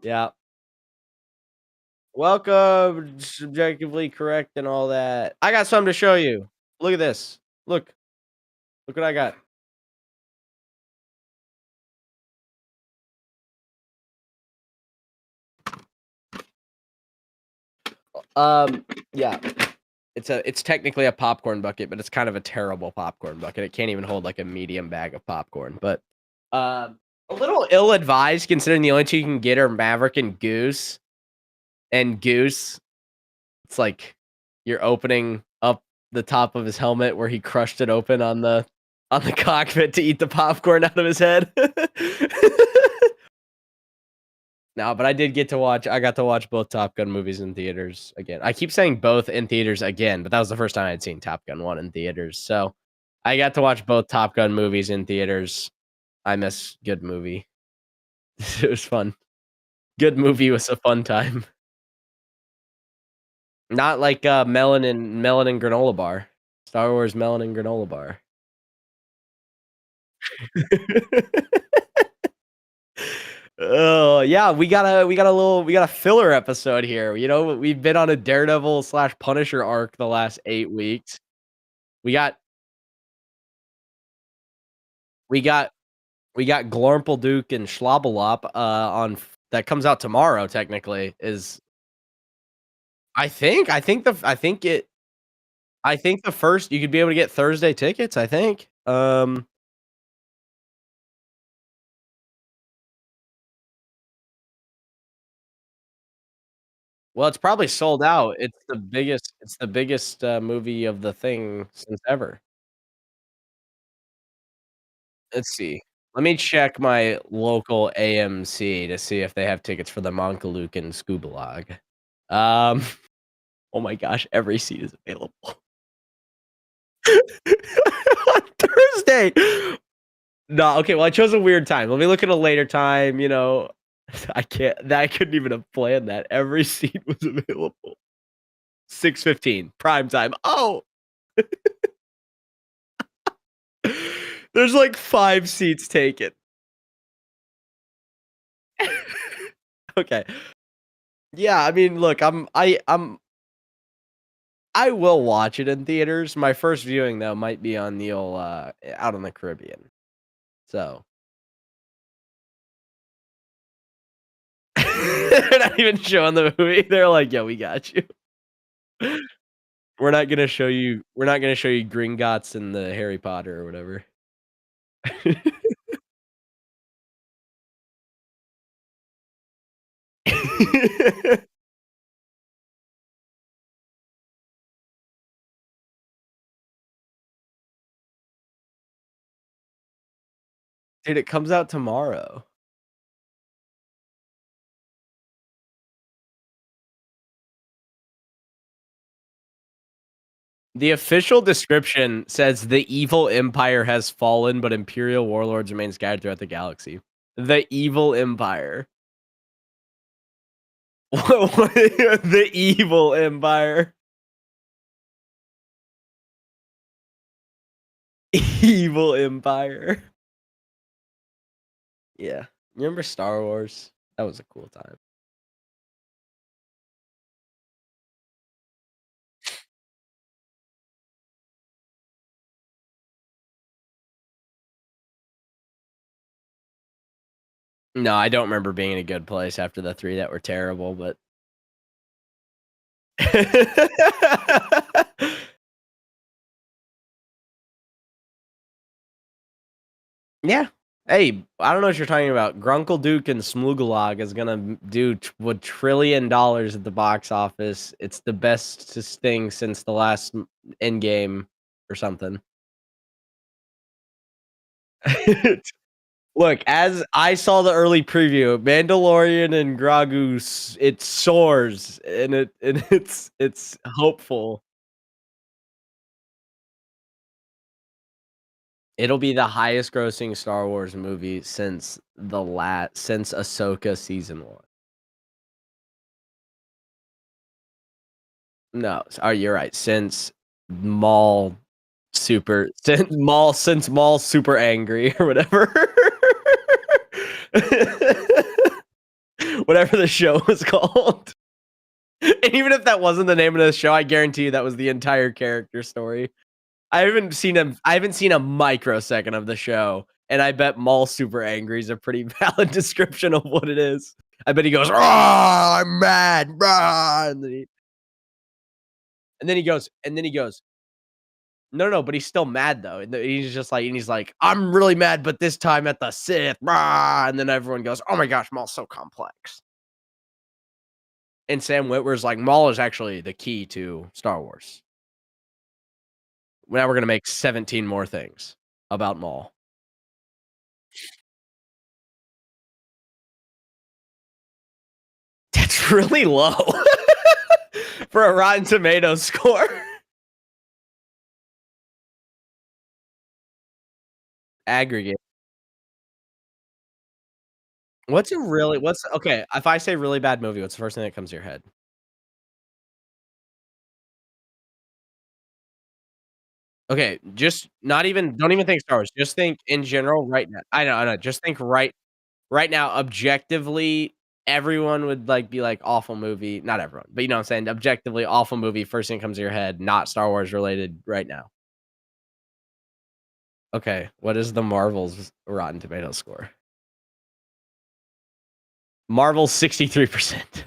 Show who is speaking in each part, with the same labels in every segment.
Speaker 1: Yeah. Welcome, subjectively correct and all that. I got something to show you. Look at this. Look. Look what I got. Yeah. It's technically a popcorn bucket, but it's kind of a terrible popcorn bucket. It can't even hold like a medium bag of popcorn. But a little ill-advised considering the only two you can get are Maverick and Goose. And Goose, it's like you're opening up the top of his helmet where he crushed it open on the cockpit to eat the popcorn out of his head. No, but I got to watch both Top Gun movies in theaters again. I keep saying both in theaters again, but that was the first time I'd seen Top Gun 1 in theaters. So, I got to watch both Top Gun movies in theaters. I miss good movie. It was fun. Good movie was a fun time. Not like, melon and granola bar. Star Wars melon and granola bar. Oh, yeah, we got a filler episode here. You know, we've been on a Daredevil/Punisher arc the last 8 weeks. We got we got we got Glormple Duke and Schlobelop, that comes out tomorrow technically, is I think the first you could be able to get Thursday tickets, I think. Well, it's probably sold out. It's the biggest, movie of the thing since ever. Let's see. Let me check my local AMC to see if they have tickets for the Monkalookan and Scoobalog. Um, oh my gosh, every seat is available. On Thursday! No, okay, well, I chose a weird time. Let me look at a later time, you know. I couldn't even have planned that. Every seat was available. 6:15, prime time. Oh! There's like 5 seats taken. Okay. Yeah, I mean, look, I will watch it in theaters. My first viewing, though, might be on the old, Out in the Caribbean. So they're not even showing the movie. They're like, "Yeah, we got you. We're not gonna show you Gringotts and the Harry Potter or whatever." Dude, it comes out tomorrow. The official description says, "The evil empire has fallen, but imperial warlords remain scattered throughout the galaxy." The evil empire. The evil empire. Evil empire. Yeah. Remember Star Wars? That was a cool time. No, I don't remember being in a good place after the 3 that were terrible, but yeah. Hey, I don't know what you're talking about. Grunkle Duke and Smoogalog is gonna do $1 trillion at the box office. It's the bestest thing since the last Endgame or something. Look, as I saw the early preview, Mandalorian and it soars and it's hopeful. It'll be the highest grossing Star Wars movie since Ahsoka season 1. No, you're right, since Maul super angry or whatever. whatever the show was called. And even if that wasn't the name of the show, I guarantee you that was the entire character story. I haven't seen a microsecond of the show, and I bet Maul Super Angry is a pretty valid description of what it is. I bet he goes, "Ah, I'm mad, rah," and then he goes, "No, no, but he's still mad though." And he's like, "I'm really mad, but this time at the Sith, rah," and then everyone goes, "Oh my gosh, Maul's so complex." And Sam Witwer's like, "Maul is actually the key to Star Wars." Now we're gonna make 17 more things about Maul. That's really low for a Rotten Tomatoes score. Aggregate. What's okay, if I say really bad movie, what's the first thing that comes to your head? Okay, just not even don't even think Star Wars, just think in general right now. I know, just think right now, objectively, everyone would, like, be like, "Awful movie." Not everyone, but you know what I'm saying? Objectively, awful movie, first thing comes to your head, not Star Wars related right now. Okay, what is the Marvel's Rotten Tomatoes score? Marvel's 63%.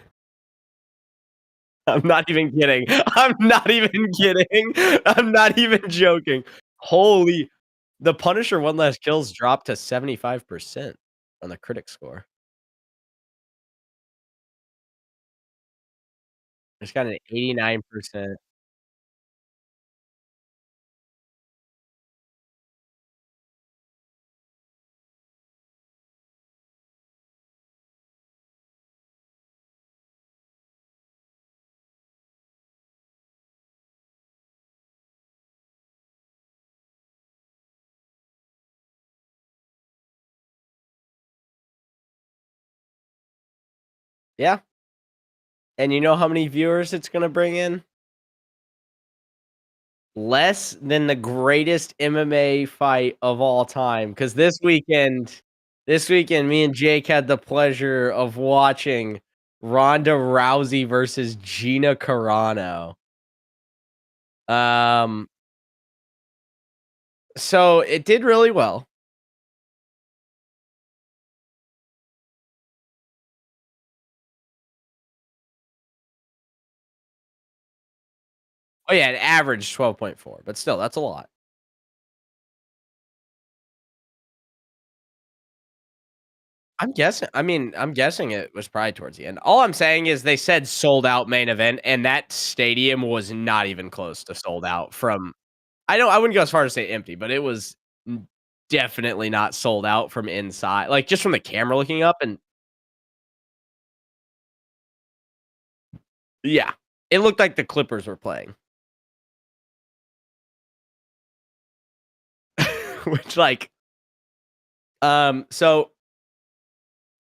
Speaker 1: I'm not even kidding. I'm not even kidding. I'm not even joking. Holy The Punisher: One Last Kills dropped to 75% on the critic score. It's got an 89%. Yeah, and you know how many viewers it's gonna bring in? Less than the greatest MMA fight of all time. Because this weekend, me and Jake had the pleasure of watching Ronda Rousey versus Gina Carano. Um, so it did really well. Oh, yeah, it averaged 12.4, but still, that's a lot. I'm guessing it was probably towards the end. All I'm saying is they said sold out main event, and that stadium was not even close to sold out from I wouldn't go as far as to say empty, but it was n definitely not sold out from inside, like, just from the camera looking up and yeah, it looked like the Clippers were playing, which, like, so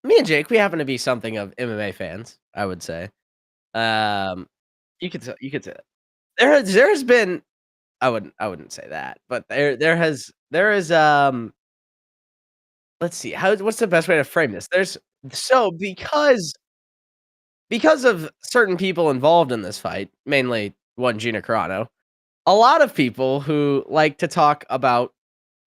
Speaker 1: me and Jake, we happen to be something of MMA fans, I would say. Um, you could say that. There has been I wouldn't say that, but there is, let's see, what's the best way to frame this? There's so because of certain people involved in this fight, mainly one Gina Carano, a lot of people who like to talk about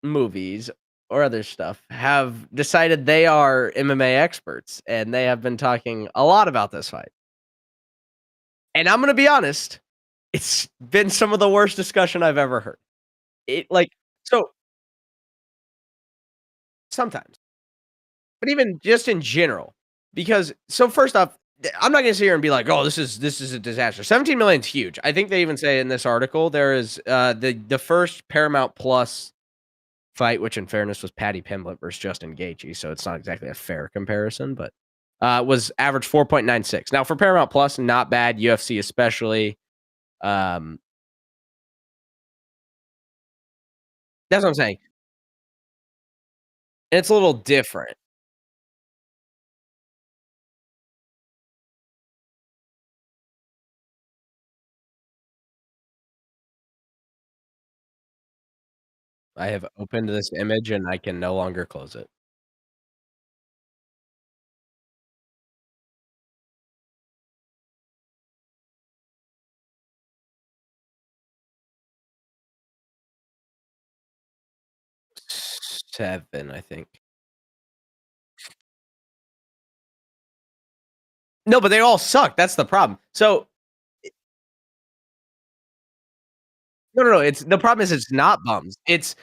Speaker 1: movies or other stuff have decided they are MMA experts, and they have been talking a lot about this fight. And I'm gonna be honest, it's been some of the worst discussion I've ever heard. It like so sometimes, but even just in general, because first off, I'm not gonna sit here and be like, "Oh, this is a disaster." 17 million is huge. I think they even say in this article there is the first Paramount Plus fight, which in fairness was Paddy Pimblett versus Justin Gaethje, so it's not exactly a fair comparison, but was average 4.96. Now for Paramount Plus, not bad. UFC especially. Um, that's what I'm saying. It's a little different. I have opened this image and I can no longer close it. 7, I think. No, but they all suck, that's the problem. So no, it's the problem is it's not bums. It's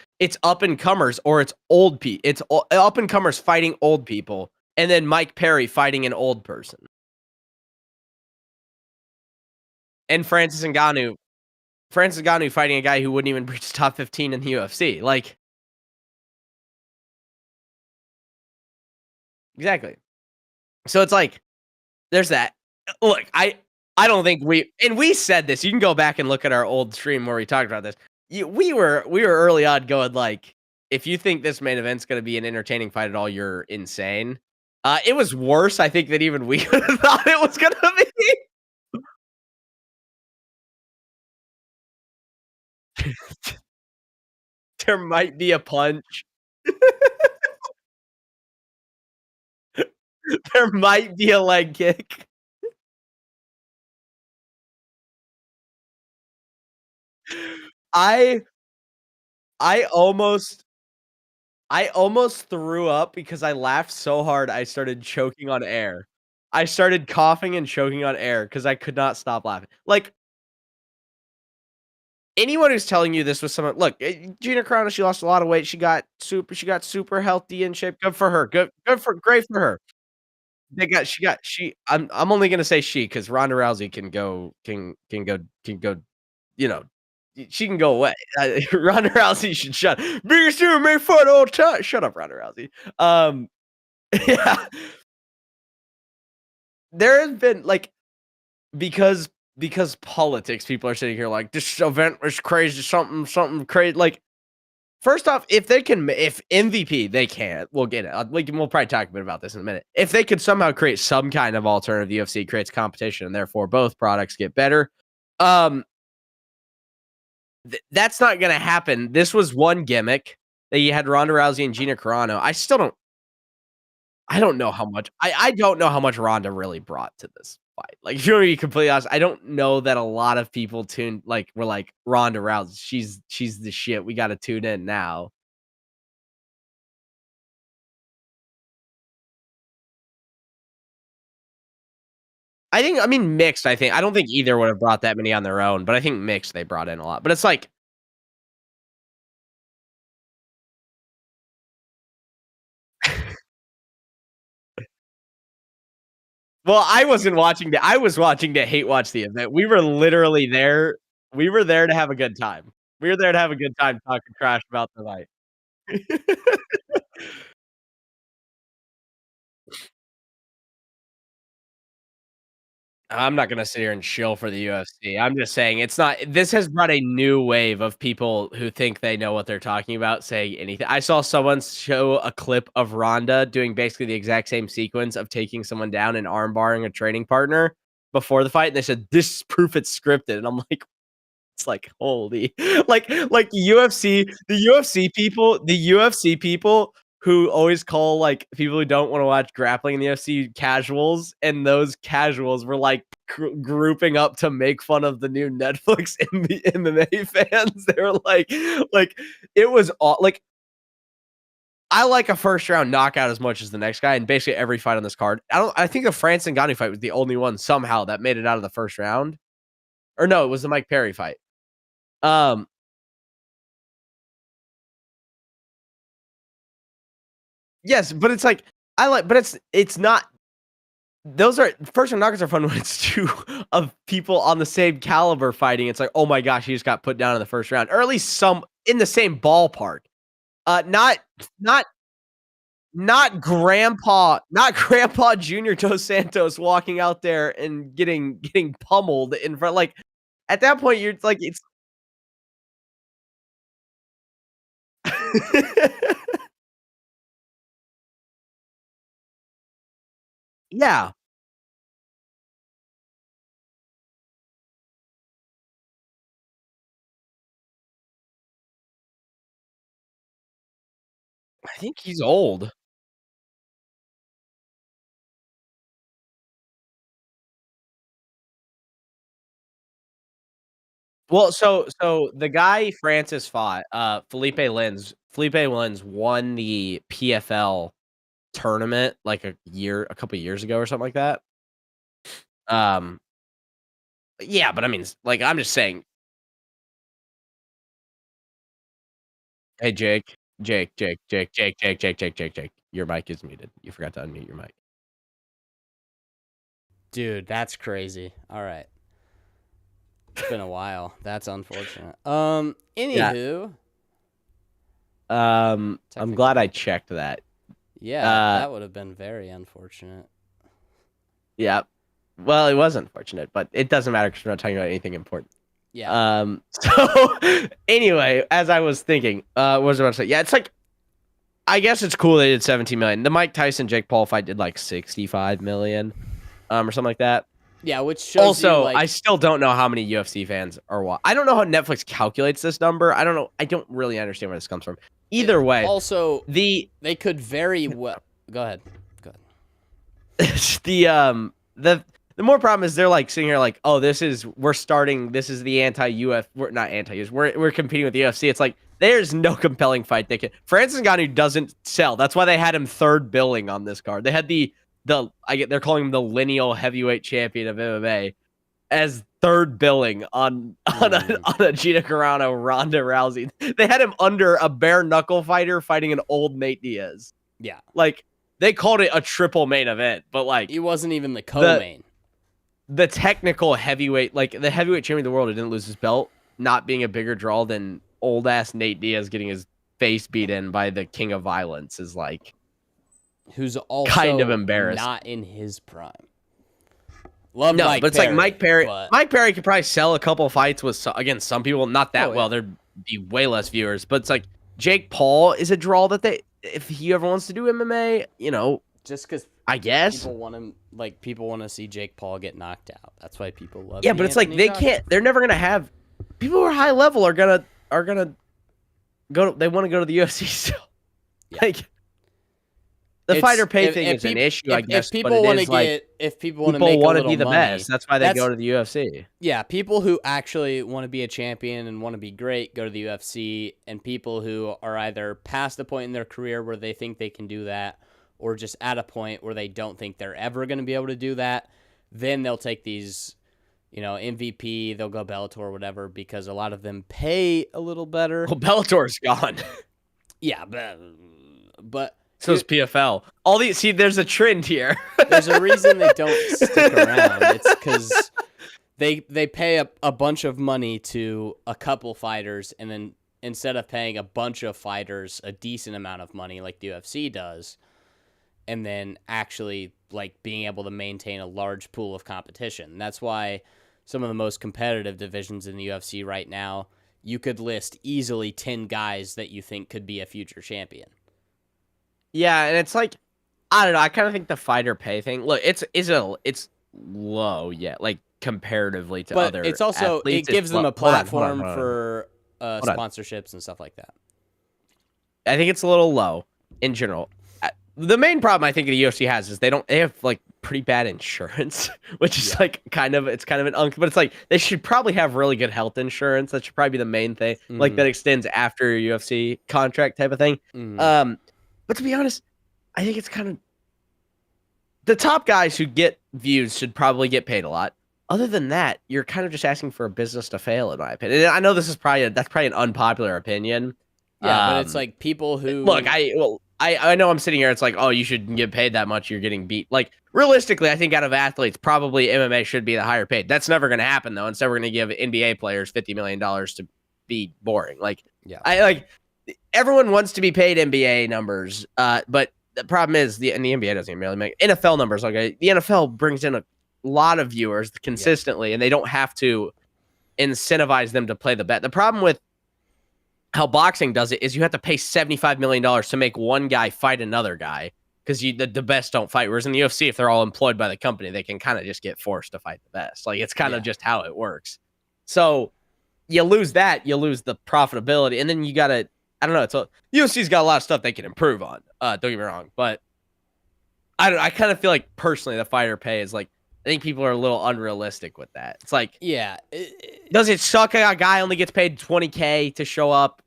Speaker 1: up and comers or it's old it's up and comers fighting old people, and then Mike Perry fighting an old person, and Francis Ngannou fighting a guy who wouldn't even reach top 15 in the UFC, like exactly. So it's like, there's that. Look, I don't think we said this, you can go back and look at our old stream where we talked about this. We were early on going like, "If you think this main event's gonna be an entertaining fight at all, you're insane." It was worse, I think, than even we could've thought it was gonna be. There might be a punch. There might be a leg kick. I I almost I almost threw up because I laughed so hard I started choking on air. I started coughing and choking on air because I could not stop laughing. Like, anyone who's telling you this was someone look, Gina Carano, she lost a lot of weight, she got super healthy and shape, good for her, good for great for her. She I'm only gonna say she because Ronda Rousey can go, you know, she can go away. Ronda Rousey should biggest MMA fight of all time. Shut up, Ronda Rousey. Yeah, there has been like because politics, people are sitting here like this event was crazy, something crazy. Like, first off, if they can, if MVP they can't, we'll get it. We'll probably talk a bit about this in a minute. If they could somehow create some kind of alternative, the UFC creates competition, and therefore both products get better. Um, that's not gonna happen. This was one gimmick that you had Ronda Rousey and Gina Carano. I don't know how much I don't know how much Ronda really brought to this fight. Like, if you want to be completely honest, I don't know that a lot of people were like, "Ronda Rousey, she's the shit. We gotta tune in now." I mean, mixed, I think. I don't think either would have brought that many on their own, but I think mixed, they brought in a lot. But it's like well, I was watching to hate watch the event. We were there to have a good time. We were there to have a good time talking trash about the fight. I'm not gonna sit here and shill for the UFC. I'm just saying it's not this has brought a new wave of people who think they know what they're talking about saying anything. I saw someone show a clip of Ronda doing basically the exact same sequence of taking someone down and arm barring a training partner before the fight, and they said, "This is proof it's scripted." And I'm like, it's like, holy the UFC people who always call, like, people who don't wanna watch grappling in the UFC casuals, and those casuals were, like, grouping up to make fun of the new Netflix MMA fans. They were like, it was all like, I like a first round knockout as much as the next guy, and basically every fight on this card. I think the France and Ngannou fight was the only one somehow that made it out of the first round. Or no, it was the Mike Perry fight. Um, yes, but it's like but it's not those are first round knockouts are fun when it's 2 of people on the same caliber fighting. It's like, "Oh my gosh, he just got put down in the first round," or at least some in the same ballpark. Not not grandpa Junior Dos Santos walking out there and getting pummeled in front like, at that point, you're like, it's Yeah, I think he's old. Well, so the guy Francis fought, Felipe Lins Felipe Williams won the PFL tournament like a couple years ago or something like that. Um, yeah, but I mean, like, I'm just saying. Hey, Jake. Your mic is muted. You forgot to unmute your mic.
Speaker 2: Dude, that's crazy. All right. It's been a while. That's unfortunate. Anywho.
Speaker 1: I'm glad I checked that.
Speaker 2: Yeah, that would have been very unfortunate.
Speaker 1: Yeah. Well, it was unfortunate, but it doesn't matter because we're not talking about anything important.
Speaker 2: Yeah.
Speaker 1: So anyway, as I was thinking, what was I about to say? Yeah, it's like, I guess it's cool they did 17 million. The Mike Tyson Jake Paul fight did like 65 million, or something like that.
Speaker 2: Yeah, which shows
Speaker 1: also,
Speaker 2: you, like,
Speaker 1: I still don't know how many UFC fans are watching. I don't know how Netflix calculates this number. I don't know. I don't really understand where this comes from. Either way,
Speaker 2: also they could very well. Go ahead.
Speaker 1: The more problem is they're like sitting here like, oh, this is the anti-UF. We're not anti-UF. We're competing with the UFC. It's like there's no compelling fight they can. Francis Ngannou doesn't sell. That's why they had him third billing on this card. They had they're calling him the lineal heavyweight champion of MMA as third billing on a Gina Carano Ronda Rousey. They had him under a bare knuckle fighter fighting an old Nate Diaz.
Speaker 2: Yeah,
Speaker 1: like they called it a triple main event, but like
Speaker 2: he wasn't even the co-main.
Speaker 1: The technical heavyweight, like the heavyweight champion of the world who didn't lose his belt, not being a bigger draw than old ass Nate Diaz getting his face beat in by the king of violence is like,
Speaker 2: who's also
Speaker 1: kind of embarrassing.
Speaker 2: Not in his prime. Love
Speaker 1: no,
Speaker 2: Mike
Speaker 1: but it's
Speaker 2: Perry,
Speaker 1: like Mike Perry.
Speaker 2: But...
Speaker 1: Mike Perry could probably sell a couple fights with against some people, not that well.
Speaker 2: Yeah.
Speaker 1: There'd be way less viewers. But it's like Jake Paul is a draw that if he ever wants to do MMA,
Speaker 2: just because
Speaker 1: I guess
Speaker 2: people want him, like people want to see Jake Paul get knocked out. That's why people love.
Speaker 1: Yeah, but it's like they can't. They're never gonna have people who are high level are gonna go. They want to go to the UFC still. Yeah. Like. The fighter pay thing is an issue, I guess.
Speaker 2: If people want to
Speaker 1: be the best, that's why they go to the UFC.
Speaker 2: Yeah, people who actually want to be a champion and want to be great go to the UFC, and people who are either past the point in their career where they think they can do that, or just at a point where they don't think they're ever going to be able to do that, then they'll take these, MVP, they'll go Bellator or whatever, because a lot of them pay a little better.
Speaker 1: Well, Bellator's gone.
Speaker 2: Yeah, but
Speaker 1: so is PFL. There's a trend here.
Speaker 2: There's a reason they don't stick around. It's because they pay a bunch of money to a couple fighters, and then instead of paying a bunch of fighters a decent amount of money like the UFC does, and then actually like being able to maintain a large pool of competition. That's why some of the most competitive divisions in the UFC right now, you could list easily 10 guys that you think could be a future champion.
Speaker 1: Yeah, and it's like, I don't know. I kind of think the fighter pay thing. Look, it's low yet, like comparatively to other.
Speaker 2: It's also
Speaker 1: athletes,
Speaker 2: it gives them a platform for
Speaker 1: Hold on.
Speaker 2: sponsorships and stuff like that.
Speaker 1: I think it's a little low in general. The main problem I think the UFC has is they have like pretty bad insurance, which is like kind of an but it's like they should probably have really good health insurance. That should probably be the main thing, like that extends after your UFC contract type of thing. But to be honest, I think it's kind of the top guys who get views should probably get paid a lot. Other than that, you're kind of just asking for a business to fail, in my opinion. And I know that's probably an unpopular opinion.
Speaker 2: Yeah, but it's like people who
Speaker 1: look. I know I'm sitting here. It's like, oh, you shouldn't get paid that much. You're getting beat. Like realistically, I think out of athletes, probably MMA should be the higher paid. That's never going to happen though. Instead, we're going to give NBA players $50 million to be boring. Like, yeah, everyone wants to be paid NBA numbers, but the problem is the NBA doesn't even really make NFL numbers. Okay, the NFL brings in a lot of viewers consistently, and they don't have to incentivize them to play the bet. The problem with how boxing does it is you have to pay $75 million to make one guy fight another guy because the best don't fight. Whereas in the UFC, if they're all employed by the company, they can kind of just get forced to fight the best. Like it's kind of just how it works. So you lose that, you lose the profitability, and then you got to. I don't know. UFC's got a lot of stuff they can improve on. Don't get me wrong, but I kind of feel like personally the fighter pay is like I think people are a little unrealistic with that. It's like,
Speaker 2: yeah,
Speaker 1: does it suck a guy only gets paid $20K to show up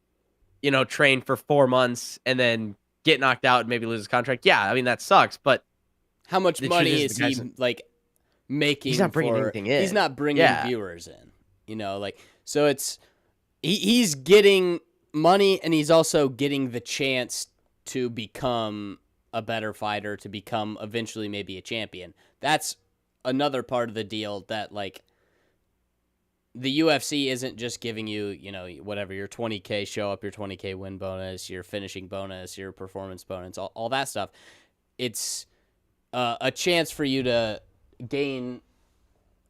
Speaker 1: train for 4 months and then get knocked out and maybe lose his contract. Yeah, I mean, that sucks, but
Speaker 2: how much
Speaker 1: the truth
Speaker 2: money
Speaker 1: is
Speaker 2: is
Speaker 1: the
Speaker 2: he
Speaker 1: guy's
Speaker 2: like making?
Speaker 1: he's not bringing anything in.
Speaker 2: He's not bringing
Speaker 1: Yeah.
Speaker 2: viewers in. Like so it's he's getting money and he's also getting the chance to become a better fighter, to become eventually maybe a champion. That's another part of the deal that like the UFC isn't just giving you, whatever, your 20K show up, your 20K win bonus, your finishing bonus, your performance bonus, all that stuff. It's a chance for you to gain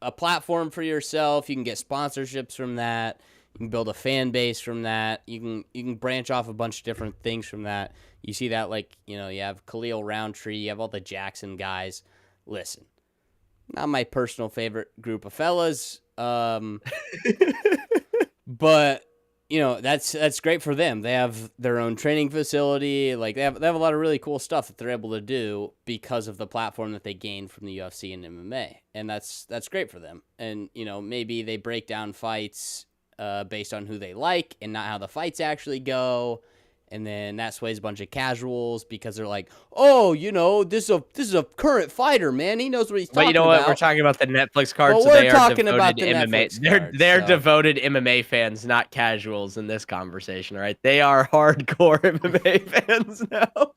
Speaker 2: a platform for yourself. You can get sponsorships from that. You can build a fan base from that. You can branch off a bunch of different things from that. You see that, like, you have Khalil Roundtree, you have all the Jackson guys. Listen, not my personal favorite group of fellas, but that's great for them. They have their own training facility. Like they have a lot of really cool stuff that they're able to do because of the platform that they gained from the UFC and MMA, and that's great for them. And maybe they break down fights based on who they like and not how the fights actually go. And then that sways a bunch of casuals because they're like, oh, this is a current fighter, man. He knows what he's talking about.
Speaker 1: But you know what? We're talking about the Netflix card,
Speaker 2: well,
Speaker 1: so
Speaker 2: we're
Speaker 1: they are
Speaker 2: talking
Speaker 1: devoted
Speaker 2: about the
Speaker 1: MMA.
Speaker 2: Netflix
Speaker 1: They're
Speaker 2: card, so.
Speaker 1: devoted MMA fans, not casuals in this conversation, all right? They are hardcore MMA fans now.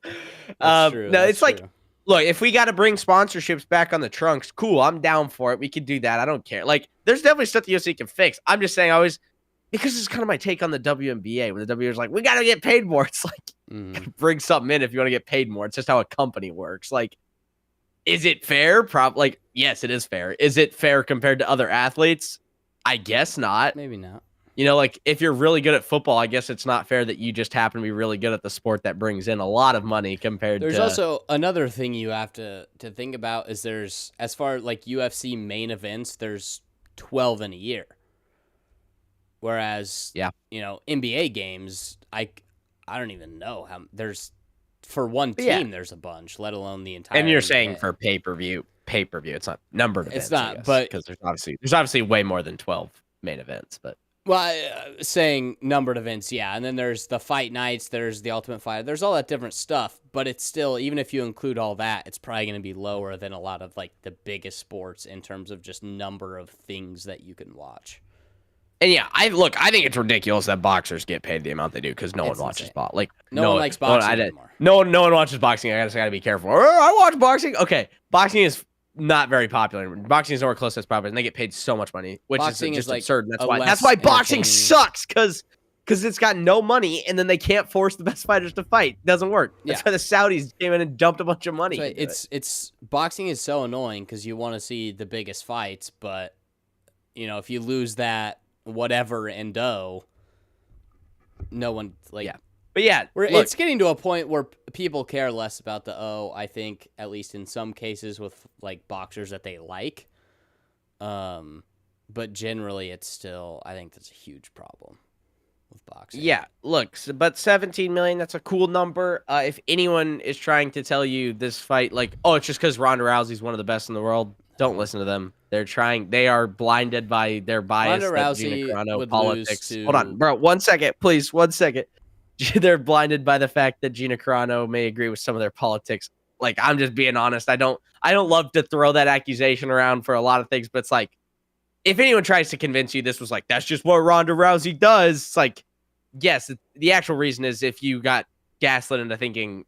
Speaker 2: That's true.
Speaker 1: No,
Speaker 2: That's
Speaker 1: it's like,
Speaker 2: true.
Speaker 1: look, if we got to bring sponsorships back on the trunks, cool. I'm down for it. We could do that. I don't care. Like, there's definitely stuff the UFC can fix. I'm just saying, because it's kind of my take on the WNBA, when the WNBA is like, we got to get paid more. It's like, bring something in if you want to get paid more. It's just how a company works. Like, is it fair? Like, yes, it is fair. Is it fair compared to other athletes? I guess not.
Speaker 2: Maybe not.
Speaker 1: Like, if you're really good at football, I guess it's not fair that you just happen to be really good at the sport that brings in a lot of money compared to...
Speaker 2: There's also another thing you have to think about is as far like UFC main events, there's 12 in a year. Whereas, NBA games, I don't even know how there's for one team. There's a bunch, let alone the entire.
Speaker 1: And you're
Speaker 2: NBA.
Speaker 1: saying for pay-per-view, it's not numbered events.
Speaker 2: It's not, but
Speaker 1: because there's obviously way more than 12 main events. But
Speaker 2: saying numbered events, yeah. And then there's the fight nights, there's the Ultimate Fighter, there's all that different stuff. But it's still, even if you include all that, it's probably going to be lower than a lot of like the biggest sports in terms of just number of things that you can watch.
Speaker 1: And yeah, I think it's ridiculous that boxers get paid the amount they do because no one watches boxing. Like
Speaker 2: no one likes boxing anymore.
Speaker 1: No one watches boxing. I gotta be careful. I watch boxing. Okay, boxing is not very popular. Boxing is nowhere close to as popular, and they get paid so much money, which
Speaker 2: boxing
Speaker 1: is just
Speaker 2: like
Speaker 1: absurd. That's why boxing sucks because it's got no money, and then they can't force the best fighters to fight. It doesn't work. That's why the Saudis came in and dumped a bunch of money.
Speaker 2: It's boxing is so annoying because you want to see the biggest fights, but if you lose that whatever endo, no one
Speaker 1: but yeah,
Speaker 2: it's getting to a point where people care less about I think at least in some cases with like boxers that they like, but generally it's still, I think that's a huge problem with boxing.
Speaker 1: Yeah, look, but 17 million, that's a cool number. If anyone is trying to tell you this fight, like, it's just because Ronda Rousey's one of the best in the world, don't listen to them. They are blinded by their bias.
Speaker 2: Ronda Rousey
Speaker 1: Gina Carano
Speaker 2: would
Speaker 1: politics.
Speaker 2: lose to...
Speaker 1: Hold on, bro. 1 second, please. 1 second. They're blinded by the fact that Gina Carano may agree with some of their politics. Like, I'm just being honest. I don't love to throw that accusation around for a lot of things, but it's like, if anyone tries to convince you this was like, that's just what Ronda Rousey does, it's like, yes, the actual reason is if you got gaslit into thinking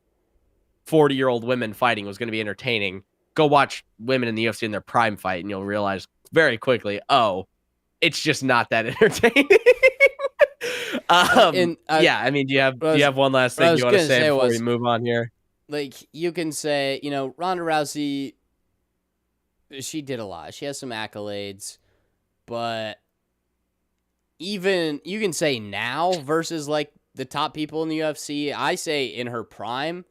Speaker 1: 40-year-old women fighting was going to be entertaining, go watch women in the UFC in their prime fight, and you'll realize very quickly, it's just not that entertaining. I mean, do you have one last thing you want to say before we move on here?
Speaker 2: Like, you can say, Ronda Rousey, she did a lot. She has some accolades, but even you can say now versus like the top people in the UFC, I say in her prime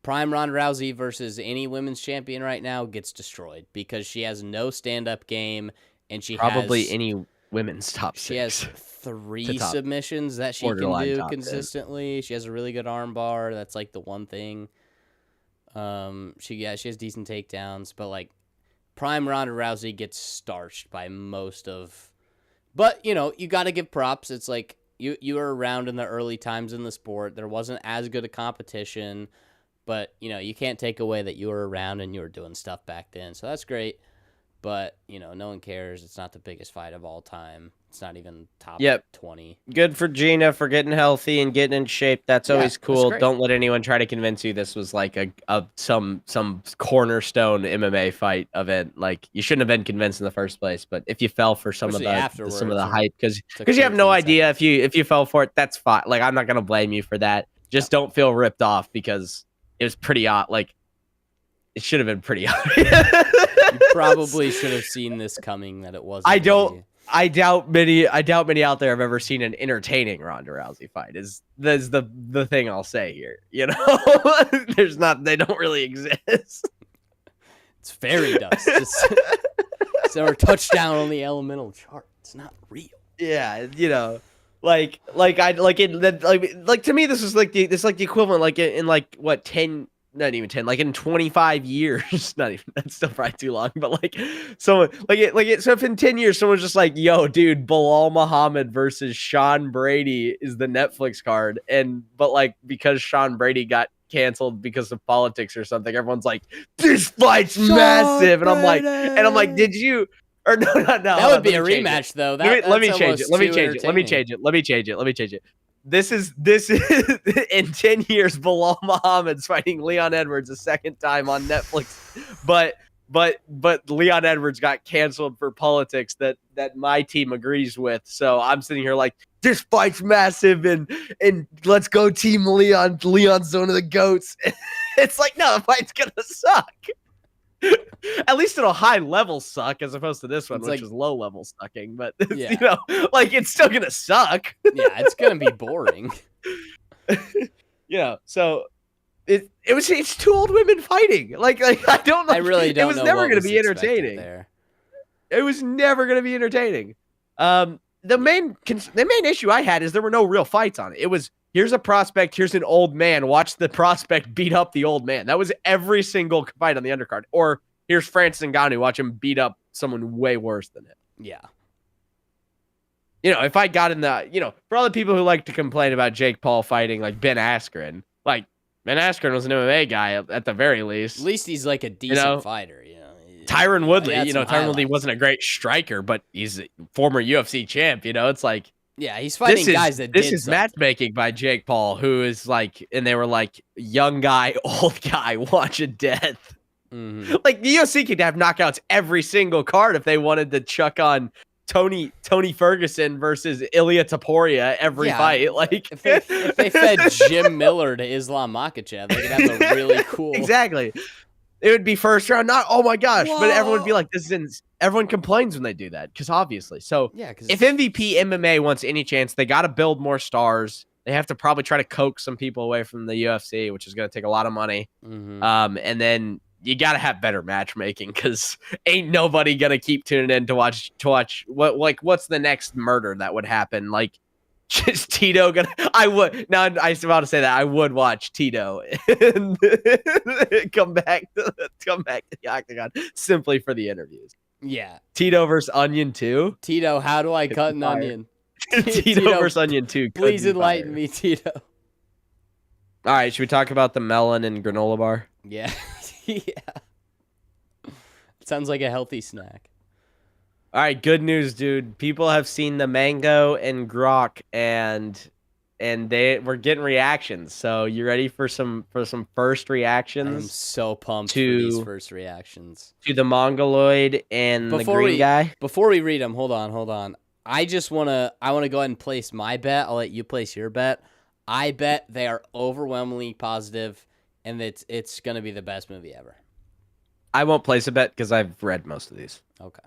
Speaker 2: Ronda Rousey versus any women's champion right now gets destroyed because she has no stand-up game, and she
Speaker 1: probably any women's top 6.
Speaker 2: She has 3 submissions that she can do consistently. 10. She has a really good arm bar. That's like the one thing. She has decent takedowns, but like prime Ronda Rousey gets starched by most of. But you got to give props. It's like you were around in the early times in the sport. There wasn't as good a competition, but you can't take away that you were around and you were doing stuff back then. So that's great. But no one cares. It's not the biggest fight of all time. It's not even top 20.
Speaker 1: Good for Gina for getting healthy and getting in shape. That's always cool. Don't let anyone try to convince you this was like some cornerstone MMA fight event. Like, you shouldn't have been convinced in the first place. But if you fell for some of the hype, because you have no idea if you fell for it, that's fine. Like, I'm not gonna blame you for that. Just don't feel ripped off, because it was pretty odd. Like, it should have been pretty obvious.
Speaker 2: You probably should have seen this coming, that it wasn't.
Speaker 1: I doubt many out there have ever seen an entertaining Ronda Rousey fight. Is the thing I'll say here. They don't really exist.
Speaker 2: It's fairy dust. It's our touchdown on the elemental chart. It's not real.
Speaker 1: Yeah, to me, this is like the equivalent, like in like what 10. Not even 10, like in 25 years, not even, that's still probably too long, but like someone so if in 10 years someone's just like, yo, dude, Bilal Muhammad versus Sean Brady is the Netflix card, but like, because Sean Brady got canceled because of politics or something, everyone's like, this fight's massive, and I'm like, did you? Or no.
Speaker 2: That would be a rematch, though.
Speaker 1: Let me change it. This is in 10 years, Bilal Muhammad's fighting Leon Edwards a second time on Netflix, but Leon Edwards got canceled for politics that my team agrees with. So I'm sitting here like, this fight's massive, and let's go Team Leon. Leon's one of the GOATs. It's like, no, the fight's gonna suck. At least it'll high level suck, as opposed to this one, which is low level sucking. But it's still gonna suck.
Speaker 2: Yeah, it's gonna be boring.
Speaker 1: So it's two old women fighting. Like I don't know.
Speaker 2: I really don't.
Speaker 1: It was never gonna be entertaining. It was never gonna be entertaining. The main issue I had is there were no real fights on it. It was, here's a prospect, here's an old man, watch the prospect beat up the old man. That was every single fight on the undercard. Or here's Francis Ngannou, watch him beat up someone way worse than him.
Speaker 2: Yeah.
Speaker 1: If I got in for all the people who like to complain about Jake Paul fighting like Ben Askren, like, Ben Askren was an MMA guy at the very least.
Speaker 2: At least he's like a decent fighter,
Speaker 1: Tyron Woodley, Tyron Woodley wasn't a great striker, but he's a former UFC champ, it's like,
Speaker 2: yeah, he's fighting guys that
Speaker 1: this is matchmaking by Jake Paul, who is like, and they were like, young guy, old guy, watching death.
Speaker 2: Mm-hmm.
Speaker 1: Like, the UFC could have knockouts every single card if they wanted to chuck on Tony Ferguson versus Ilya Taporia every fight. Like,
Speaker 2: if they fed Jim Miller to Islam Makhachev, they could have a really cool.
Speaker 1: Exactly. It would be first round, not, oh my gosh. Whoa. But everyone would be like, everyone complains when they do that, because obviously. So if MVP MMA wants any chance, they got to build more stars. They have to probably try to coax some people away from the UFC, which is going to take a lot of money.
Speaker 2: Mm-hmm.
Speaker 1: And then you got to have better matchmaking, because ain't nobody going to keep tuning in to watch what's the next murder that would happen. Like, just Tito gonna? I would. Now I was about to say that I would watch Tito and come back to the octagon simply for the interviews.
Speaker 2: Yeah,
Speaker 1: Tito versus Onion 2.
Speaker 2: Tito, how do I cut an onion?
Speaker 1: Tito versus Onion 2.
Speaker 2: Please enlighten me, Tito.
Speaker 1: All right, should we talk about the melon and granola bar?
Speaker 2: Yeah, yeah. Sounds like a healthy snack.
Speaker 1: All right, good news, dude. People have seen the mango and grok, and we're getting reactions. So you ready for some first reactions?
Speaker 2: I'm so pumped for these first reactions
Speaker 1: to the mongoloid and the green guy.
Speaker 2: Before we read them, hold on. I want to go ahead and place my bet. I'll let you place your bet. I bet they are overwhelmingly positive, and it's gonna be the best movie ever.
Speaker 1: I won't place a bet because I've read most of these.
Speaker 2: Okay.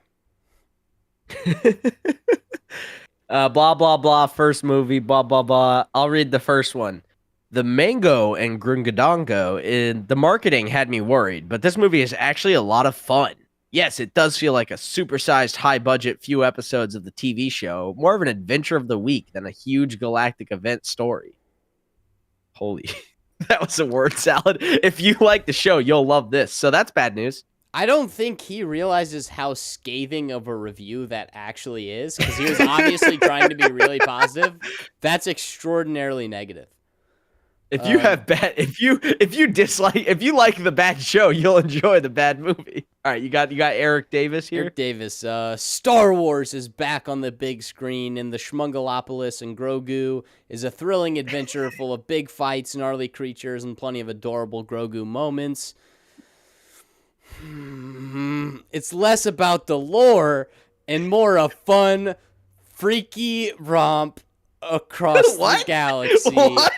Speaker 1: Blah blah blah, first movie, blah blah blah. I'll read the first one. The mango and grungadongo, in the marketing had me worried, but this movie is actually a lot of fun. Yes, it does feel like a supersized, high-budget few episodes of the TV show, more of an adventure of the week than a huge galactic event story. Holy, that was a word salad. If you like the show, you'll love this. So that's bad news.
Speaker 2: I don't think he realizes how scathing of a review that actually is, because he was obviously trying to be really positive. That's extraordinarily negative.
Speaker 1: If you have bad, if you like the bad show, you'll enjoy the bad movie. All right, you got Eric Davis here.
Speaker 2: Eric Davis, Star Wars is back on the big screen, and the Schmandolorian and Gromgup is a thrilling adventure full of big fights, gnarly creatures, and plenty of adorable Gromgup moments. It's less about the lore and more a fun, freaky romp across the galaxy.
Speaker 1: What?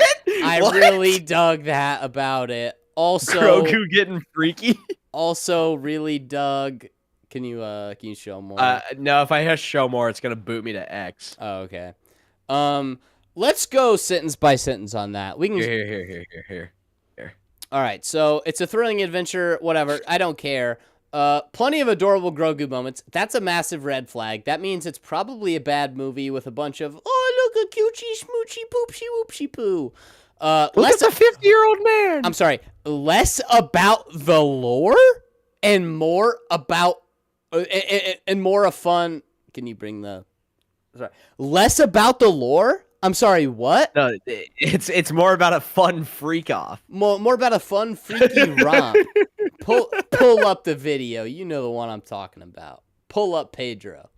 Speaker 2: I really dug that about it. Also,
Speaker 1: Grogu getting freaky.
Speaker 2: Also, really dug. Can you show more?
Speaker 1: No. If I have show more, it's gonna boot me to X.
Speaker 2: Oh, okay. Let's go sentence by sentence on that. We can
Speaker 1: Here.
Speaker 2: All right, so it's a thrilling adventure, whatever. I don't care. Plenty of adorable Grogu moments. That's a massive red flag. That means it's probably a bad movie with a bunch of, oh, look, a cutesy, smoochy, poopsy, whoopsy, poo.
Speaker 1: Look at the 50-year-old man.
Speaker 2: I'm sorry. Less about the lore and more about, and more a fun. Can you bring the? Sorry. Less about the lore. I'm sorry, what?
Speaker 1: No, it's more about a fun freak off.
Speaker 2: More about a fun freaky romp. Pull up the video. You know the one I'm talking about. Pull up Pedro.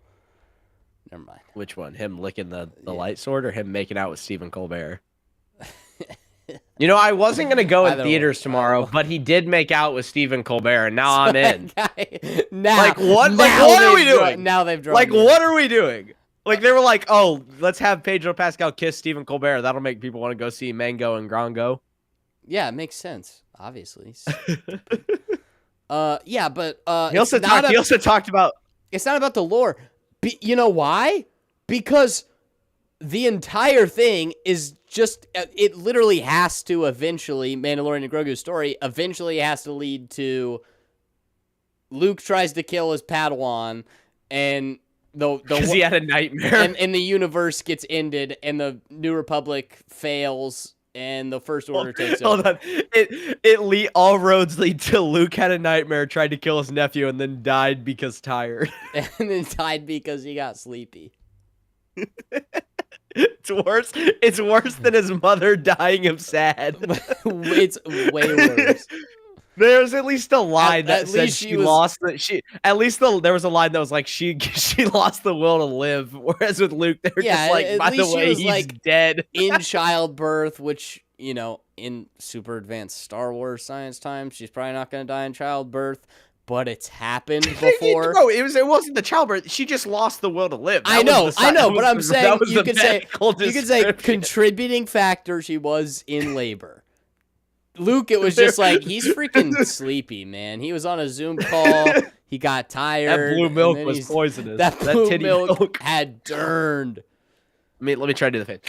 Speaker 2: Never mind.
Speaker 1: Which one? Him licking the light sword or him making out with Stephen Colbert? You know, I wasn't going to go in theaters tomorrow, but he did make out with Stephen Colbert, and now I'm in.
Speaker 2: Now,
Speaker 1: like, what? Like, what are we doing?
Speaker 2: Now they've drawn.
Speaker 1: Like, what are we doing? Like, they were like, oh, let's have Pedro Pascal kiss Stephen Colbert. That'll make people want to go see Mango and Grongo.
Speaker 2: Yeah, it makes sense, obviously. Yeah, but
Speaker 1: he also talked about...
Speaker 2: It's not about the lore. You know why? Because the entire thing is just... It literally has to eventually... Mandalorian and Grogu's story eventually has to lead to... Luke tries to kill his Padawan, and... Because
Speaker 1: he had a nightmare.
Speaker 2: And the universe gets ended, and the New Republic fails, and the First Order takes over.
Speaker 1: Hold on. All roads lead to Luke had a nightmare, tried to kill his nephew, and then died because tired.
Speaker 2: And then died because he got sleepy.
Speaker 1: It's worse. It's worse than his mother dying of sad.
Speaker 2: It's way worse.
Speaker 1: There's at least a line that said she lost the she. At least there was a line that was like she lost the will to live. Whereas with Luke, they're just like, by the way, he's like dead
Speaker 2: in childbirth. Which, you know, in super advanced Star Wars science time, she's probably not going to die in childbirth. But it's happened before.
Speaker 1: No, it wasn't the childbirth. She just lost the will to live.
Speaker 2: I know. But I'm saying you could say contributing factor. She was in labor. Luke, it was just like, he's freaking sleepy, man. He was on a Zoom call. He got tired.
Speaker 1: That blue milk was poisonous.
Speaker 2: That blue milk had turned.
Speaker 1: Let me try to do the face.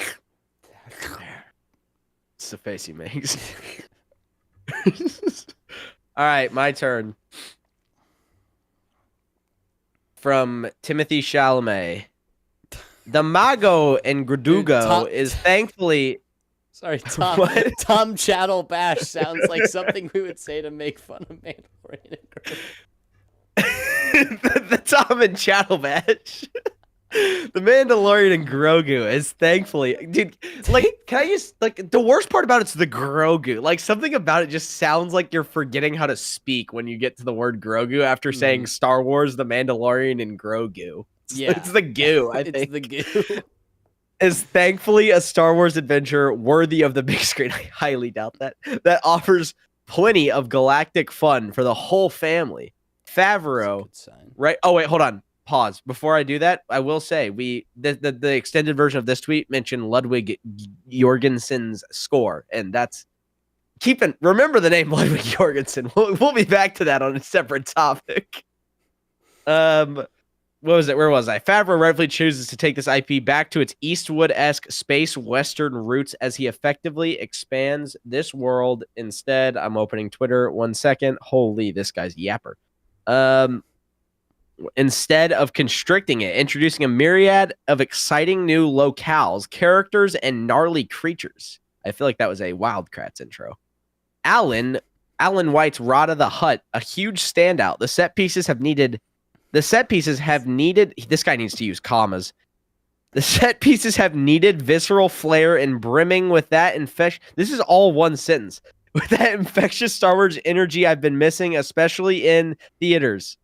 Speaker 1: It's the face he makes. All right, my turn. From Timothy Chalamet. The Mago and Gradugo is thankfully...
Speaker 2: Sorry, Tom. Tom Chattel Bash sounds like something we would say to make fun of Mandalorian and Grogu.
Speaker 1: the Tom and Chattel Bash. The Mandalorian and Grogu is thankfully, dude. Like, can I just the worst part about it's the Grogu. Like, something about it just sounds like you're forgetting how to speak when you get to the word Grogu after saying Star Wars, The Mandalorian, and Grogu. It's the goo. I think
Speaker 2: it's the goo.
Speaker 1: Is thankfully a Star Wars adventure worthy of the big screen. I highly doubt that offers plenty of galactic fun for the whole family. Favreau, right? Oh wait, hold on. Pause. Before I do that, I will say the extended version of this tweet mentioned Ludwig Jorgensen's score, and that's remember the name Ludwig Jorgensen. We'll be back to that on a separate topic. What was it? Where was I? Favreau rightfully chooses to take this IP back to its Eastwood-esque space western roots as he effectively expands this world. Instead, I'm opening Twitter. 1 second. Holy, this guy's yapper. Instead of constricting it, introducing a myriad of exciting new locales, characters, and gnarly creatures. I feel like that was a Wildcrats intro. Alan Alan White's Rod of the Hut, a huge standout. The set pieces have needed. This guy needs to use commas. The set pieces have needed visceral flair and brimming with that infection. This is all one sentence. With that infectious Star Wars energy I've been missing, especially in theaters.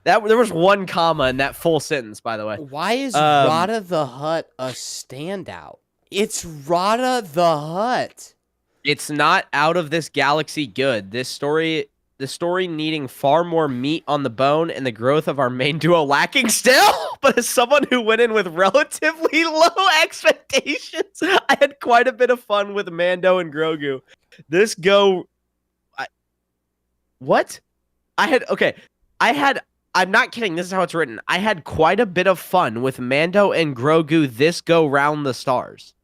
Speaker 1: There was one comma in that full sentence, by the way.
Speaker 2: Why is Rada the Hutt a standout? It's Rada the Hutt.
Speaker 1: It's not out of this galaxy good. The story needing far more meat on the bone and the growth of our main duo lacking still. But as someone who went in with relatively low expectations, I had quite a bit of fun with Mando and Grogu. I'm not kidding. This is how it's written. I had quite a bit of fun with Mando and Grogu this go round the stars.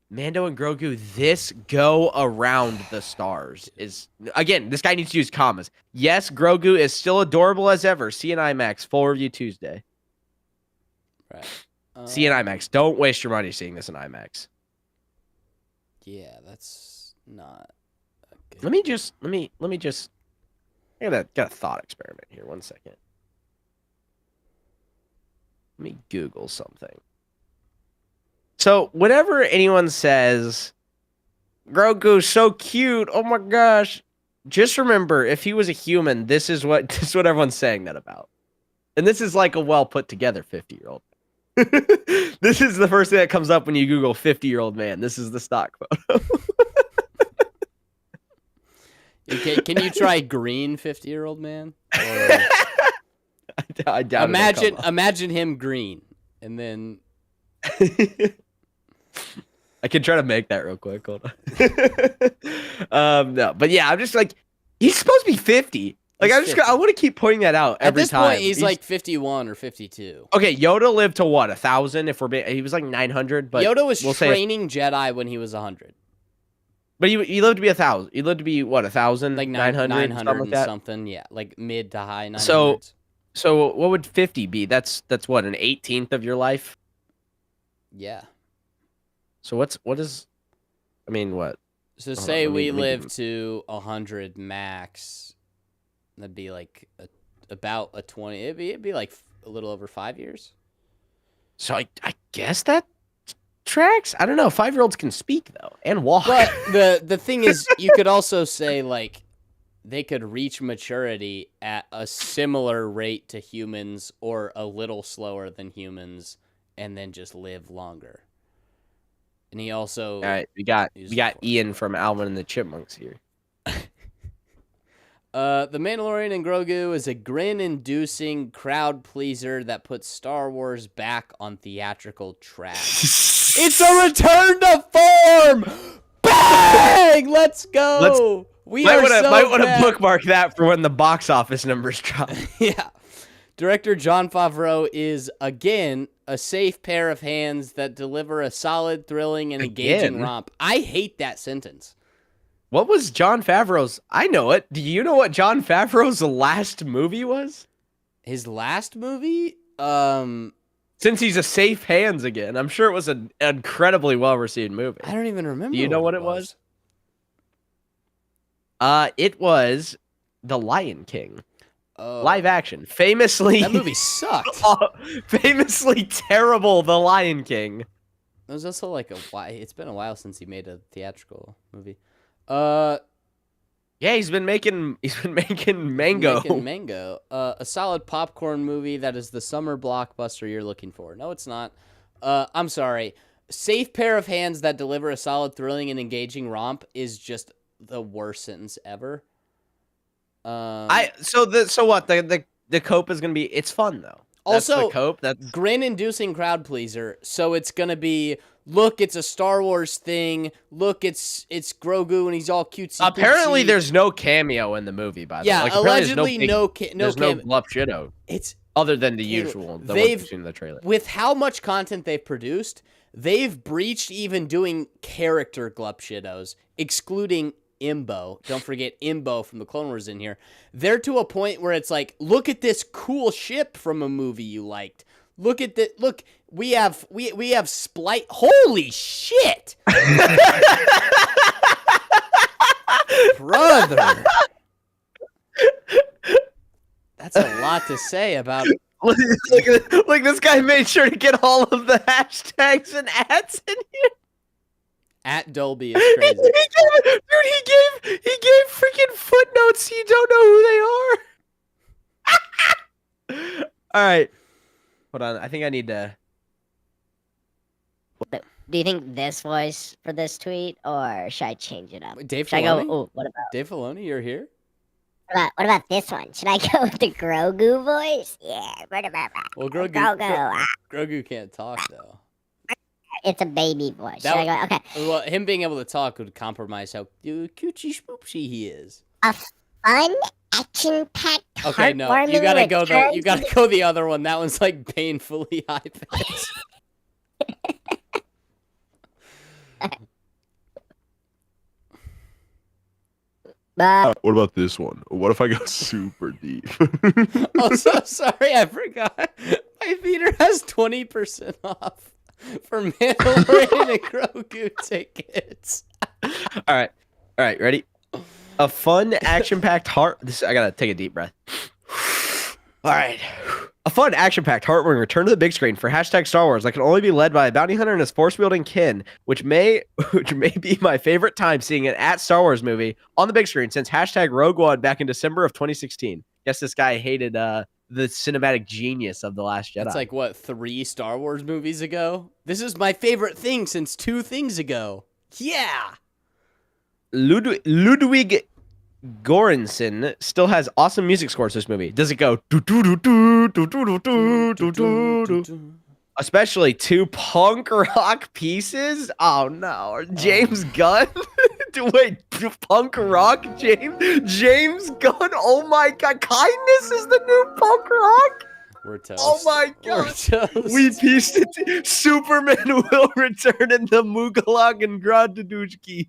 Speaker 1: Mando and Grogu this go around the stars is, again, this guy needs to use commas. Yes, Grogu is still adorable as ever. See an IMAX, full review Tuesday.
Speaker 2: Right.
Speaker 1: See an IMAX. Don't waste your money seeing this in IMAX.
Speaker 2: Yeah, that's not good.
Speaker 1: Let me just I got a thought experiment here. 1 second. Let me Google something. So whenever anyone says, Grogu's so cute, oh my gosh, just remember, if he was a human, this is what everyone's saying that about. And this is like a well put together 50-year-old. This is the first thing that comes up when you Google 50-year-old man. This is the stock photo.
Speaker 2: Can you try green 50-year-old man?
Speaker 1: I doubt
Speaker 2: imagine him green, and then
Speaker 1: I can try to make that real quick. Hold on. No, but yeah, I'm just like, he's supposed to be 50. Like, I want to keep pointing that out every time.
Speaker 2: At this point, he's like 51 or 52.
Speaker 1: Okay, Yoda lived to what, 1,000? He was like 900. But
Speaker 2: Yoda was training Jedi when he was 100.
Speaker 1: But he lived to be 1,000. He lived to be what, 1,000?
Speaker 2: Like 900 something, something. Yeah, like mid to high 900s.
Speaker 1: So what would 50 be? That's what, an 18th of your life?
Speaker 2: Yeah.
Speaker 1: So what?
Speaker 2: So say we live to 100 max. That'd be like about a 20. It'd be like a little over 5 years.
Speaker 1: So I guess that tracks. I don't know. 5-year-olds can speak though and walk.
Speaker 2: But the thing is, you could also say like they could reach maturity at a similar rate to humans or a little slower than humans, and then just live longer. And he also
Speaker 1: all right. We got Ian from Alvin and the Chipmunks here.
Speaker 2: The Mandalorian and Grogu is a grin-inducing crowd pleaser that puts Star Wars back on theatrical track. It's a return to form! Bang! Let's go!
Speaker 1: Might want to bookmark that for when the box office numbers drop.
Speaker 2: Yeah. Director Jon Favreau is, again, a safe pair of hands that deliver a solid, thrilling, and engaging romp. I hate that sentence.
Speaker 1: What was Jon Favreau's? I know it. Do you know what Jon Favreau's last movie was?
Speaker 2: His last movie?
Speaker 1: Since he's a safe hands again, I'm sure it was an incredibly well-received movie.
Speaker 2: I don't even remember.
Speaker 1: Do you know what it was? It was The Lion King. Live action. Famously...
Speaker 2: That movie sucked.
Speaker 1: Famously terrible, The Lion King.
Speaker 2: It was also like it's been a while since he made a theatrical movie.
Speaker 1: Yeah, he's been making Mango.
Speaker 2: A solid popcorn movie that is the summer blockbuster you're looking for. No, it's not. I'm sorry. Safe pair of hands that deliver a solid, thrilling, and engaging romp is just the worst sentence ever.
Speaker 1: So what? The cope is gonna be. It's fun though.
Speaker 2: Also,
Speaker 1: that's the cope. That's
Speaker 2: grin-inducing crowd pleaser. So it's gonna be. Look, it's a Star Wars thing. Look, it's Grogu and he's all cutesy.
Speaker 1: Apparently, there's no cameo in the movie. By the way,
Speaker 2: yeah, allegedly no
Speaker 1: Bluff Shitto.
Speaker 2: It's
Speaker 1: other than the usual. They've seen the trailer.
Speaker 2: With how much content they've produced, they've breached even doing character Glup Shittos, excluding Imbo. Don't forget Imbo from the Clone Wars in here. They're to a point where it's like, look at this cool ship from a movie you liked. Look at that. Look, we have Splice. Holy shit! Brother. That's a lot to say about.
Speaker 1: Like this guy made sure to get all of the hashtags and ads in here.
Speaker 2: At Dolby is crazy.
Speaker 1: He gave freaking footnotes. So you don't know who they are. All right, hold on. I think I need to.
Speaker 3: Do you think this voice for this tweet, or should I change it up?
Speaker 2: Dave
Speaker 3: Should I go?
Speaker 2: Filoni?
Speaker 3: Oh, what about?
Speaker 2: Dave Filoni, you're here?
Speaker 3: What about this one? Should I go with the Grogu voice? Yeah.
Speaker 2: Well,
Speaker 3: Grogu.
Speaker 2: Grogu can't talk, though.
Speaker 3: It's a baby voice. Should I go? Okay.
Speaker 2: Well, him being able to talk would compromise how cutesy spoopsy he is.
Speaker 3: A fun, action-packed,
Speaker 2: Okay, no,
Speaker 3: heartwarming
Speaker 2: you gotta go
Speaker 3: return
Speaker 2: you gotta go the other one. That one's like painfully high pitched.
Speaker 3: But
Speaker 4: What about this one? What if I go super deep?
Speaker 2: Oh, so sorry, I forgot. My theater has 20% off for Mandalorian and Grogu tickets.
Speaker 1: All right, ready? A fun, action-packed I gotta take a deep breath. All right. A fun, action-packed, heartwarming return to the big screen for hashtag Star Wars that can only be led by a bounty hunter and his force-wielding kin, which may be my favorite time seeing an Star Wars movie on the big screen since hashtag Rogue One back in December of 2016. Guess this guy hated the cinematic genius of The Last Jedi.
Speaker 2: It's like, what, 3 Star Wars movies ago? This is my favorite thing since 2 things ago. Yeah!
Speaker 1: Ludwig Göransson still has awesome music scores to this movie. Does it go do do do do do do do do do do? Especially 2 punk rock pieces? Oh no. James Gunn? Wait, punk rock? James Gunn? Oh my god. Kindness is the new punk rock?
Speaker 2: We're toast.
Speaker 1: Oh my god.
Speaker 2: We're toast.
Speaker 1: We pieced it. Superman will return in the Mugalag and Gradadushki.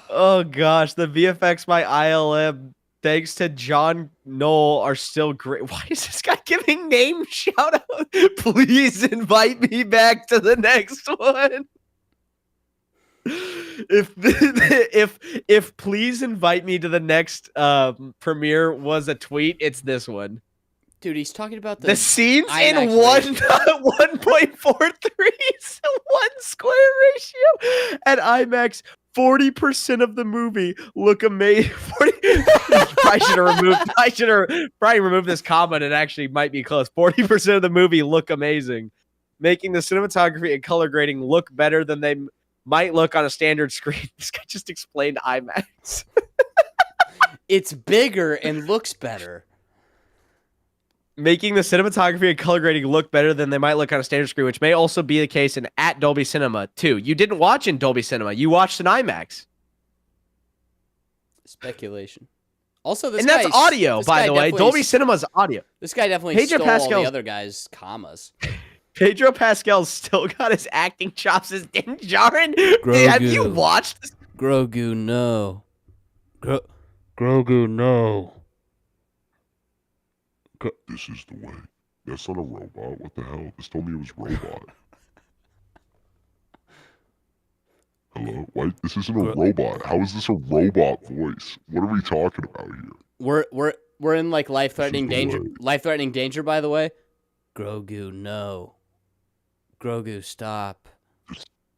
Speaker 1: Oh gosh, the VFX by ILM, thanks to John Knoll, are still great. Why is this guy giving name shout out? Please invite me back to the next one. If please invite me to the next premiere was a tweet, it's this one.
Speaker 2: Dude, he's talking about
Speaker 1: The scenes in
Speaker 2: IMAX
Speaker 1: 1.43 is 1 square ratio at IMAX. 40% of the movie look amazing. I should have probably removed this comment. It actually might be close. 40% of the movie look amazing, making the cinematography and color grading look better than they might look on a standard screen. This guy just explained IMAX.
Speaker 2: It's bigger and looks better.
Speaker 1: Making the cinematography and color grading look better than they might look on a standard screen, which may also be the case in at Dolby Cinema too. You didn't watch in Dolby Cinema; you watched in IMAX.
Speaker 2: Speculation. Also, this
Speaker 1: and that's audio, by the way. Dolby Cinema's audio.
Speaker 2: This guy definitely
Speaker 1: Pedro
Speaker 2: stole all
Speaker 1: Pascal's-
Speaker 2: the other guys' commas.
Speaker 1: Pedro Pascal's still got his acting chops as Din Djarin. Have you watched this?
Speaker 2: Grogu, no.
Speaker 4: Grogu, no. This is the way. That's not a robot. What the hell? This told me it was robot. Hello? What? This isn't a robot. How is this a robot voice? What are we talking about here?
Speaker 2: We're in like life-threatening
Speaker 4: This is the
Speaker 2: danger.
Speaker 4: way.
Speaker 2: Life-threatening danger, by the way. Grogu, no. Grogu, stop.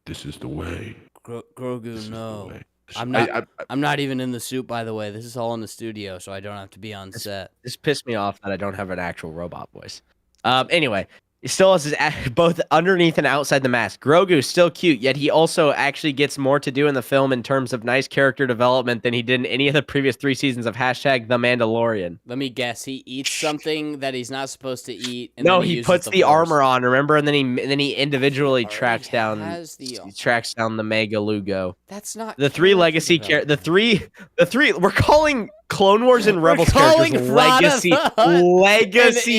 Speaker 4: This is the way.
Speaker 2: Grogu,
Speaker 4: This is the
Speaker 2: no.
Speaker 4: way.
Speaker 2: I'm not even in the suit, by the way. This is all in the studio, so I don't have to be on set.
Speaker 1: This pissed me off that I don't have an actual robot voice. Anyway, he still has his both underneath and outside the mask. Grogu's still cute, yet he also actually gets more to do in the film in terms of nice character development than he did in any of the previous 3 seasons of hashtag The Mandalorian.
Speaker 2: Let me guess. He eats something that he's not supposed to eat. And
Speaker 1: No,
Speaker 2: then
Speaker 1: he
Speaker 2: uses
Speaker 1: puts the
Speaker 2: Force.
Speaker 1: armor on, remember? And then he individually
Speaker 2: Already
Speaker 1: tracks down
Speaker 2: has the-
Speaker 1: the Mega Lugo.
Speaker 2: That's not
Speaker 1: The 3 legacy the three we're calling Clone Wars and Rebels characters legacy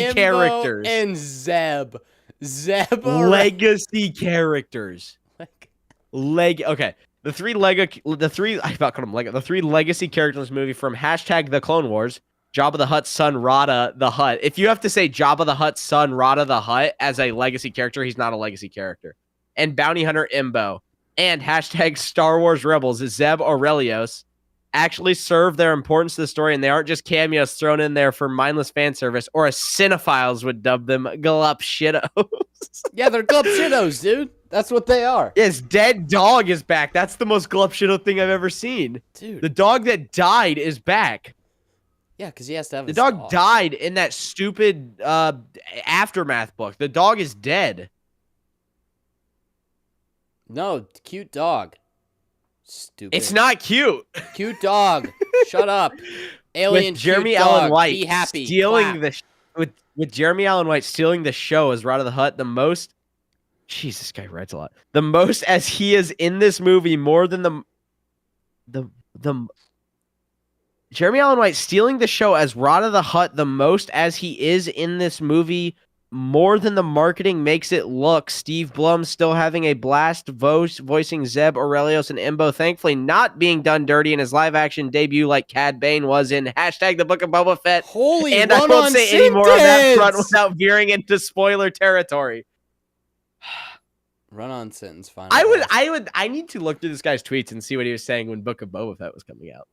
Speaker 2: and
Speaker 1: characters.
Speaker 2: and Zeb. Zeb are
Speaker 1: Legacy characters.
Speaker 2: like
Speaker 1: Okay. The three legacy characters in this movie from hashtag the Clone Wars, Jabba the Hutt's son Rada the Hutt. If you have to say Jabba the Hutt's son Rada the Hutt as a legacy character, he's not a legacy character. And Bounty Hunter Imbo. and hashtag Star Wars Rebels, Zeb Aurelios, actually serve their importance to the story, and they aren't just cameos thrown in there for mindless fan service, or as cinephiles would dub them, glup shittos.
Speaker 2: Yeah, they're glup shittos, dude. That's what they are.
Speaker 1: His dead dog is back. That's the most glup shitto thing I've ever seen.
Speaker 2: Dude.
Speaker 1: The dog that died is back.
Speaker 2: Yeah, because he has to have
Speaker 1: The
Speaker 2: his
Speaker 1: dog died in that stupid Aftermath book. The dog is dead.
Speaker 2: No, cute dog. Stupid.
Speaker 1: It's not cute.
Speaker 2: Cute dog. Shut up. Alien
Speaker 1: With Jeremy
Speaker 2: cute
Speaker 1: Allen
Speaker 2: dog.
Speaker 1: White
Speaker 2: Be happy.
Speaker 1: stealing
Speaker 2: Clap.
Speaker 1: with Jeremy Allen White stealing the show as Rod of the Hutt, the most. Jeez, this guy writes a lot. The most as he is in this movie, more than the Jeremy Allen White stealing the show as Rod of the Hutt, the most as he is in this movie, more than the marketing makes it look. Steve Blum still having a blast voicing Zeb Aurelios and Embo, thankfully not being done dirty in his live action debut like Cad Bane was in hashtag The Book of Boba Fett.
Speaker 2: Holy
Speaker 1: And I won't say any more on that front without veering into spoiler territory.
Speaker 2: Run-on sentence. Final.
Speaker 1: I need to look through this guy's tweets and see what he was saying when Book of Boba Fett was coming out.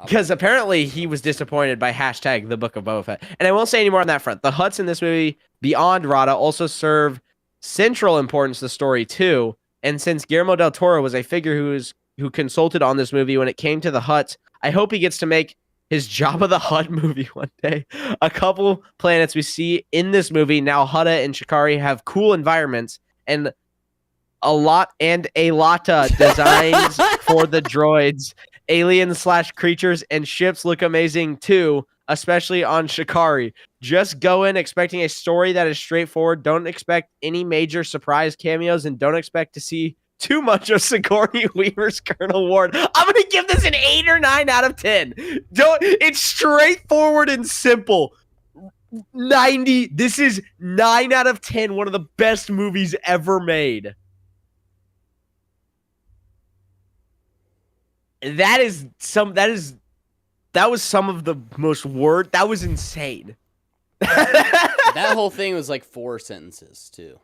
Speaker 1: Because apparently he was disappointed by hashtag The Book of Boba Fett. And I won't say any more on that front. The Hutts in this movie, beyond Rada, also serve central importance to the story too. And since Guillermo del Toro was a figure who consulted on this movie when it came to the Hutts, I hope he gets to make his Jabba the Hutt movie one day. A couple planets we see in this movie, now Hutta and Shikari, have cool environments and a lot designs for the droids. Aliens/creatures and ships look amazing too, especially on Shikari. Just go in expecting a story that is straightforward. Don't expect any major surprise cameos, and don't expect to see too much of Sigourney Weaver's Colonel Ward. I'm gonna give this an 8 or 9 out of 10. It's straightforward and simple. 90. This is 9 out of 10. One of the best movies ever made. That was some of the most that was insane.
Speaker 2: That whole thing was like 4 sentences too.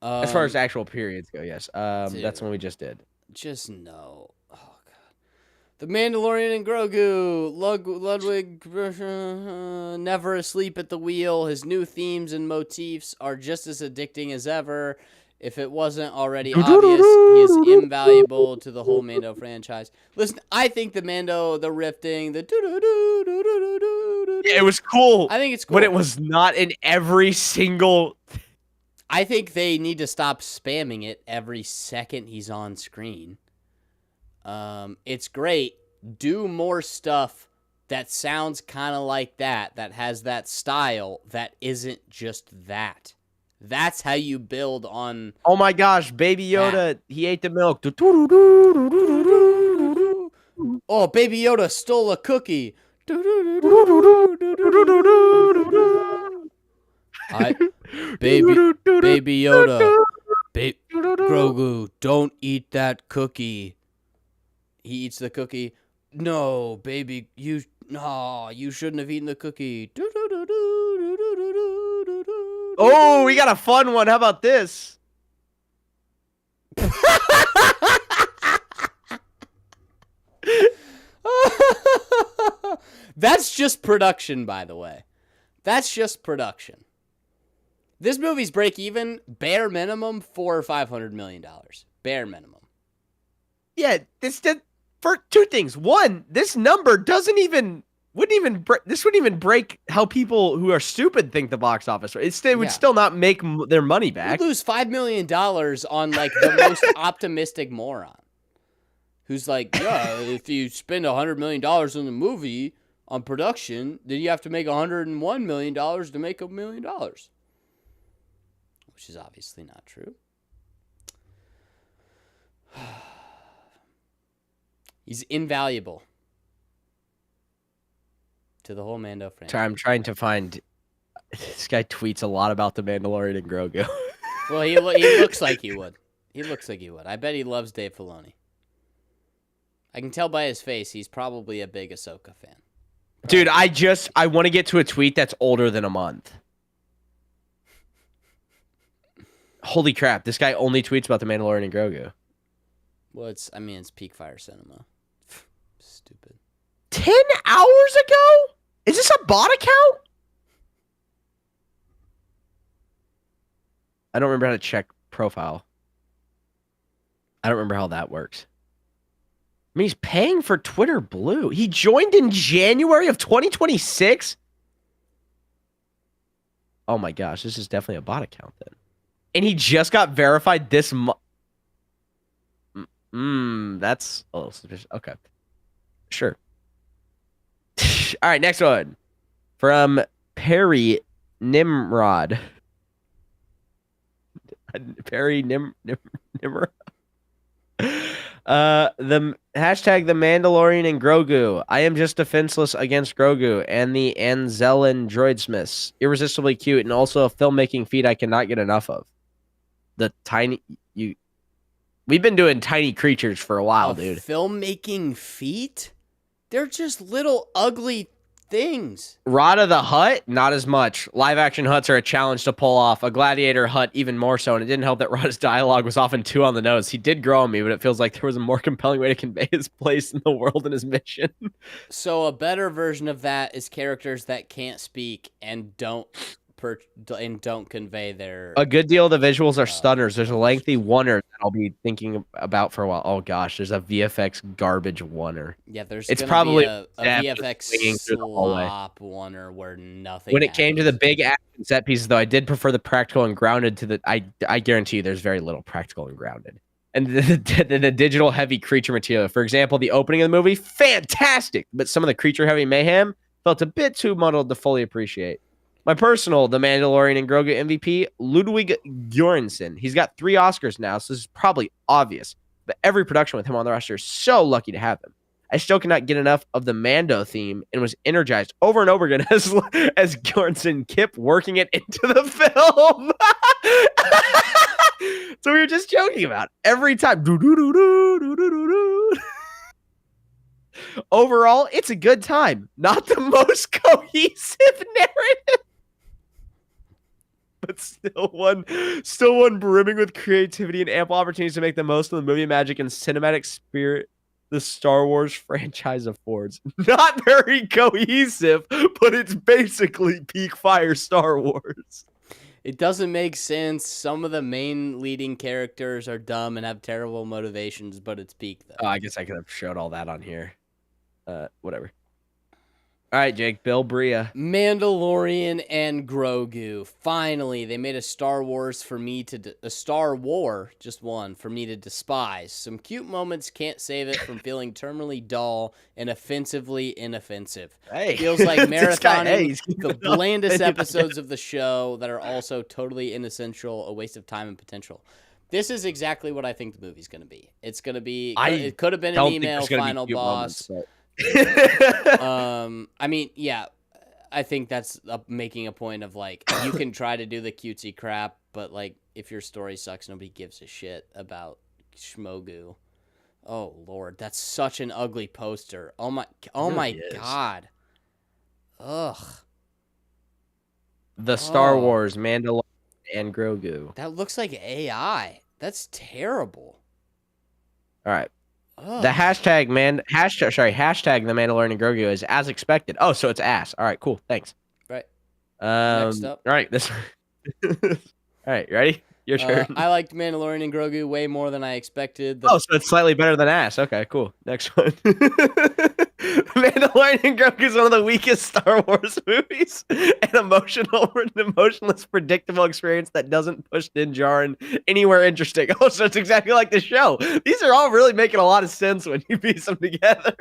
Speaker 1: As far as actual periods go, yes. That's one we just did.
Speaker 2: Just no. Oh god. The Mandalorian and Grogu, Ludwig, never asleep at the wheel. His new themes and motifs are just as addicting as ever. If it wasn't already obvious, he is invaluable to the whole Mando franchise. Listen, I think the Mando, the rifting, it
Speaker 1: was cool.
Speaker 2: I think it's cool.
Speaker 1: But it was not in every single...
Speaker 2: I think they need to stop spamming it every second he's on screen. It's great. Do more stuff that sounds kind of like that has that style, that isn't just that. That's how you build on...
Speaker 1: Oh my gosh, Baby Yoda, he ate the milk.
Speaker 2: Oh, Baby Yoda stole a cookie. Baby Yoda. Grogu, don't eat that cookie. He eats the cookie. No, baby, you shouldn't have eaten the cookie.
Speaker 1: Oh, we got a fun one. How about this?
Speaker 2: That's just production, by the way. That's just production. This movie's break even, bare minimum, $400 or $500 million. Bare minimum.
Speaker 1: Yeah, for 2 things. One, this number wouldn't even break how people who are stupid think the box office. It would still not make their money back.
Speaker 2: You'd lose $5 million on like the most optimistic moron, who's like, yeah, if you spend $100 million on the movie on production, then you have to make $101 million to make $1 million, which is obviously not true. He's invaluable to the whole Mando franchise.
Speaker 1: Sorry, I'm trying to find... This guy tweets a lot about the Mandalorian and Grogu.
Speaker 2: Well, he looks like he would. He looks like he would. I bet he loves Dave Filoni. I can tell by his face he's probably a big Ahsoka fan.
Speaker 1: Dude, I want to get to a tweet that's older than a month. Holy crap! This guy only tweets about the Mandalorian and Grogu.
Speaker 2: Well, it's peak fire cinema. Stupid.
Speaker 1: 10 hours ago? Is this a bot account? I don't remember how to check profile. I don't remember how that works. I mean, he's paying for Twitter Blue. He joined in January of 2026? Oh my gosh, this is definitely a bot account then. And he just got verified this month. That's a little suspicious. Okay. Sure. All right, next one. From Perry Nimrod. Perry Nimrod. The hashtag the Mandalorian and Grogu. I am just defenseless against Grogu and the Anzellan droidsmiths. Irresistibly cute and also a filmmaking feat I cannot get enough of. We've been doing tiny creatures for a while, dude.
Speaker 2: Filmmaking feat? They're just little ugly things.
Speaker 1: Rada the Hutt, not as much. Live action Hutts are a challenge to pull off. A gladiator Hutt, even more so. And it didn't help that Rada's dialogue was often too on the nose. He did grow on me, but it feels like there was a more compelling way to convey his place in the world and his mission.
Speaker 2: So a better version of that is characters that can't speak and don't convey their.
Speaker 1: A good deal of the visuals are stunners. There's a lengthy oneer that I'll be thinking about for a while. Oh gosh, there's a VFX garbage oneer.
Speaker 2: Yeah,
Speaker 1: it's probably
Speaker 2: a VFX slop oneer where nothing.
Speaker 1: When it came to the big action set pieces, though, I did prefer the practical and grounded to the. I guarantee you, there's very little practical and grounded. And the digital heavy creature material. For example, the opening of the movie, fantastic, but some of the creature heavy mayhem felt a bit too muddled to fully appreciate. My personal The Mandalorian and Grogu MVP, Ludwig Göransson. He's got 3 Oscars now, so this is probably obvious. But every production with him on the roster is so lucky to have him. I still cannot get enough of the Mando theme and was energized over and over again as Göransson kept working it into the film. So we were just joking about it. Every time. Overall, it's a good time. Not the most cohesive narrative. But still one brimming with creativity and ample opportunities to make the most of the movie magic and cinematic spirit the Star Wars franchise affords. Not very cohesive, but it's basically peak fire Star Wars.
Speaker 2: It doesn't make sense. Some of the main leading characters are dumb and have terrible motivations, but it's peak though.
Speaker 1: Oh, I guess I could have showed all that on here. Whatever. All right, Jake. Bill Bria.
Speaker 2: Mandalorian and Grogu. Finally, they made a Star Wars for me to a Star War, just one for me to despise. Some cute moments can't save it from feeling terminally dull and offensively inoffensive.
Speaker 1: Hey,
Speaker 2: feels like marathoning the
Speaker 1: up.
Speaker 2: blandest episodes of the show that are also totally inessential, a waste of time and potential. This is exactly what I think the movie's going to be. It's going to be. It could have been an email final boss. I mean, yeah, I think that's making a point of like you can try to do the cutesy crap, but like if your story sucks, nobody gives a shit about Schmogu. Oh Lord, that's such an ugly poster. Oh my God. Ugh.
Speaker 1: The Star Wars Mandalorian and Grogu.
Speaker 2: That looks like AI. That's terrible.
Speaker 1: All right. The hashtag the Mandalorian and Grogu is as expected. Oh, so it's ass. All right, cool. Thanks.
Speaker 2: Right.
Speaker 1: Next up. All right, this. All right, ready? Your turn.
Speaker 2: I liked Mandalorian and Grogu way more than I expected.
Speaker 1: So it's slightly better than ass. Okay, cool. Next one. Mandalorian and Grogu is one of the weakest Star Wars movies. An emotionless, predictable experience that doesn't push Din Djarin anywhere interesting. Oh, so it's exactly like the show. These are all really making a lot of sense when you piece them together.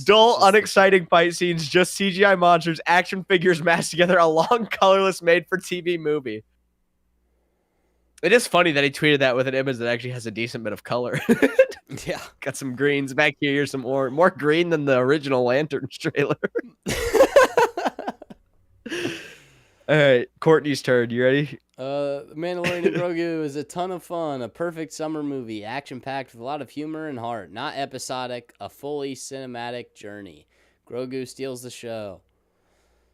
Speaker 1: Dull, unexciting fight scenes, just CGI monsters, action figures mashed together, a long, colorless, made-for-TV movie. It is funny that he tweeted that with an image that actually has a decent bit of color.
Speaker 2: Yeah.
Speaker 1: Got some greens back here, some more green than the original Lanterns trailer. All right, Courtney's turn. You ready?
Speaker 2: Mandalorian and Grogu is a ton of fun, a perfect summer movie, action-packed with a lot of humor and heart, not episodic, a fully cinematic journey. Grogu steals the show.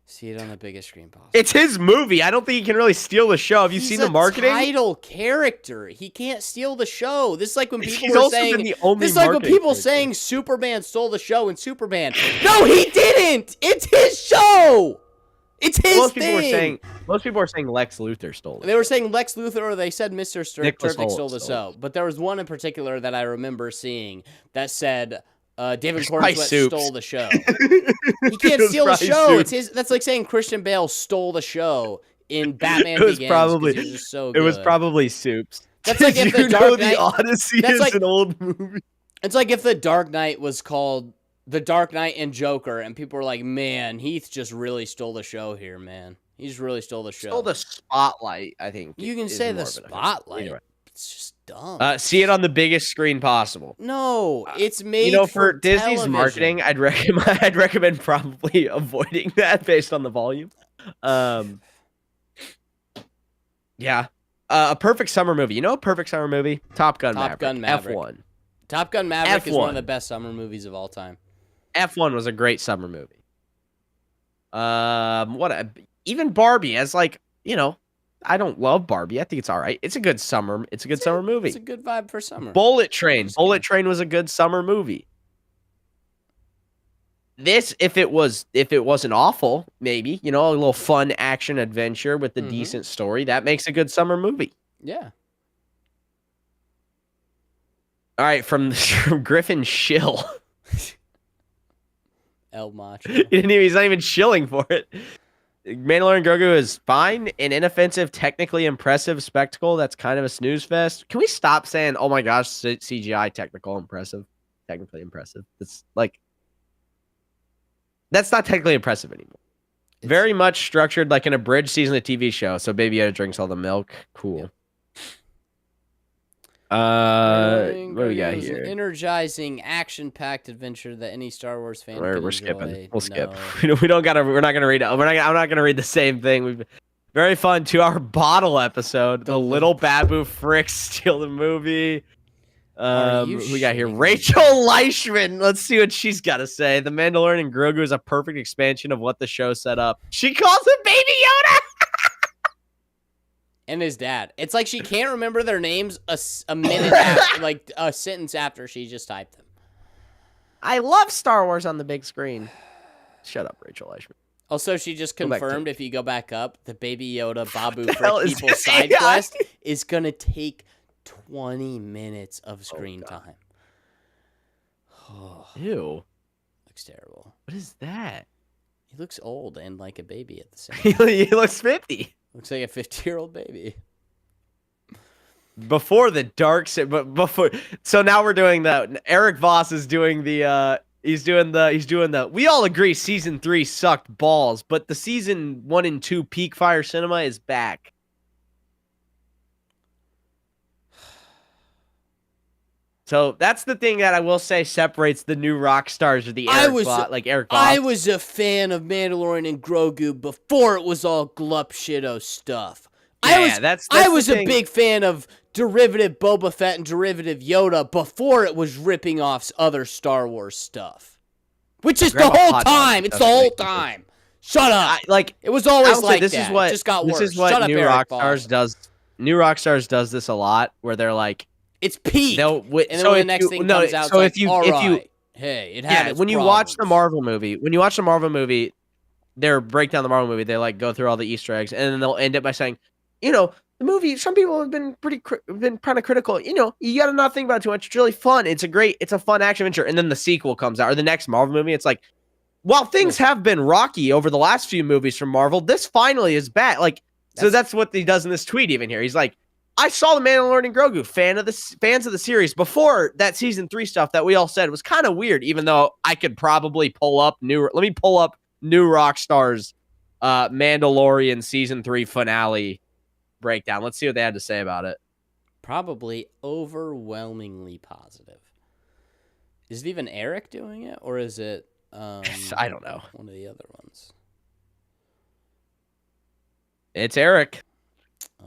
Speaker 2: See it on the biggest screen possible.
Speaker 1: It's his movie. I don't think he can really steal the show. Have you seen the marketing?
Speaker 2: He's a title character. He can't steal the show. This is like when people
Speaker 1: He's
Speaker 2: were
Speaker 1: also
Speaker 2: saying.
Speaker 1: been the only
Speaker 2: This is like when
Speaker 1: marketing
Speaker 2: people
Speaker 1: character.
Speaker 2: saying Superman stole the show in Superman. No, he didn't. It's his show. It's his thing.
Speaker 1: Most people are saying Lex Luthor stole it.
Speaker 2: They were saying Lex Luthor, or they said Mr.
Speaker 1: Nicholas
Speaker 2: Turk
Speaker 1: Hoult
Speaker 2: stole the
Speaker 1: stole
Speaker 2: show. But there was one in particular that I remember seeing that said David
Speaker 1: probably
Speaker 2: Cornsweet
Speaker 1: Soups.
Speaker 2: stole the show. He can't steal the show. It's his. That's like saying Christian Bale stole the show in Batman Begins.
Speaker 1: Probably.
Speaker 2: He was just so good.
Speaker 1: It was probably Soups.
Speaker 2: That's like if the
Speaker 1: you
Speaker 2: Dark
Speaker 1: know
Speaker 2: Knight.
Speaker 1: the Odyssey
Speaker 2: that's
Speaker 1: is
Speaker 2: like-
Speaker 1: an old movie.
Speaker 2: It's like if the Dark Knight was called The Dark Knight and Joker, and people were like, "Man, Heath just really stole the show here, man. He's really stole the show."
Speaker 1: Stole the spotlight, I think.
Speaker 2: You can
Speaker 1: is
Speaker 2: say
Speaker 1: more
Speaker 2: the
Speaker 1: of an-
Speaker 2: spotlight.
Speaker 1: Anyway.
Speaker 2: It's just dumb.
Speaker 1: See it on the biggest screen possible.
Speaker 2: No, it's made.
Speaker 1: You know,
Speaker 2: for
Speaker 1: Disney's
Speaker 2: television.
Speaker 1: marketing, I'd recommend probably avoiding that based on the volume. Yeah. A perfect summer movie. You know, a perfect summer movie. Top Gun Maverick. F1.
Speaker 2: Top Gun Maverick is one of
Speaker 1: F1.
Speaker 2: the best summer movies of all time.
Speaker 1: F1 was a great summer movie. Even Barbie as like, you know, I don't love Barbie. I think it's all right. It's a good summer. It's a good summer movie.
Speaker 2: It's a good vibe for summer.
Speaker 1: Bullet Train. Bullet Train was a good summer movie. This, if it wasn't awful, maybe, you know, a little fun action adventure with a decent story, that makes a good summer movie.
Speaker 2: Yeah.
Speaker 1: All right, from Griffin Shill.
Speaker 2: El Macho.
Speaker 1: He's not even shilling for it. Mandalorian Grogu is fine, an inoffensive, technically impressive spectacle that's kind of a snooze fest. Can we stop saying, oh my gosh, CGI, technically impressive? It's like, that's not technically impressive anymore. Very much structured like an abridged season of TV show. So Baby Yoda drinks all the milk. Cool. What do we got here?
Speaker 2: An energizing, action-packed adventure that any Star Wars fan can
Speaker 1: We're
Speaker 2: enjoy.
Speaker 1: skipping. We'll skip.
Speaker 2: No.
Speaker 1: We don't gotta. We're not gonna read it. I'm not gonna read the same thing. Very fun 2-hour bottle episode. The little Babu Fricks steal the movie. Who we got here? Rachel Leishman. Let's see what she's got to say. The Mandalorian and Grogu is a perfect expansion of what the show set up. She calls him Baby Yoda.
Speaker 2: And his dad. It's like she can't remember their names a minute after, like a sentence after she just typed them.
Speaker 1: I love Star Wars on the big screen. Shut up, Rachel Leishman.
Speaker 2: Also, she just
Speaker 1: Go back to
Speaker 2: confirmed if you go back up, the Baby Yoda Babu
Speaker 1: the hell
Speaker 2: Frick
Speaker 1: is
Speaker 2: people
Speaker 1: this
Speaker 2: side
Speaker 1: AI?
Speaker 2: quest is going to take 20 minutes of screen time. Oh,
Speaker 1: Ew.
Speaker 2: looks terrible.
Speaker 1: What is that?
Speaker 2: He looks old and like a baby at the same time.
Speaker 1: He looks 50.
Speaker 2: Looks like a 50-year-old baby.
Speaker 1: Before the dark side, but before. So now we're doing the. Eric Voss is doing the. He's doing the. We all agree season 3 sucked balls, but the season 1 and 2 peak fire cinema is back. So that's the thing that I will say separates the new rock stars or the Eric Voss.
Speaker 2: I was a fan of Mandalorian and Grogu before it was all glup shitto stuff.
Speaker 1: That's
Speaker 2: I was
Speaker 1: the
Speaker 2: a
Speaker 1: thing.
Speaker 2: big fan of derivative Boba Fett and derivative Yoda before it was ripping off other Star Wars stuff. Which is
Speaker 1: Grab
Speaker 2: the
Speaker 1: a
Speaker 2: whole
Speaker 1: hot dog.
Speaker 2: time. It's the whole time. Shut up.
Speaker 1: Like
Speaker 2: It was always
Speaker 1: I would say
Speaker 2: like
Speaker 1: this
Speaker 2: that.
Speaker 1: is what
Speaker 2: It just got worse.
Speaker 1: This is what
Speaker 2: Shut up,
Speaker 1: new
Speaker 2: Eric
Speaker 1: rock
Speaker 2: Voss.
Speaker 1: stars does. New rock stars does this a lot, where they're like
Speaker 2: It's peak.
Speaker 1: they'll.
Speaker 2: And then when the next thing comes out,
Speaker 1: so
Speaker 2: it's
Speaker 1: if you
Speaker 2: like,
Speaker 1: if
Speaker 2: all
Speaker 1: you
Speaker 2: right. Hey, it had its
Speaker 1: when you watch the
Speaker 2: problems.
Speaker 1: Marvel movie, their breakdown of the Marvel movie, they like go through all the Easter eggs, and then they'll end it by saying, you know, the movie. Some people have been been kind of critical. You know, you gotta not think about it too much. It's really fun. It's a fun action adventure, and then the sequel comes out or the next Marvel movie. It's like, while things have been rocky over the last few movies from Marvel, this finally is back. Like, so that's what he does in this tweet. Even here, he's like, I saw the Mandalorian and Grogu fans of the series before that season 3 stuff that we all said was kind of weird, even though I could probably let me pull up New Rockstars Mandalorian season 3 finale breakdown. Let's see what they had to say about it.
Speaker 2: Probably overwhelmingly positive. Is it even Eric doing it, or is it
Speaker 1: I don't know.
Speaker 2: one of the other ones?
Speaker 1: It's Eric.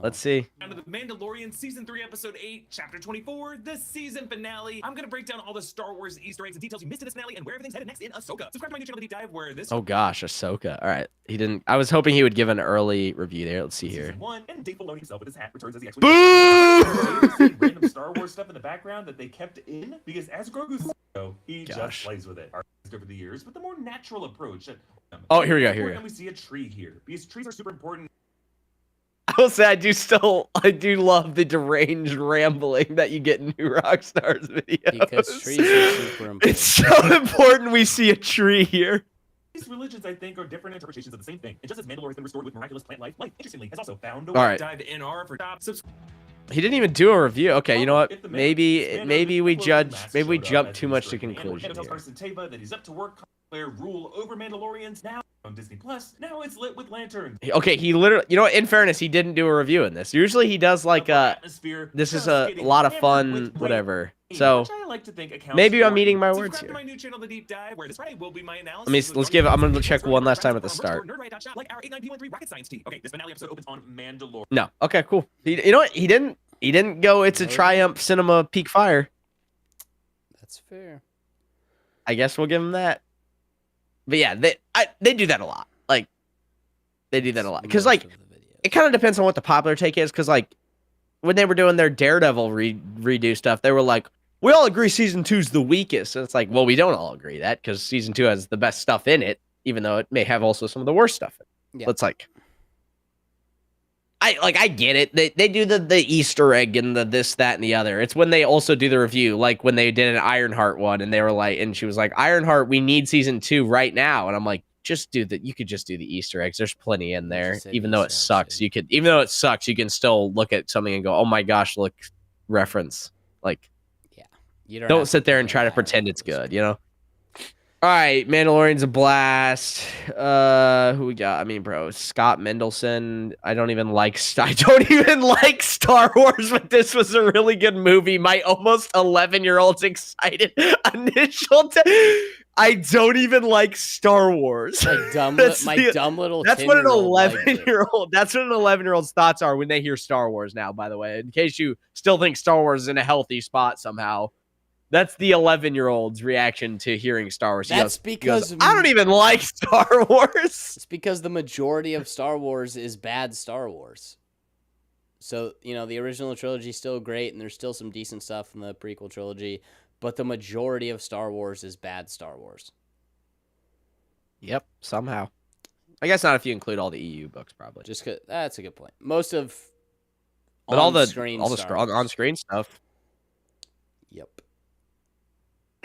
Speaker 1: Let's see.
Speaker 5: Down to the Mandalorian Season 3, Episode 8, Chapter 24, the season finale. I'm going to break down all the Star Wars Easter eggs and details you missed in this finale and where everything's headed next in Ahsoka. Subscribe to my new channel, Deep Dive, where this...
Speaker 1: Oh gosh, Ahsoka. All right. He didn't... I was hoping he would give an early review there. Let's see here.
Speaker 5: Season 1, and Dave Filoni himself with his hat returns as the
Speaker 1: Boo!
Speaker 5: random Star Wars stuff in the background that they kept in, because as Grogu's he just plays with it. Over the years, but the more natural approach.
Speaker 1: Oh, here we go, here we go.
Speaker 5: And we see a tree here, because trees are super important.
Speaker 1: I will say I do love the deranged rambling that you get in New Rockstar's videos.
Speaker 2: Because trees are super important.
Speaker 1: It's so important we see a tree here.
Speaker 5: These religions, I think, are different interpretations of the same thing. And just as Mandalore has been restored with miraculous plant life, interestingly, has also found a way.
Speaker 1: All right.
Speaker 5: Dive in R for top.
Speaker 1: He didn't even do a review. Okay, you know what?
Speaker 5: If the
Speaker 1: Maybe we jump
Speaker 5: showed
Speaker 1: too
Speaker 5: up
Speaker 1: much
Speaker 5: as
Speaker 1: to
Speaker 5: Easter egg,
Speaker 1: conclusion
Speaker 5: and tells
Speaker 1: here.
Speaker 5: Carson Teva that he's up to work, declare rule over Mandalorians now on Disney Plus. Now it's lit with lanterns.
Speaker 1: Okay, he literally, you know what? In fairness, he didn't do a review in this. Usually he does like
Speaker 5: Atmosphere,
Speaker 1: this is
Speaker 5: just
Speaker 1: a
Speaker 5: getting
Speaker 1: lot of
Speaker 5: hammered
Speaker 1: fun,
Speaker 5: with
Speaker 1: whatever.
Speaker 5: rain,
Speaker 1: So
Speaker 5: which I like to think accounts
Speaker 1: maybe I'm
Speaker 5: for-
Speaker 1: eating my words
Speaker 5: Subscribe to
Speaker 1: here.
Speaker 5: my new channel, The Deep Dive, where this Friday will be my analysis.
Speaker 1: Let me
Speaker 5: with
Speaker 1: let's
Speaker 5: Roman
Speaker 1: give. I'm gonna
Speaker 5: Reigns,
Speaker 1: check
Speaker 5: Roman
Speaker 1: one last
Speaker 5: Reigns,
Speaker 1: time at the
Speaker 5: Roman
Speaker 1: start.
Speaker 5: Nerdwright.shop, like our 89113 Rocket Science tea. Okay, this finale episode opens on Mandalore.
Speaker 1: No. Okay, cool. You know what? He didn't go. It's a Triumph Cinema Peak Fire.
Speaker 2: That's fair.
Speaker 1: I guess we'll give him that. But yeah, they do that a lot. Like they do that a lot because like it kind of depends on what the popular take is. Because like when they were doing their Daredevil redo stuff, they were like, we all agree season 2's the weakest. And it's like, well, we don't all agree that because season 2 has the best stuff in it, even though it may have also some of the worst stuff in it.
Speaker 2: Yeah.
Speaker 1: So it's like, I get it. They do the Easter egg and the this, that, and the other. It's when they also do the review, like when they did an Ironheart one, and they were like, and she was like, Ironheart, we need season 2 right now. And I'm like, just do that. You could just do the Easter eggs. There's plenty in there.
Speaker 2: Just say
Speaker 1: Even though it
Speaker 2: Easter eggs,
Speaker 1: sucks,
Speaker 2: dude.
Speaker 1: even though it sucks, you can still look at something and go, oh my gosh, look, reference. Like,
Speaker 2: You
Speaker 1: don't
Speaker 2: have
Speaker 1: sit there
Speaker 2: do
Speaker 1: and
Speaker 2: that
Speaker 1: try to
Speaker 2: Iron
Speaker 1: pretend
Speaker 2: Man
Speaker 1: it's
Speaker 2: was
Speaker 1: good, you know? All right, Mandalorian's a blast. Who we got? I mean, bro, Scott Mendelson. I don't even like Star Wars, but this was a really good movie. My almost 11-year-old's excited initial. I don't even like Star Wars.
Speaker 2: My dumb,
Speaker 1: That's
Speaker 2: my
Speaker 1: the-
Speaker 2: dumb little.
Speaker 1: That's what an
Speaker 2: 10-year-old liked it.
Speaker 1: 11-year-old. That's what an 11-year-old's thoughts are when they hear Star Wars now. By the way, in case you still think Star Wars is in a healthy spot somehow. That's the 11-year-old's reaction to hearing Star Wars.
Speaker 2: That's
Speaker 1: He goes,
Speaker 2: because
Speaker 1: I don't even like Star Wars.
Speaker 2: It's because the majority of Star Wars is bad Star Wars. So, you know, the original trilogy is still great, and there's still some decent stuff in the prequel trilogy, but the majority of Star Wars is bad Star Wars.
Speaker 1: Yep, somehow. I guess not if you include all the EU books, probably.
Speaker 2: Just 'cause, that's a good point. Most of
Speaker 1: But all the
Speaker 2: on-screen Star Wars.
Speaker 1: on-screen stuff,
Speaker 2: Yep.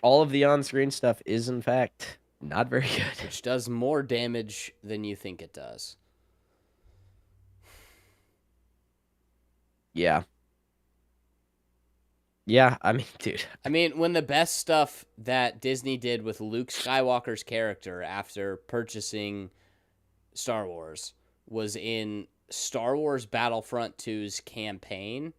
Speaker 1: all of the on-screen stuff is in fact not very good.
Speaker 2: Which does more damage than you think it does.
Speaker 1: Yeah. Yeah, I mean, dude.
Speaker 2: I mean, when the best stuff that Disney did with Luke Skywalker's character after purchasing Star Wars was in Star Wars Battlefront 2's campaign,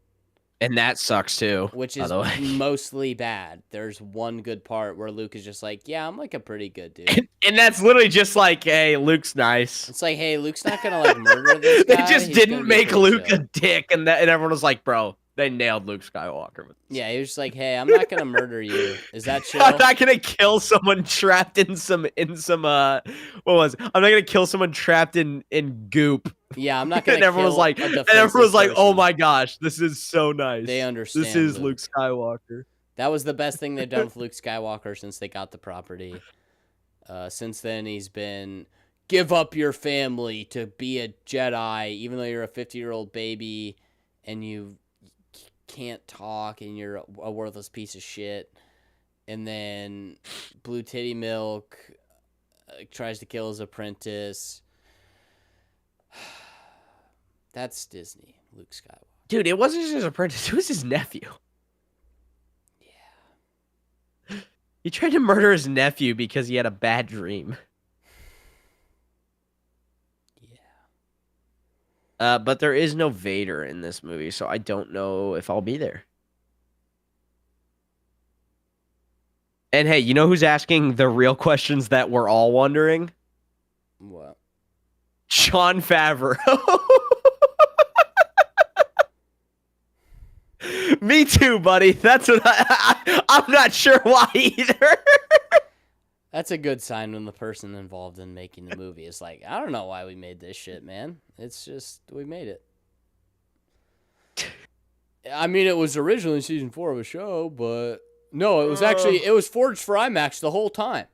Speaker 1: And that sucks too.
Speaker 2: which
Speaker 1: by
Speaker 2: is
Speaker 1: the way.
Speaker 2: mostly bad. There's one good part where Luke is just like, yeah, I'm like a pretty good dude.
Speaker 1: And that's literally just like, hey, Luke's nice.
Speaker 2: It's like, hey, Luke's not going to like murder this
Speaker 1: They
Speaker 2: guy.
Speaker 1: just
Speaker 2: He's gonna
Speaker 1: didn't
Speaker 2: be
Speaker 1: make
Speaker 2: pretty
Speaker 1: Luke
Speaker 2: chill."
Speaker 1: a dick, and everyone was like, bro, they nailed Luke Skywalker.
Speaker 2: Yeah, he was just like, hey, I'm not going to murder you. Is that chill?
Speaker 1: I'm not gonna kill someone trapped in some what was it? I'm not gonna kill someone trapped in goop.
Speaker 2: Yeah, I'm not going
Speaker 1: And
Speaker 2: to
Speaker 1: everyone was
Speaker 2: kill
Speaker 1: like,
Speaker 2: a
Speaker 1: and
Speaker 2: defenseless
Speaker 1: everyone was like, oh
Speaker 2: person.
Speaker 1: my gosh, this is so nice.
Speaker 2: They understand.
Speaker 1: This is Luke Skywalker.
Speaker 2: That was the best thing they've done with Luke Skywalker since they got the property. Since then, he's been give up your family to be a Jedi, even though you're a 50-year-old baby and you can't talk and you're a worthless piece of shit. And then Blue Titty Milk tries to kill his apprentice. That's Disney, Luke Skywalker.
Speaker 1: Dude, it wasn't just his apprentice; it was his nephew. Yeah. He tried to murder his nephew because he had a bad dream.
Speaker 2: Yeah.
Speaker 1: But there is no Vader in this movie, so I don't know if I'll be there. And hey, you know who's asking the real questions that we're all wondering?
Speaker 2: What?
Speaker 1: Sean Favreau. Me too, buddy. That's what I'm not sure why either.
Speaker 2: That's a good sign when the person involved in making the movie is like, I don't know why we made this shit, man. It's just, we made it. I mean, it was originally season 4 of a show, but no, it was actually, it was forged for IMAX the whole time.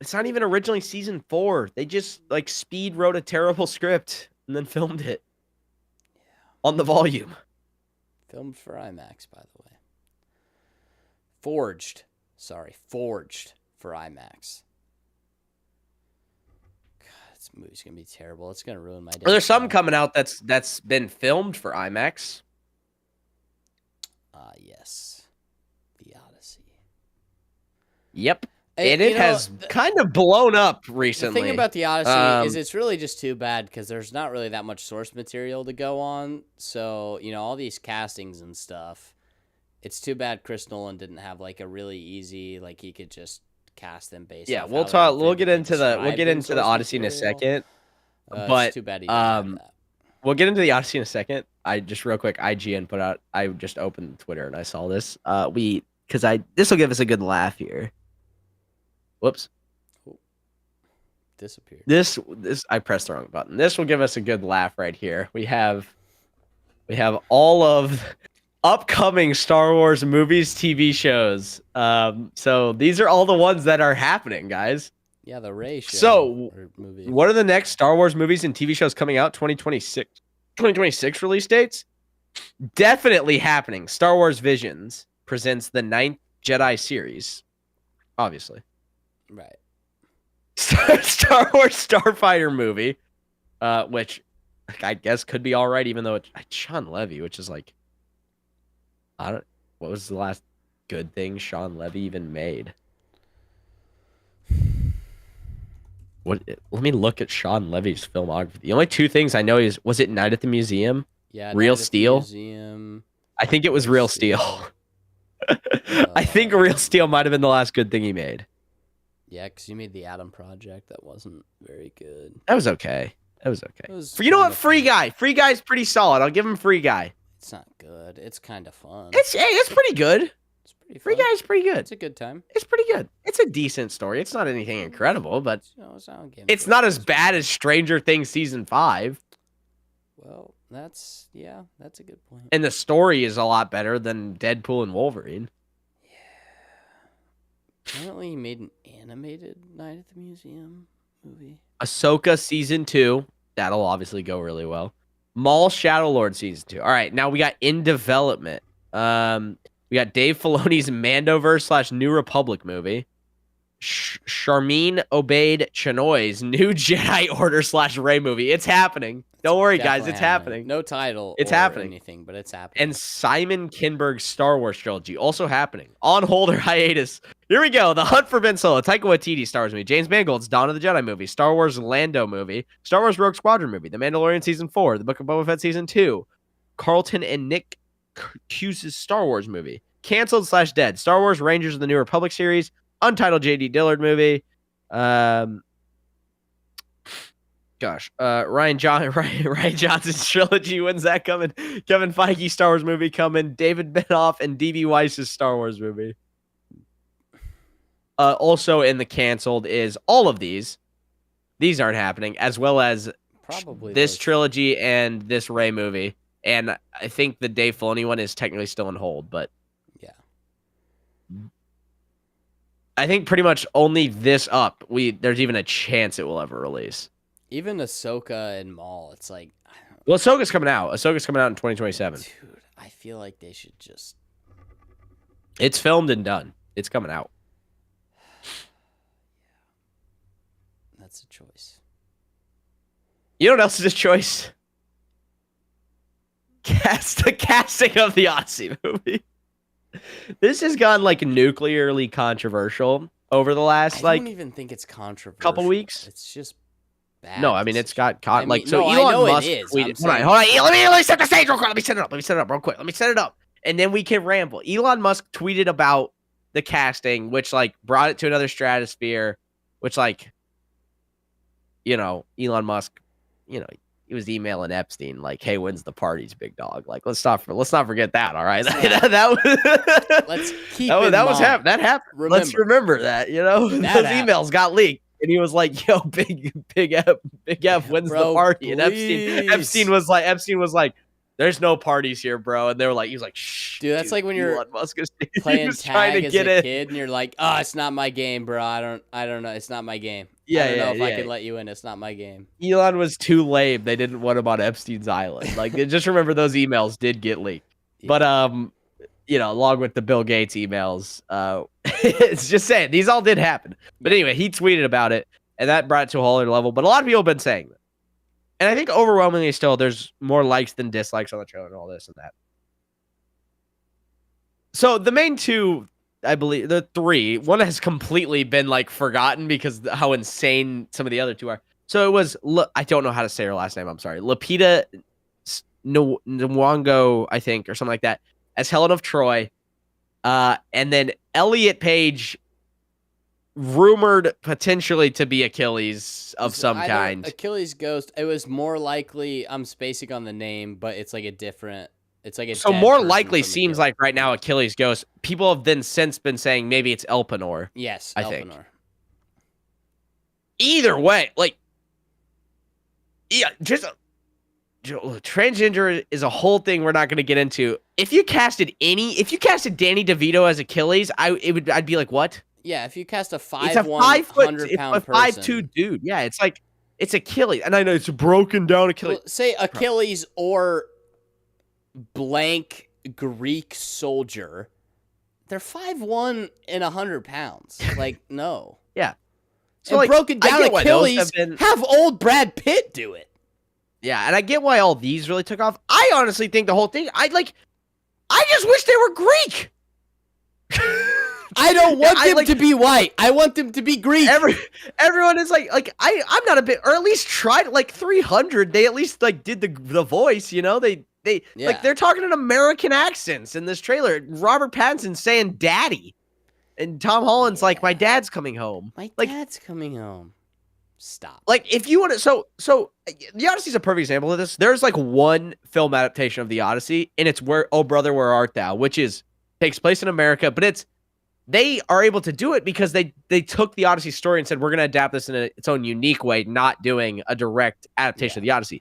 Speaker 1: It's not even originally season 4. They just like speed wrote a terrible script and then filmed it on the volume.
Speaker 2: Filmed for IMAX, by the way. Forged for IMAX. God, this movie's gonna be terrible. It's gonna ruin my day.
Speaker 1: Well, there's something coming out that's been filmed for IMAX.
Speaker 2: Yes. The Odyssey.
Speaker 1: Yep.
Speaker 2: Hey,
Speaker 1: And it has kind of blown up recently.
Speaker 2: The thing about the Odyssey is it's really just too bad because there's not really that much source material to go on. So, all these castings and stuff, it's too bad Chris Nolan didn't have like a really easy, like he could just cast them based
Speaker 1: Yeah,
Speaker 2: off
Speaker 1: we'll
Speaker 2: how
Speaker 1: talk.
Speaker 2: they
Speaker 1: We'll get into the
Speaker 2: source
Speaker 1: Odyssey in a
Speaker 2: material.
Speaker 1: second.
Speaker 2: It's
Speaker 1: But
Speaker 2: too bad he didn't have that.
Speaker 1: we'll get into the Odyssey in a second. I just real quick, IGN put out. I just opened Twitter and I saw this. This will give us a good laugh here. Whoops.
Speaker 2: Disappeared.
Speaker 1: This I pressed the wrong button. This will give us a good laugh right here. We have all of upcoming Star Wars movies, TV shows. So these are all the ones that are happening, guys.
Speaker 2: Yeah, the Rey show.
Speaker 1: So,
Speaker 2: or movie.
Speaker 1: what are the next Star Wars movies and TV shows coming out? 2026 release dates? Definitely happening. Star Wars Visions presents the 9th Jedi series. Obviously.
Speaker 2: Right.
Speaker 1: Star Wars Starfighter movie, which I guess could be all right, even though it's Sean Levy, which is like, what was the last good thing Sean Levy even made? Let me look at Sean Levy's filmography. The only 2 things I know was it Night at the Museum?
Speaker 2: Yeah.
Speaker 1: Real
Speaker 2: Night at the
Speaker 1: Steel?
Speaker 2: Museum.
Speaker 1: I think it was Real Steel. I think Real Steel might have been the last good thing he made.
Speaker 2: Yeah, because you made the Atom Project. That wasn't very good.
Speaker 1: That was okay.
Speaker 2: It was
Speaker 1: You know what?
Speaker 2: kinda
Speaker 1: Free
Speaker 2: fun.
Speaker 1: Guy. Free Guy's pretty solid. I'll give him Free Guy.
Speaker 2: It's not good. It's kind of fun.
Speaker 1: It's pretty good.
Speaker 2: It's pretty fun.
Speaker 1: Free Guy's pretty good.
Speaker 2: It's a good time.
Speaker 1: It's pretty good. It's a decent story. It's not anything incredible, but
Speaker 2: It's not,
Speaker 1: it's not as bad as Stranger Things season 5.
Speaker 2: Well, that's a good point.
Speaker 1: And the story is a lot better than Deadpool and Wolverine.
Speaker 2: Apparently, he made an animated Night at the Museum movie.
Speaker 1: Ahsoka season 2. That'll obviously go really well. Maul Shadow Lord season 2. All right, now we got in development. We got Dave Filoni's Mandoverse / New Republic movie. Charmin Obaid Chinoy's new Jedi Order / Rey movie. It's happening. Don't worry, guys. It's happening.
Speaker 2: No title.
Speaker 1: It's
Speaker 2: or
Speaker 1: happening.
Speaker 2: Anything, but it's happening.
Speaker 1: And Simon Kinberg's Star Wars trilogy also happening. On hold or hiatus. Here we go. The Hunt for Ben Solo. Taika Waititi Star Wars movie. James Mangold's Dawn of the Jedi movie. Star Wars Lando movie. Star Wars Rogue Squadron movie. The Mandalorian season 4. The Book of Boba Fett season 2. Carlton and Nick Cuse's Star Wars movie. Canceled / dead. Star Wars Rangers of the New Republic series. Untitled J.D. Dillard movie. Ryan Johnson's trilogy. When's that coming? Kevin Feige Star Wars movie coming. David Benoff and D.B. Weiss's Star Wars movie. Also in the canceled is all of these. These aren't happening, as well as
Speaker 2: Probably
Speaker 1: this
Speaker 2: those.
Speaker 1: trilogy and this Rey movie. And I think the Dave Filoni one is technically still on hold, but
Speaker 2: Yeah.
Speaker 1: I think pretty much only this up. There's even a chance it will ever release.
Speaker 2: Even Ahsoka and Maul, it's like,
Speaker 1: Well, Ahsoka's coming out. Ahsoka's coming out in 2027.
Speaker 2: dude, I feel like they should just.
Speaker 1: It's filmed and done. It's coming out.
Speaker 2: That's a choice.
Speaker 1: You know what else is a choice? The casting of the Odyssey movie. This has gone like nuclearly controversial over the last
Speaker 2: I don't even think it's controversial.
Speaker 1: couple weeks.
Speaker 2: It's just bad.
Speaker 1: No, I mean it's got caught.
Speaker 2: I
Speaker 1: like
Speaker 2: mean,
Speaker 1: so.
Speaker 2: no, I
Speaker 1: Elon
Speaker 2: know it
Speaker 1: Musk
Speaker 2: is.
Speaker 1: tweeted.
Speaker 2: I'm saying-
Speaker 1: Hold on. Let me set the stage real quick. Let me set it up. Real quick. Let me set it up, and then we can ramble. Elon Musk tweeted about the casting, which like brought it to another stratosphere. Which like, Elon Musk, emailing Epstein like, "Hey, when's the parties, big dog?" Like, let's not forget that. All right, that was
Speaker 2: Let's keep
Speaker 1: that was happened. That happened. Let's remember that. Those
Speaker 2: happened.
Speaker 1: emails got leaked, and he was like, "Yo, big F, when's the
Speaker 2: Bro,
Speaker 1: party?" And
Speaker 2: please.
Speaker 1: Epstein was like, "There's no parties here, bro." And they were like, he was like, "Shh,
Speaker 2: Dude, that's like when you're
Speaker 1: Elon Musk is
Speaker 2: playing
Speaker 1: was trying
Speaker 2: tag
Speaker 1: to
Speaker 2: as
Speaker 1: get
Speaker 2: a
Speaker 1: in.
Speaker 2: kid, and you're like, "Oh, it's not my game, bro. I don't know. It's not my game.
Speaker 1: Yeah,
Speaker 2: I don't know
Speaker 1: yeah,
Speaker 2: if I
Speaker 1: yeah.
Speaker 2: can let you in. It's not my game."
Speaker 1: Elon was too lame. They didn't want him on Epstein's island. Like, just remember those emails did get leaked.
Speaker 2: Yeah.
Speaker 1: But along with the Bill Gates emails, it's just saying these all did happen. But anyway, he tweeted about it, and that brought it to a whole other level. But a lot of people have been saying that, and I think overwhelmingly still, there's more likes than dislikes on the trailer and all this and that. So the main two, I believe, the three, one has completely been like forgotten because how insane some of the other two are. So it was, I don't know how to say her last name. I'm sorry, Lupita Nyong'o, I think, or something like that, as Helen of Troy, and then Elliot Page, rumored potentially to be Achilles of some kind.
Speaker 2: Achilles Ghost. It was more likely. I'm spacing on the name, but it's like a different. It's like a
Speaker 1: so
Speaker 2: dead
Speaker 1: more
Speaker 2: person
Speaker 1: likely
Speaker 2: from
Speaker 1: seems
Speaker 2: Achilles.
Speaker 1: like right now Achilles Ghost. People have then since been saying maybe it's Elpenor.
Speaker 2: Yes,
Speaker 1: I think.
Speaker 2: Elpenor.
Speaker 1: Either way, like, yeah, just transgender is a whole thing we're not going to get into. If you casted Danny DeVito as Achilles, I'd be like, what?
Speaker 2: Yeah, if you cast a
Speaker 1: It's
Speaker 2: 5'1",
Speaker 1: a 5'1"
Speaker 2: person,
Speaker 1: 5'2" dude. Yeah, it's like it's Achilles, and I know it's a broken down Achilles.
Speaker 2: well, say Achilles or blank Greek soldier, they're 5'1" and 100 pounds. Like, no.
Speaker 1: Yeah.
Speaker 2: So, and broken down Achilles, have old Brad Pitt do it.
Speaker 1: Yeah, and I get why all these really took off. I honestly think the whole thing, I just wish they were Greek.
Speaker 2: I don't want them to be white. I want them to be Greek.
Speaker 1: Everyone is like I'm not a bit, or at least tried. Like 300, they at least like did the voice. They like they're talking in American accents in this trailer. Robert Pattinson saying "daddy," and Tom Holland's like, "My dad's coming home."
Speaker 2: My dad's coming home. Stop.
Speaker 1: Like, if you want to, so the Odyssey is a perfect example of this. There's like one film adaptation of the Odyssey, and it's "Oh Brother, Where Art Thou," which takes place in America, but they are able to do it because they took the Odyssey story and said, we're going to adapt this in its own unique way, not doing a direct adaptation of the Odyssey.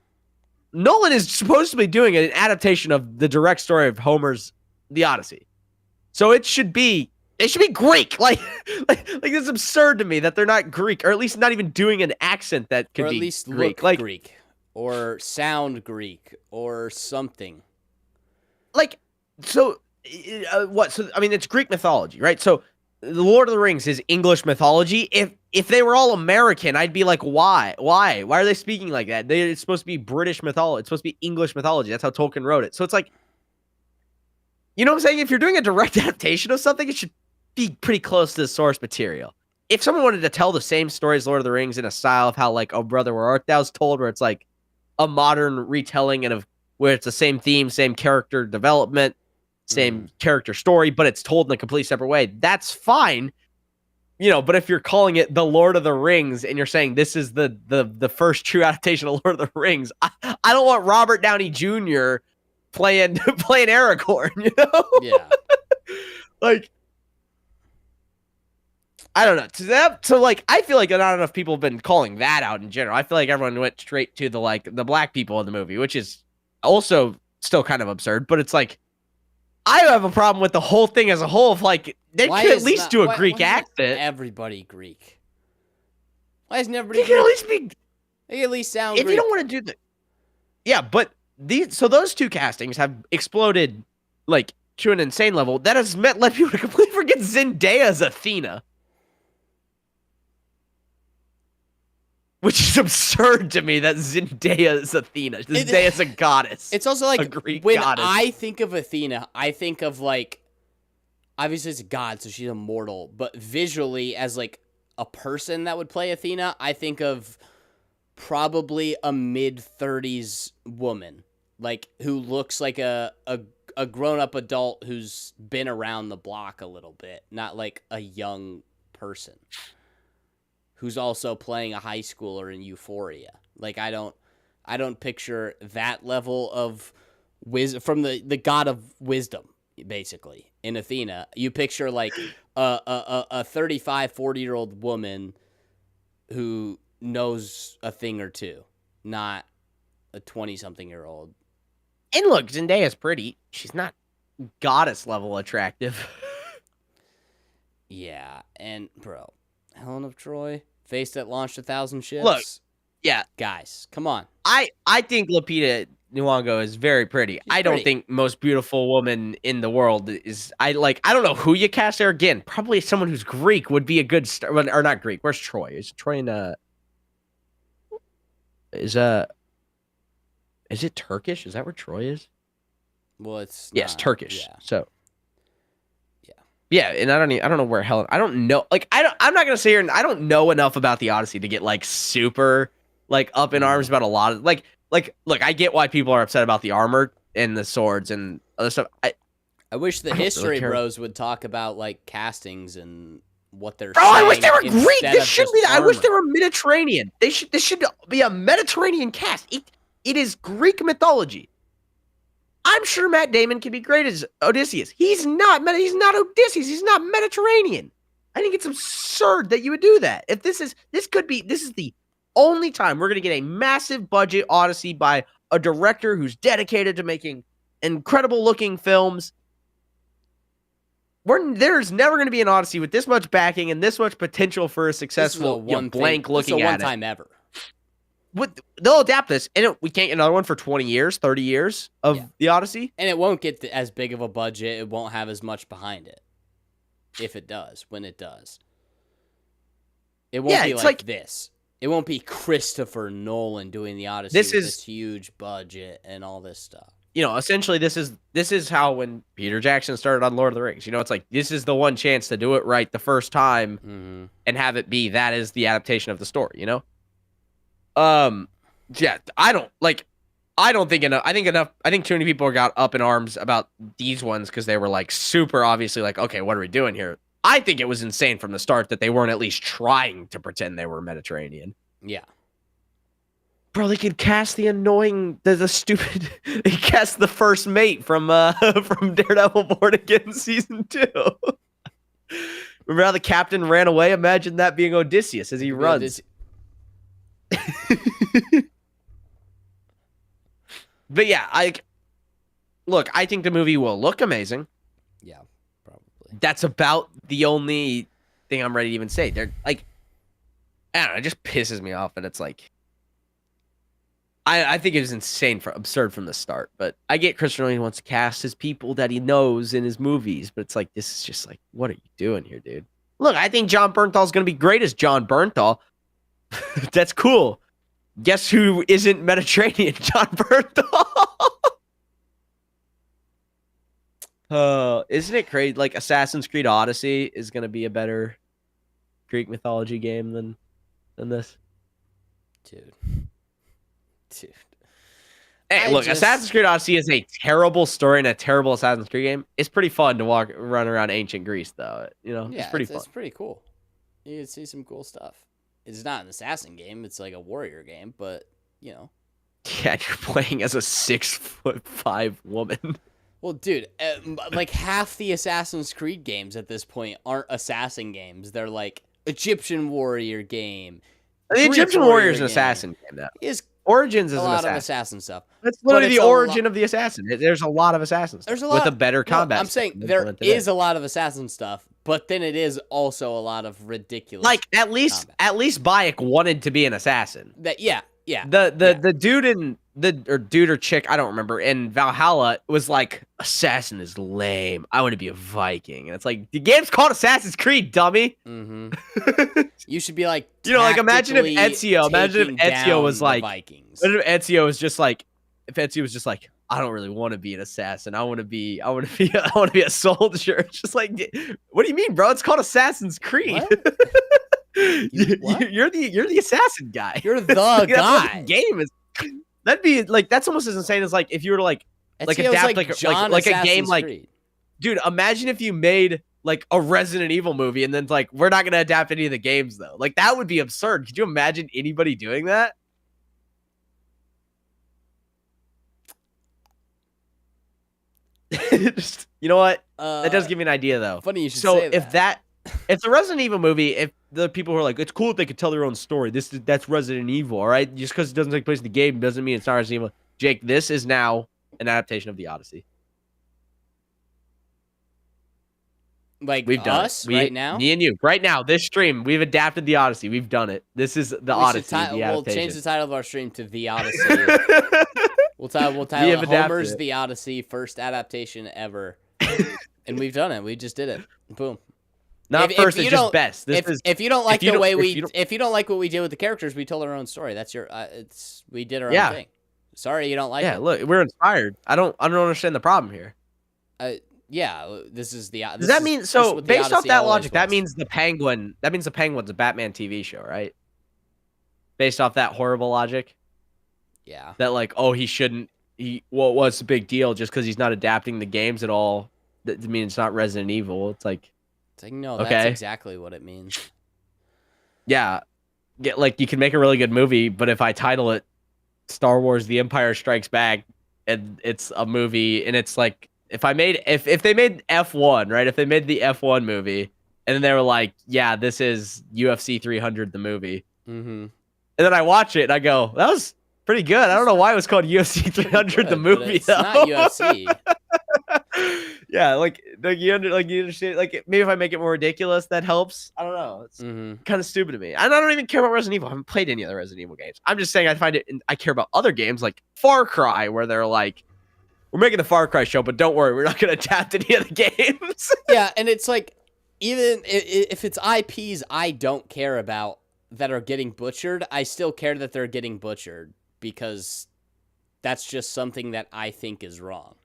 Speaker 1: Nolan is supposed to be doing an adaptation of the direct story of Homer's The Odyssey. So it should be Greek. Like it's absurd to me that they're not Greek, or at least not even doing an accent that could
Speaker 2: or at
Speaker 1: be
Speaker 2: least
Speaker 1: Greek.
Speaker 2: Look Greek or sound Greek or something.
Speaker 1: Like, so what? So I mean, it's Greek mythology, right? So the Lord of the Rings is English mythology. If they were all American, I'd be like, why are they speaking like that? It's supposed to be British mythology. It's supposed to be English mythology. That's how Tolkien wrote it. So it's like, you know what I'm saying? If you're doing a direct adaptation of something, it should be pretty close to the source material. If someone wanted to tell the same story as Lord of the Rings in a style of how like "Oh Brother, Where Art Thou's" told, where it's like a modern retelling and where it's the same theme, same character development, same character story, but it's told in a completely separate way, that's fine. But if you're calling it The Lord of the Rings and you're saying this is the first true adaptation of Lord of the Rings, I don't want Robert Downey Jr. playing Aragorn,
Speaker 2: Yeah.
Speaker 1: Like, I don't know. So like, I feel like not enough people have been calling that out in general. I feel like everyone went straight to the black people in the movie, which is also still kind of absurd, but it's like, I have a problem with the whole thing as a whole. Of like, they could at least do a Greek accent.
Speaker 2: Everybody Greek. Why isn't everybody?
Speaker 1: They can at least be.
Speaker 2: They can at least sound.
Speaker 1: If
Speaker 2: Greek.
Speaker 1: you don't want to do yeah, but those two castings have exploded like to an insane level. That has led people to completely forget Zendaya's Athena, which is absurd to me that Zendaya is Athena. Zendaya is a goddess.
Speaker 2: It's also like
Speaker 1: a Greek
Speaker 2: when
Speaker 1: goddess.
Speaker 2: I think of Athena, I think of like, obviously it's a god, so she's immortal, but visually as like a person that would play Athena, I think of probably a mid-30s woman, like who looks like a grown-up adult who's been around the block a little bit, not like a young person who's also playing a high schooler in Euphoria. Like, I don't I don't picture that level of wisdom from the god of wisdom, basically, in Athena. You picture like a 35, 40-year-old woman who knows a thing or two, not a 20-something-year-old.
Speaker 1: And look, Zendaya's pretty. She's not goddess level attractive.
Speaker 2: Yeah, and bro, Helen of Troy, face that launched 1,000 ships.
Speaker 1: Look, yeah,
Speaker 2: guys, come on.
Speaker 1: I think Lupita Nyong'o is very pretty. I don't think most beautiful woman in the world is. I don't know who you cast there again. Probably someone who's Greek would be a good star. Or not Greek. Where's Troy? Is Troy in Is it Turkish? Is that where Troy is?
Speaker 2: Well, it's
Speaker 1: yes,
Speaker 2: not,
Speaker 1: Turkish.
Speaker 2: Yeah.
Speaker 1: So yeah, and I don't know where Helen. I don't know. Like I'm not gonna say here. I don't know enough about the Odyssey to get like super like up in arms about a lot of like. Look, I get why people are upset about the armor and the swords and other stuff.
Speaker 2: I wish the history
Speaker 1: care.
Speaker 2: bros would talk about like castings and what they're.
Speaker 1: Oh, I wish they were
Speaker 2: saying
Speaker 1: Greek.
Speaker 2: instead
Speaker 1: This
Speaker 2: of
Speaker 1: should
Speaker 2: just
Speaker 1: be. I wish
Speaker 2: armor.
Speaker 1: they were Mediterranean. This should be a Mediterranean cast. It is Greek mythology. I'm sure Matt Damon can be great as Odysseus. He's not Odysseus. He's not Mediterranean. I think it's absurd that you would do that. If this is the only time we're going to get a massive budget Odyssey by a director who's dedicated to making incredible looking films. There's never going to be an Odyssey with this much backing and this much potential for a successful blank looking at it.
Speaker 2: One time ever.
Speaker 1: They'll adapt this, and we can't get another one for 20 years, 30 years of the Odyssey.
Speaker 2: And it won't get as big of a budget. It won't have as much behind it. If it does, when it does. It won't be like this. It won't be Christopher Nolan doing the Odyssey with this huge budget and all this stuff.
Speaker 1: You know, essentially, this is how when Peter Jackson started on Lord of the Rings. You know, it's like this is the one chance to do it right the first time and have it be that is the adaptation of the story. You know. Yeah, I don't think enough. I think too many people got up in arms about these ones because they were like super obviously like, okay, what are we doing here? I think it was insane from the start that they weren't at least trying to pretend they were Mediterranean.
Speaker 2: Yeah.
Speaker 1: Bro, they could cast the stupid. They cast the first mate from Daredevil Born Again season 2. Remember how the captain ran away? Imagine that being Odysseus as he runs. But yeah, I think the movie will look amazing.
Speaker 2: Yeah, probably.
Speaker 1: That's about the only thing I'm ready to even say. They're like, I don't know, it just pisses me off, and it's like, I think it was absurd from the start. But I get Christopher Nolan wants to cast his people that he knows in his movies, but it's like this is just like, what are you doing here, dude? Look, I think John Bernthal's gonna be great as John Bernthal. That's cool. Guess who isn't Mediterranean? John Bernthal. Isn't it crazy? Like Assassin's Creed Odyssey is going to be a better Greek mythology game than this.
Speaker 2: Dude.
Speaker 1: Hey, look, Assassin's Creed Odyssey is a terrible story and a terrible Assassin's Creed game. It's pretty fun to run around ancient Greece, though. You know,
Speaker 2: yeah,
Speaker 1: it's pretty fun.
Speaker 2: It's pretty cool. You can see some cool stuff. It's not an assassin game. It's like a warrior game, but, you know.
Speaker 1: Yeah, you're playing as a 6'5" woman.
Speaker 2: Well, dude, like half the Assassin's Creed games at this point aren't assassin games. They're like Egyptian warrior game.
Speaker 1: The Egyptian warrior is an assassin game, though. Origins is
Speaker 2: a
Speaker 1: an
Speaker 2: lot
Speaker 1: assassin.
Speaker 2: of assassin stuff.
Speaker 1: That's literally the origin of the assassin. There's a lot of assassins.
Speaker 2: There's a lot
Speaker 1: with a better combat.
Speaker 2: I'm saying there is a lot of assassin stuff, but then it is also a lot of ridiculous.
Speaker 1: Like at least Bayek wanted to be an assassin.
Speaker 2: Yeah.
Speaker 1: The dude or chick, I don't remember, in Valhalla was like, assassin is lame. I want to be a Viking. And it's like, the game's called Assassin's Creed, dummy.
Speaker 2: Mm-hmm. You should be like,
Speaker 1: you know, like imagine if Ezio was like,
Speaker 2: Vikings.
Speaker 1: Imagine if Ezio was just like, I don't really want to be an assassin. I want to be a soldier. It's just like, what do you mean, bro? It's called Assassin's Creed. You're the assassin guy.
Speaker 2: You're the guy.
Speaker 1: That's what the game is. That'd be like, that's almost as insane as like if you were to like adapt like a game like
Speaker 2: Creed.
Speaker 1: Dude, imagine if you made like a Resident Evil movie and then like we're not gonna adapt any of the games though. Like that would be absurd. Could you imagine anybody doing that? You know what? That does give me an idea, though.
Speaker 2: Funny you should
Speaker 1: So
Speaker 2: say
Speaker 1: if the Resident Evil movie, if the people who are like, it's cool if they could tell their own story. That's Resident Evil, all right? Just because it doesn't take place in the game doesn't mean it's not Resident Evil. Jake, this is now an adaptation of the Odyssey.
Speaker 2: Like
Speaker 1: We've done
Speaker 2: us
Speaker 1: it.
Speaker 2: right now.
Speaker 1: Me and you, right now, this stream, we've adapted the Odyssey. We've done it. This is the
Speaker 2: We should
Speaker 1: Odyssey.
Speaker 2: we'll change the title of our stream to The Odyssey. We'll title
Speaker 1: have
Speaker 2: it
Speaker 1: adapted
Speaker 2: Homer's
Speaker 1: it.
Speaker 2: The Odyssey, first adaptation ever. And we've done it. We just did it. Boom.
Speaker 1: Not
Speaker 2: If
Speaker 1: first,
Speaker 2: you
Speaker 1: it's just
Speaker 2: don't-
Speaker 1: best.
Speaker 2: If you don't like
Speaker 1: you
Speaker 2: the
Speaker 1: don't-
Speaker 2: way
Speaker 1: if
Speaker 2: we
Speaker 1: you don't-
Speaker 2: if you don't like what we did with the characters, we told our own story. That's your we did our
Speaker 1: Yeah.
Speaker 2: own thing. Sorry you don't like
Speaker 1: yeah,
Speaker 2: it.
Speaker 1: look, we're inspired. I don't understand the problem here.
Speaker 2: Yeah, this is the.
Speaker 1: Does that mean so? Based off that logic, that means the Penguin. That means the Penguin's a Batman TV show, right? Based off that horrible logic,
Speaker 2: Yeah.
Speaker 1: that like, oh, he shouldn't. What's the big deal? Just because he's not adapting the games at all, that means it's not Resident Evil. It's like,
Speaker 2: It's like no, that's
Speaker 1: Okay.
Speaker 2: exactly what it means.
Speaker 1: yeah, like you can make a really good movie, but if I title it Star Wars: The Empire Strikes Back, and it's a movie, and it's like. If they made F1, right? If they made the F1 movie, and then they were like, "Yeah, this is UFC 300, the movie,"
Speaker 2: Mm-hmm.
Speaker 1: and then I watch it and I go, "That was pretty good." I don't know why it was called UFC 300, the movie.
Speaker 2: It's
Speaker 1: though.
Speaker 2: not UFC.
Speaker 1: Yeah, like you understand. Like maybe if I make it more ridiculous, that helps. I don't know. It's
Speaker 2: Mm-hmm.
Speaker 1: kind of stupid to me. And I don't even care about Resident Evil. I haven't played any other Resident Evil games. I'm just saying I find it. I care about other games like Far Cry, where they're like. We're making the Far Cry show, but don't worry, we're not going to adapt any of the games.
Speaker 2: Yeah, and it's like even if it's IPs I don't care about that are getting butchered, I still care that they're getting butchered because that's just something that I think is wrong.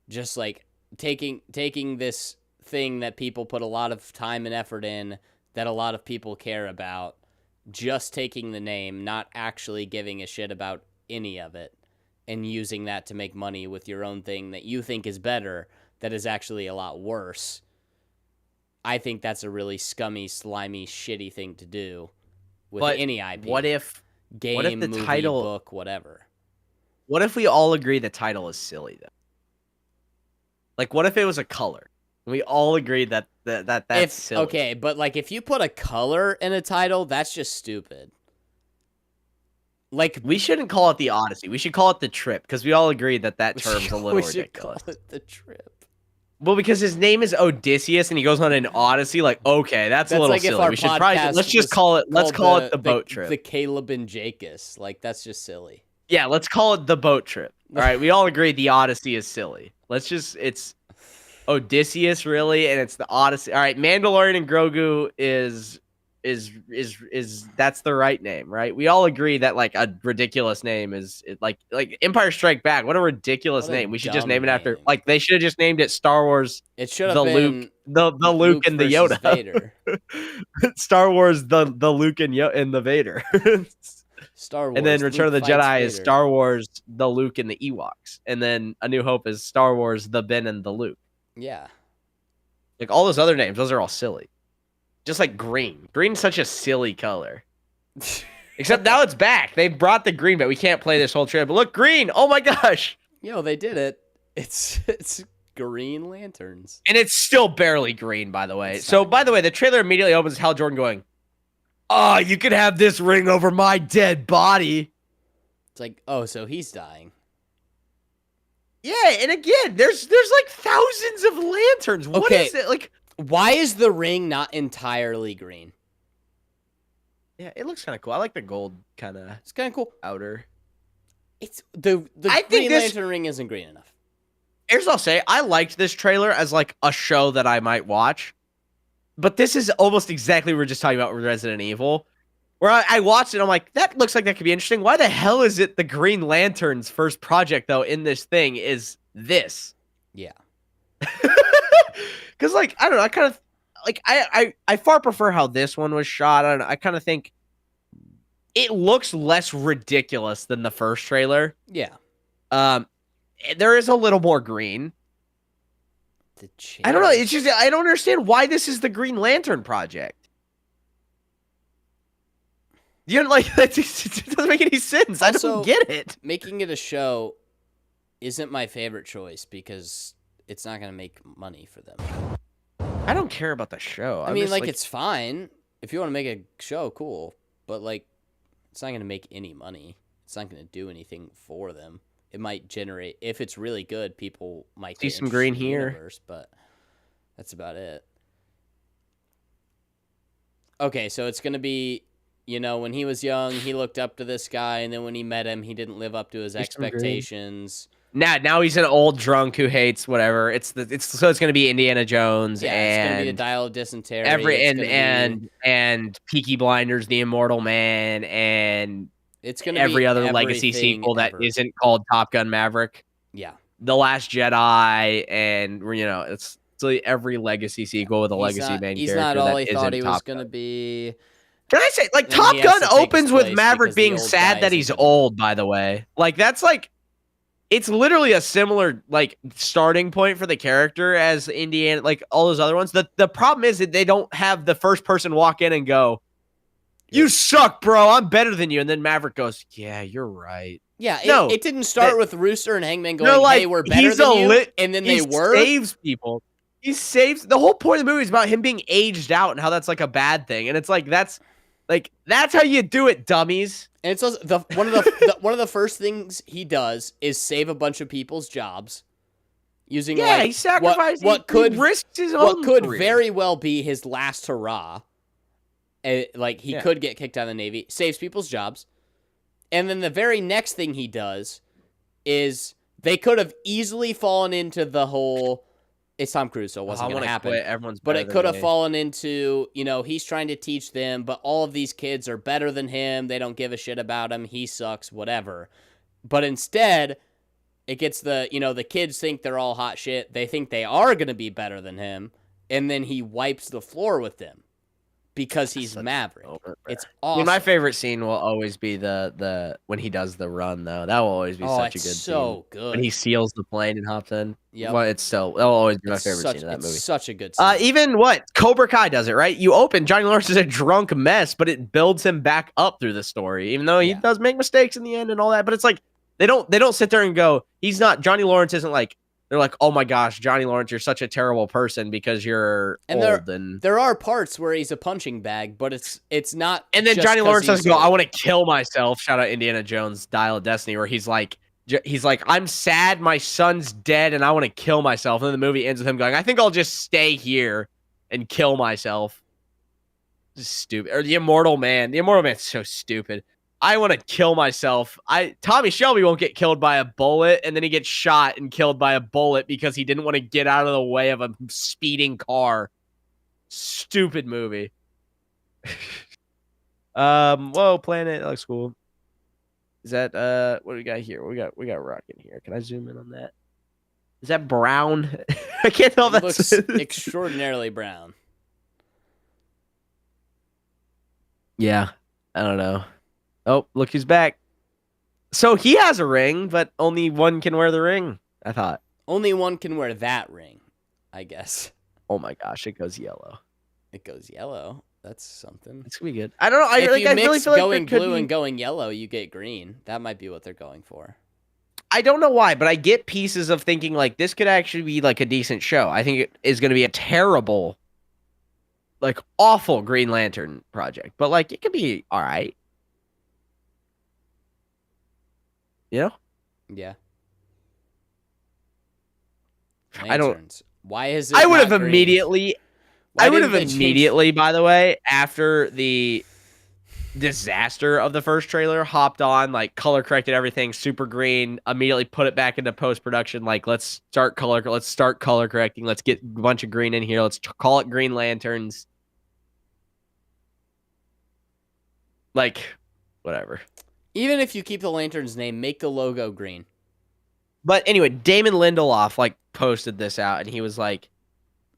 Speaker 2: Just like taking this thing that people put a lot of time and effort in, that a lot of people care about, just taking the name, not actually giving a shit about any of it, and using that to make money with your own thing that you think is better, that is actually a lot worse. I think that's a really scummy, slimy, shitty thing to do with
Speaker 1: But
Speaker 2: any IP.
Speaker 1: What if
Speaker 2: game,
Speaker 1: the
Speaker 2: movie,
Speaker 1: title-
Speaker 2: book, whatever?
Speaker 1: what if we all agree the title is silly though? Like what if it was a color? We all agreed that that's silly.
Speaker 2: Okay, but like if you put a color in a title, that's just stupid. Like
Speaker 1: We shouldn't call it the Odyssey. We should call it the Trip because we all agreed that term's a little
Speaker 2: we should
Speaker 1: ridiculous.
Speaker 2: call it the Trip.
Speaker 1: Well, because his name is Odysseus and he goes on an Odyssey, like okay, that's a
Speaker 2: That's
Speaker 1: little
Speaker 2: like if
Speaker 1: silly.
Speaker 2: our
Speaker 1: We should probably
Speaker 2: podcast
Speaker 1: let's just
Speaker 2: was
Speaker 1: call it. Let's call it the boat trip.
Speaker 2: The Caleb and Jacus. Like that's just silly.
Speaker 1: Yeah, let's call it the boat trip. All right, we all agree the Odyssey is silly. It's Odysseus really, and it's the Odyssey. All right, Mandalorian and Grogu is that's the right name, right? We all agree that like a ridiculous name is like Empire Strike Back. What a ridiculous
Speaker 2: What a
Speaker 1: name. We should just
Speaker 2: dumb
Speaker 1: name it after
Speaker 2: name.
Speaker 1: like they should have just named it Star Wars.
Speaker 2: It should have
Speaker 1: The
Speaker 2: been
Speaker 1: Luke, the Luke and the
Speaker 2: versus
Speaker 1: Yoda.
Speaker 2: Vader.
Speaker 1: Star Wars, the Luke and the Vader.
Speaker 2: Star Wars.
Speaker 1: And then Return of the
Speaker 2: Luke fights
Speaker 1: Jedi is
Speaker 2: Vader.
Speaker 1: Star Wars, the Luke and the Ewoks. And then A New Hope is Star Wars, the Ben and the Luke.
Speaker 2: Yeah.
Speaker 1: Like all those other names, those are all silly. Just like green. Green's such a silly color. Except now it's back. They brought the green, but we can't play this whole trip. But look, green. Oh my gosh.
Speaker 2: Yo, they did it. It's Green Lanterns.
Speaker 1: And it's still barely green, by the way.
Speaker 2: It's
Speaker 1: So,
Speaker 2: not
Speaker 1: by the way, the trailer immediately opens with Hal Jordan going, "Oh, you could have this ring over my dead body."
Speaker 2: It's like, oh, so he's dying.
Speaker 1: Yeah, and again, there's like thousands of lanterns. What
Speaker 2: Okay.
Speaker 1: is it? Like,
Speaker 2: Why is the ring not entirely green?
Speaker 1: yeah, it looks kind of cool. I like the gold kind of
Speaker 2: It's kind of cool.
Speaker 1: outer.
Speaker 2: It's the
Speaker 1: I think
Speaker 2: Green
Speaker 1: this-
Speaker 2: Lantern ring isn't green enough.
Speaker 1: Here's what I'll say. I liked this trailer as like a show that I might watch. But this is almost exactly what we were just talking about with Resident Evil. Where I watched it, I'm like, that looks like that could be interesting. Why the hell is it the Green Lantern's first project, though, in this thing is this?
Speaker 2: Yeah.
Speaker 1: Because, like, I don't know. I kind of, like, I far prefer how this one was shot. I don't know. I kind of think it looks less ridiculous than the first trailer.
Speaker 2: Yeah.
Speaker 1: There is a little more green.
Speaker 2: The
Speaker 1: I don't know.
Speaker 2: chair.
Speaker 1: It's just I don't understand why this is the Green Lantern project. You know, like that just, it doesn't make any sense. I
Speaker 2: Also-
Speaker 1: don't get it.
Speaker 2: Making it a show isn't my favorite choice because it's not going to make money for them.
Speaker 1: I don't care about the show.
Speaker 2: I mean, like, it's fine. If you want to make a show, cool. But, like, it's not going to make any money. It's not going to do anything for them. It might generate, if it's really good, people might
Speaker 1: see
Speaker 2: get
Speaker 1: some green
Speaker 2: interested in the
Speaker 1: here.
Speaker 2: universe, but that's about it. Okay, so it's going to be, you know, when he was young, he looked up to this guy, and then when he met him, he didn't live up to his expectations.
Speaker 1: Now he's an old drunk who hates whatever. So it's going to be Indiana Jones
Speaker 2: Yeah,
Speaker 1: and
Speaker 2: it's going to be the Dial of Dysentery.
Speaker 1: and Peaky Blinders, The Immortal Man, and
Speaker 2: it's going to
Speaker 1: every
Speaker 2: be
Speaker 1: other legacy sequel that isn't called Top Gun Maverick.
Speaker 2: Yeah.
Speaker 1: The Last Jedi, and it's like every legacy sequel with a legacy main
Speaker 2: he's
Speaker 1: character.
Speaker 2: Not all
Speaker 1: that
Speaker 2: he thought he was
Speaker 1: going
Speaker 2: to be.
Speaker 1: Can I say, like,
Speaker 2: Then
Speaker 1: Top
Speaker 2: he has
Speaker 1: Gun
Speaker 2: to take
Speaker 1: opens
Speaker 2: his
Speaker 1: with
Speaker 2: place
Speaker 1: Maverick
Speaker 2: because the
Speaker 1: being
Speaker 2: old
Speaker 1: sad
Speaker 2: guy
Speaker 1: that
Speaker 2: isn't
Speaker 1: he's
Speaker 2: good
Speaker 1: old, by the way. Like, that's like, it's literally a similar, like, starting point for the character as Indiana, like, all those other ones. The problem is that they don't have the first person walk in and go, "You suck, bro. I'm better than you." And then Maverick goes, "Yeah, you're right."
Speaker 2: Yeah,
Speaker 1: No,
Speaker 2: it didn't start with Rooster and Hangman going,
Speaker 1: like,
Speaker 2: "Hey, we're better than you," and then they were.
Speaker 1: He saves people. He saves. The whole point of the movie is about him being aged out and how that's like a bad thing. And it's like that's how you do it, dummies.
Speaker 2: And it's also one of the first things he does is save a bunch of people's jobs using
Speaker 1: he sacrificed
Speaker 2: what could
Speaker 1: risks his own
Speaker 2: what could
Speaker 1: career.
Speaker 2: very well be his last hurrah. Like he could get kicked out of the Navy, saves people's jobs, and then the very next thing he does is they could have easily fallen into the whole. It's Tom Cruise, so it wasn't going to happen.
Speaker 1: Quit. Everyone's
Speaker 2: but it could have
Speaker 1: me.
Speaker 2: fallen into, he's trying to teach them, but all of these kids are better than him. They don't give a shit about him. He sucks, whatever. But instead, it gets the kids think they're all hot shit. They think they are going to be better than him. And then he wipes the floor with them because he's Maverick. It's awesome.
Speaker 1: I mean, my favorite scene will always be the when he does the run, though. That will always be such a good scene.
Speaker 2: So good.
Speaker 1: When he seals the plane and hops in.
Speaker 2: Yeah.
Speaker 1: Well, that'll always be my favorite scene of that movie.
Speaker 2: It's such a good scene.
Speaker 1: Even Cobra Kai does it, right? You open, Johnny Lawrence is a drunk mess, but it builds him back up through the story, even though he does make mistakes in the end and all that. But it's like they don't sit there and go, Johnny Lawrence isn't like, they're like, "Oh my gosh, Johnny Lawrence, you're such a terrible person because you're old." And
Speaker 2: there are parts where he's a punching bag, but it's not.
Speaker 1: And then Johnny Lawrence doesn't go, "I want to kill myself." Shout out Indiana Jones, Dial of Destiny, where he's like, "I'm sad, my son's dead, and I want to kill myself." And then the movie ends with him going, "I think I'll just stay here and kill myself." Just stupid. Or the Immortal Man. The Immortal Man's so stupid. I want to kill myself. Tommy Shelby won't get killed by a bullet, and then he gets shot and killed by a bullet because he didn't want to get out of the way of a speeding car. Stupid movie. Whoa, Planet. That looks cool. Is that what do we got here? We got rock in here. Can I zoom in on that? Is that brown? I can't tell if that
Speaker 2: looks extraordinarily brown.
Speaker 1: Yeah, I don't know. Oh, look who's back. So he has a ring, but only one can wear the ring, I thought.
Speaker 2: Only one can wear that ring, I guess.
Speaker 1: Oh my gosh, it goes yellow.
Speaker 2: It goes yellow. That's something.
Speaker 1: It's gonna be good. I don't know. I really feel like
Speaker 2: going blue and going yellow, you get green. That might be what they're going for.
Speaker 1: I don't know why, but I get pieces of thinking like this could actually be like a decent show. I think it is going to be a terrible, like awful Green Lantern project, but like it could be all right. You know?
Speaker 2: Yeah.
Speaker 1: Lanterns.
Speaker 2: I don't. Why is it?
Speaker 1: I would have
Speaker 2: not green?
Speaker 1: immediately.
Speaker 2: Why
Speaker 1: I would
Speaker 2: didn't
Speaker 1: have
Speaker 2: they change-
Speaker 1: immediately, by the way, after the disaster of the first trailer, hopped on, like color corrected everything, super green, immediately put it back into post production. Like, let's start color correcting. Let's get a bunch of green in here. Let's call it Green Lanterns. Like, whatever.
Speaker 2: Even if you keep the Lantern's name, make the logo green.
Speaker 1: But anyway, Damon Lindelof like posted this out, and he was like,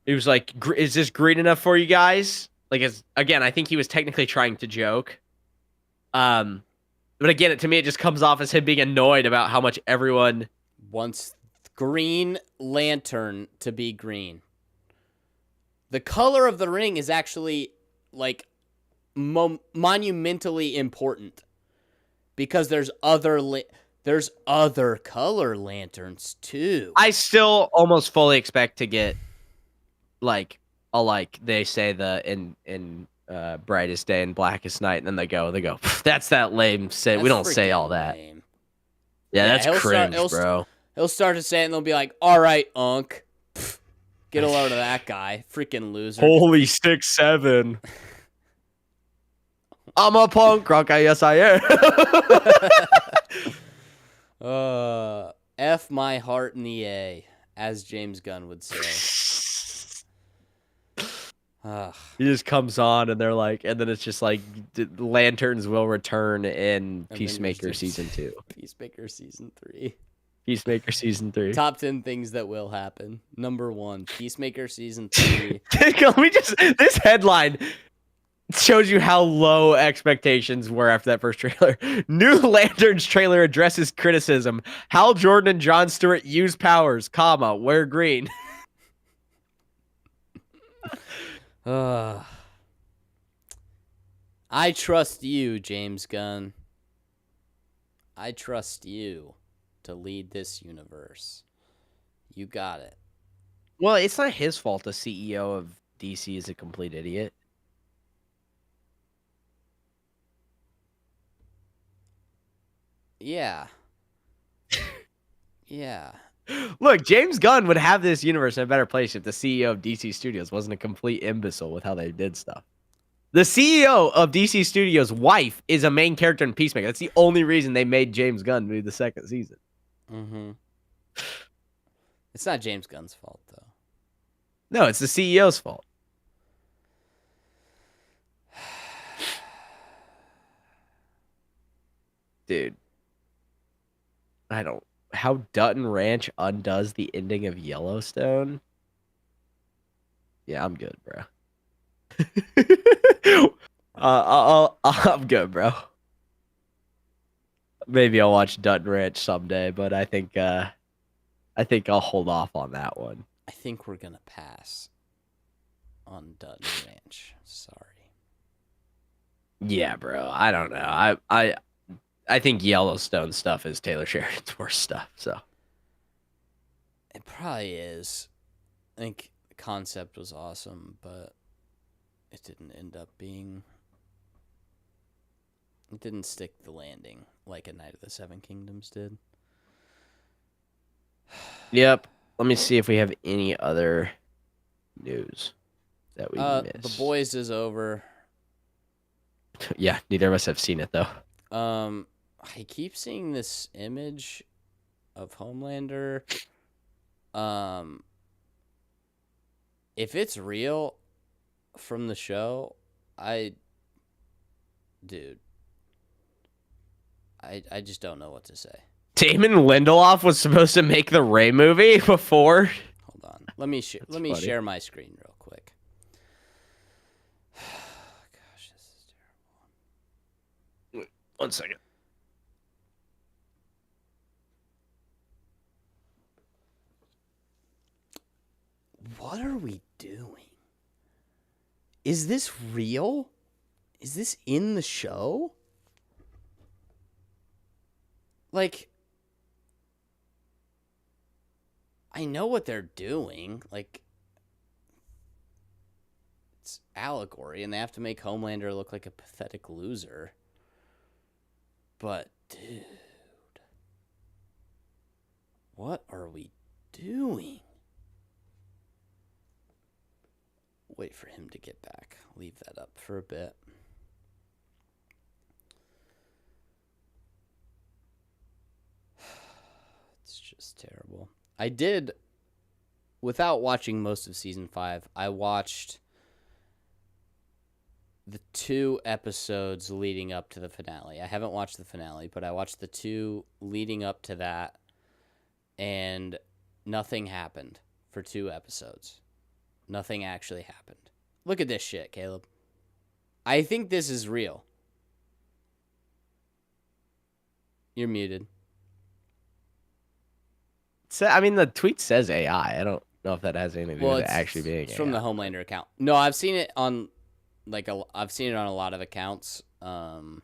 Speaker 1: "Is this green enough for you guys?" Like, again, I think he was technically trying to joke. But again, to me, it just comes off as him being annoyed about how much everyone
Speaker 2: wants Green Lantern to be green. The color of the ring is actually like monumentally important because there's other There's other color lanterns too.
Speaker 1: I still almost fully expect to get like they say in Brightest Day and Blackest Night, and then they go, that's that lame shit. We
Speaker 2: That's
Speaker 1: don't say all
Speaker 2: freaking
Speaker 1: that.
Speaker 2: lame.
Speaker 1: Yeah,
Speaker 2: Yeah,
Speaker 1: that's
Speaker 2: he'll start-
Speaker 1: cringe,
Speaker 2: he'll
Speaker 1: bro.
Speaker 2: He'll start to say it, and they'll be like, "All right, Unk, Pff, get a load of that guy, freaking loser."
Speaker 1: Holy 6'7". I'm a punk rock. Yes, I am.
Speaker 2: F my heart in the A, as James Gunn would say. Ugh.
Speaker 1: He just comes on, and they're like, and then it's just like, lanterns will return in
Speaker 2: then
Speaker 1: Peacemaker
Speaker 2: there's
Speaker 1: season 2.
Speaker 2: Peacemaker season 3.
Speaker 1: Peacemaker season 3.
Speaker 2: Top 10 things that will happen. Number 1, Peacemaker season 3.
Speaker 1: Let me just. This headline shows you how low expectations were after that first trailer. New Lanterns trailer addresses criticism. Hal Jordan and Jon Stewart use powers, comma, wear green.
Speaker 2: I trust you, James Gunn. I trust you to lead this universe. You got it.
Speaker 1: Well, it's not his fault the CEO of DC is a complete idiot.
Speaker 2: Yeah. Yeah.
Speaker 1: Look, James Gunn would have this universe in a better place if the CEO of DC Studios wasn't a complete imbecile with how they did stuff. The CEO of DC Studios' wife is a main character in Peacemaker. That's the only reason they made James Gunn do the second season.
Speaker 2: Mm-hmm. It's not James Gunn's fault, though.
Speaker 1: No, it's the CEO's fault. Dude. How Dutton Ranch undoes the ending of Yellowstone? Yeah, I'm good, bro. I'm good, bro. Maybe I'll watch Dutton Ranch someday, but I think I'll hold off on that one.
Speaker 2: I think we're gonna pass on Dutton Ranch. Sorry.
Speaker 1: Yeah, bro. I don't know. I think Yellowstone stuff is Taylor Sheridan's worst stuff. So
Speaker 2: It probably is. I think the concept was awesome, but it didn't end up being. It didn't stick the landing like A Night of the Seven Kingdoms did.
Speaker 1: Yep. Let me see if we have any other news that we missed.
Speaker 2: The Boys is over.
Speaker 1: Yeah, neither of us have seen it though.
Speaker 2: I keep seeing this image of Homelander. If it's real from the show, I just don't know what to say.
Speaker 1: Damon Lindelof was supposed to make the Ray movie before.
Speaker 2: Hold on. Let me share my screen real quick. Gosh, this is terrible.
Speaker 1: 1 second.
Speaker 2: What are we doing? Is this real? Is this in the show? Like, I know what they're doing. Like, it's allegory, and they have to make Homelander look like a pathetic loser. But, dude, what are we doing? Wait for him to get back. Leave that up for a bit. It's just terrible. I did, without watching most of season 5, I watched the 2 episodes leading up to the finale. I haven't watched the finale, but I watched the 2 leading up to that, and nothing happened for 2 episodes. Nothing actually happened. Look at this shit, Caleb. I think this is real. You're muted.
Speaker 1: So, I mean, the tweet says AI. I don't know if that has anything to do with it actually being
Speaker 2: it's
Speaker 1: AI.
Speaker 2: from the Homelander account. No, I've seen it on I've seen it on a lot of accounts. And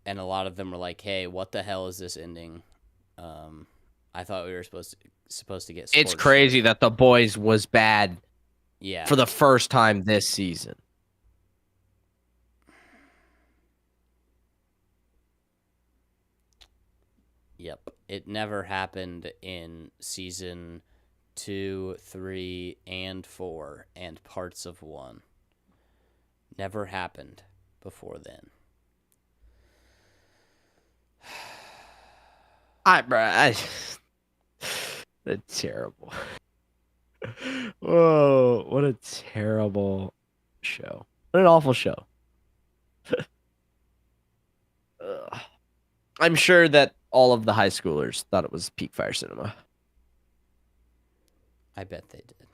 Speaker 2: and a lot of them were like, "Hey, what the hell is this ending?" I thought we were supposed to get.
Speaker 1: It's
Speaker 2: scorched
Speaker 1: crazy
Speaker 2: earth.
Speaker 1: that The Boys was bad
Speaker 2: Yeah.
Speaker 1: for the first time this season.
Speaker 2: Yep. It never happened in season 2, 3, and 4, and parts of 1. Never happened before then.
Speaker 1: That's terrible. Whoa, what a terrible show. What an awful show. Ugh. I'm sure that all of the high schoolers thought it was peak fire cinema.
Speaker 2: I bet they did.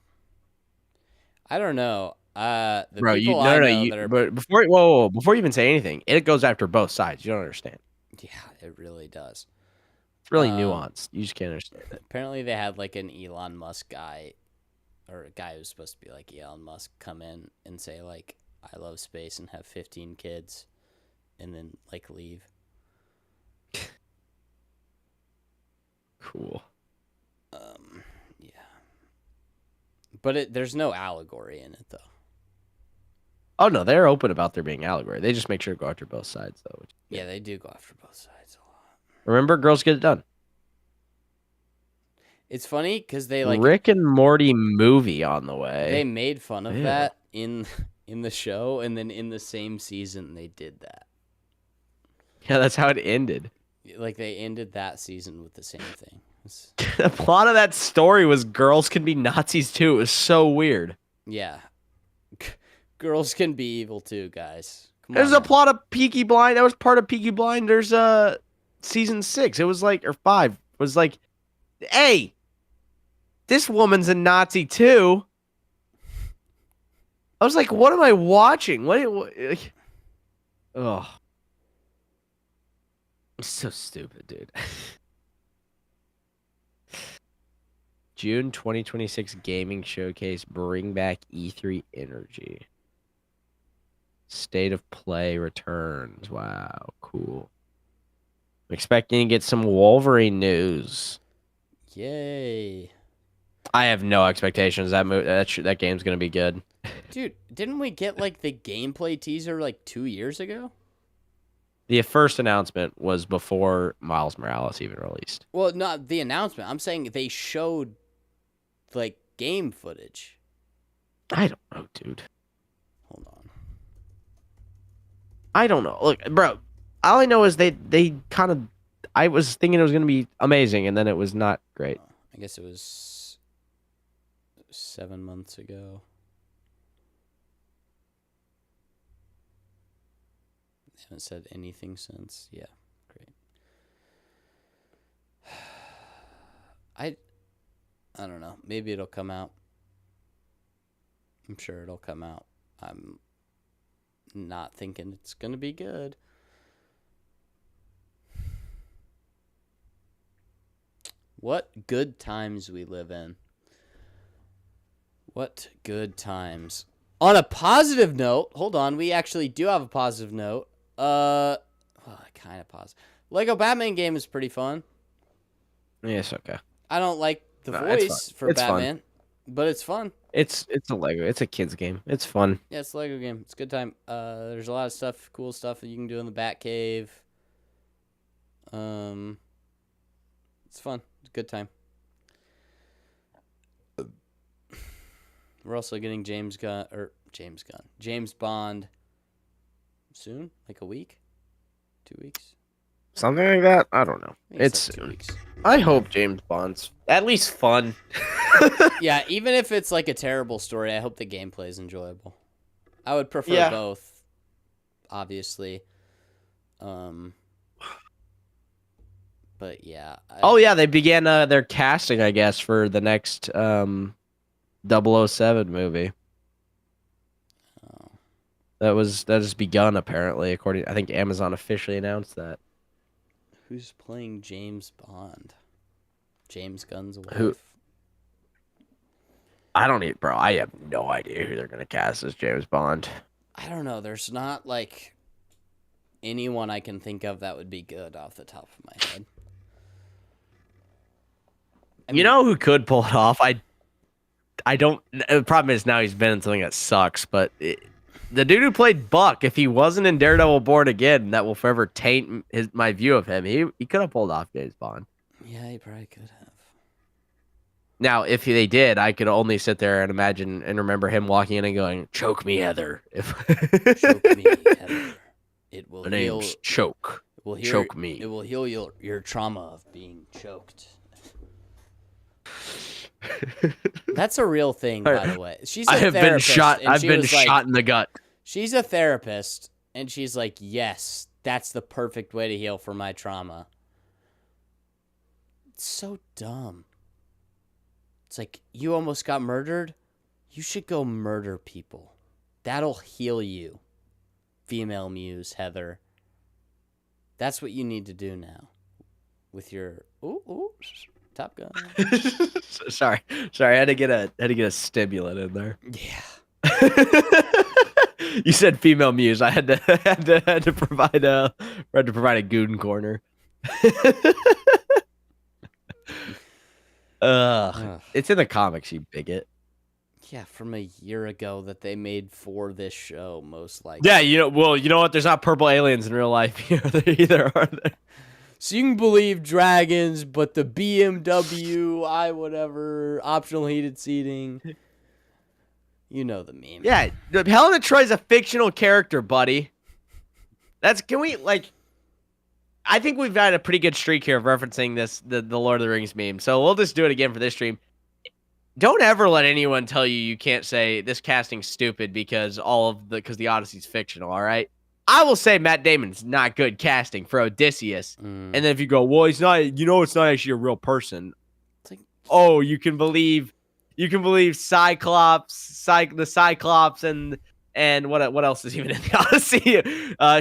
Speaker 2: I don't know. The
Speaker 1: Bro,
Speaker 2: people I know that are
Speaker 1: but before you even say anything, it goes after both sides. You don't understand.
Speaker 2: yeah, it really does.
Speaker 1: It's really nuanced. You just can't understand it.
Speaker 2: Apparently, they had like an Elon Musk guy, or a guy who's supposed to be like Elon Musk, come in and say like, "I love space" and have 15 kids, and then like leave.
Speaker 1: Cool.
Speaker 2: Yeah. But there's no allegory in it though.
Speaker 1: Oh no, they're open about there being allegory. They just make sure to go after both sides though.
Speaker 2: Yeah, they do go after both sides a lot.
Speaker 1: Remember, girls get it done.
Speaker 2: It's funny because they like
Speaker 1: Rick and Morty movie on the way.
Speaker 2: they made fun of
Speaker 1: Ew.
Speaker 2: that in the show, and then in the same season they did that.
Speaker 1: Yeah, that's how it ended.
Speaker 2: Like they ended that season with the same thing.
Speaker 1: The plot of that story was girls can be Nazis too. It was so weird.
Speaker 2: Yeah. Girls can be evil too, guys. Come
Speaker 1: There's
Speaker 2: on
Speaker 1: a
Speaker 2: now.
Speaker 1: plot of Peaky Blind. That was part of Peaky Blinders season 6. It was like, or 5. It was like, hey, this woman's a Nazi too. I was like, what am I watching? What oh. It's so stupid, dude. June 2026 gaming showcase. Bring back E3 energy. State of Play returns. Wow, cool. I'm expecting to get some Wolverine news.
Speaker 2: Yay.
Speaker 1: I have no expectations. That game's gonna be good.
Speaker 2: Dude, didn't we get like the gameplay teaser like 2 years ago?
Speaker 1: The first announcement was before Miles Morales even released.
Speaker 2: Well, not the announcement. I'm saying they showed like game footage.
Speaker 1: I don't know, dude.
Speaker 2: Hold on.
Speaker 1: I don't know. Look, bro. All I know is they kind of. I was thinking it was gonna be amazing, and then it was not great.
Speaker 2: I guess it was 7 months ago. They haven't said anything since. Yeah, great. I don't know. Maybe it'll come out. I'm sure it'll come out. I'm not thinking it's gonna be good. What good times we live in. What good times. On a positive note, hold on, we actually do have a positive note. Well, kind of positive. Lego Batman game is pretty fun.
Speaker 1: Yeah, it's okay.
Speaker 2: I don't like the
Speaker 1: No, it's
Speaker 2: voice
Speaker 1: fun.
Speaker 2: for
Speaker 1: It's fun.
Speaker 2: Batman, but it's fun.
Speaker 1: It's a Lego. It's a kids game. It's fun.
Speaker 2: Yeah, it's a Lego game. It's a good time. There's a lot of stuff, cool stuff that you can do in the Batcave. It's fun. It's a good time. We're also getting James Bond soon, like a week, 2 weeks.
Speaker 1: Something like that. I don't know.
Speaker 2: I think
Speaker 1: It's
Speaker 2: like 2
Speaker 1: soon.
Speaker 2: weeks.
Speaker 1: I hope James Bond's at least fun.
Speaker 2: Yeah, even if it's like a terrible story, I hope the gameplay is enjoyable. I would prefer
Speaker 1: Yeah.
Speaker 2: both, obviously. But yeah.
Speaker 1: Oh yeah, they began their casting, I guess, for the next 007 movie.
Speaker 2: Oh.
Speaker 1: That has begun apparently, according. I think Amazon officially announced that.
Speaker 2: Who's playing James Bond? James Gunn's wife.
Speaker 1: Who? I don't need, bro. I have no idea who they're gonna cast as James Bond.
Speaker 2: I don't know. There's not like anyone I can think of that would be good off the top of my head.
Speaker 1: You know who could pull it off? I don't. The problem is now he's been in something that sucks. But the dude who played Buck, if he wasn't in Daredevil Born Again, that will forever taint my view of him. He could have pulled off James Bond.
Speaker 2: Yeah, he probably could have.
Speaker 1: Now, if they did, I could only sit there and imagine and remember him walking in and going, "Choke me, Heather."
Speaker 2: Choke me, Heather. It will
Speaker 1: The
Speaker 2: heal.
Speaker 1: name's Choke.
Speaker 2: It will
Speaker 1: Choke me.
Speaker 2: It will heal your trauma of being choked. That's a real thing, by the way. She's a
Speaker 1: I have been
Speaker 2: therapist,
Speaker 1: shot.
Speaker 2: and
Speaker 1: I've
Speaker 2: she
Speaker 1: been
Speaker 2: was like-
Speaker 1: shot in the gut.
Speaker 2: She's a therapist, and she's like, yes, that's the perfect way to heal from my trauma. It's so dumb. It's like, you almost got murdered? You should go murder people. That'll heal you. Female muse, Heather. That's what you need to do now. With your Top Gun.
Speaker 1: Sorry. I had to get a stimulant in there.
Speaker 2: Yeah.
Speaker 1: You said female muse. I had to provide a goon corner.
Speaker 2: Ugh.
Speaker 1: It's in the comics, you bigot.
Speaker 2: Yeah, from a year ago that they made for this show, most likely.
Speaker 1: Yeah, you know what? There's not purple aliens in real life either, are there?
Speaker 2: So you can believe dragons, but the BMW, whatever, optional heated seating. You know the meme.
Speaker 1: Yeah, Helena Troy's a fictional character, buddy. I think we've got a pretty good streak here of referencing the Lord of the Rings meme. So we'll just do it again for this stream. Don't ever let anyone tell you can't say this casting's stupid because the Odyssey's fictional, all right? I will say Matt Damon's not good casting for Odysseus. And then if you go, well, he's not, it's not actually a real person.
Speaker 2: It's like,
Speaker 1: oh, you can believe Cyclops, the Cyclops and what else is even in the Odyssey?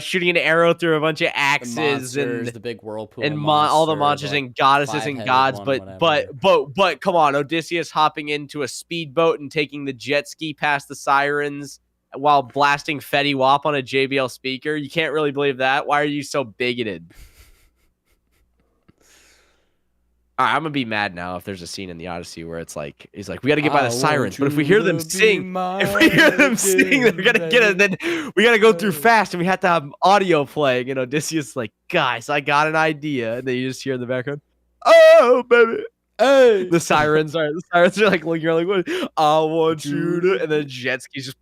Speaker 1: Shooting an arrow through a bunch of axes
Speaker 2: monsters,
Speaker 1: and
Speaker 2: the big whirlpool
Speaker 1: and
Speaker 2: monster,
Speaker 1: all the monsters and goddesses and gods, but come on, Odysseus hopping into a speedboat and taking the jet ski past the sirens while blasting Fetty Wap on a JBL speaker. You can't really believe that. Why are you so bigoted? All right, I'm gonna be mad now if there's a scene in the Odyssey where it's like he's like, we got to get by the sirens, but if we hear them sing, they're gonna get it. Then we got to go through fast, and we have to have audio playing. And Odysseus is like, guys, I got an idea, and then you just hear in the background, oh baby, hey, the sirens are like looking around like, what? I want you to, and then jet skis just.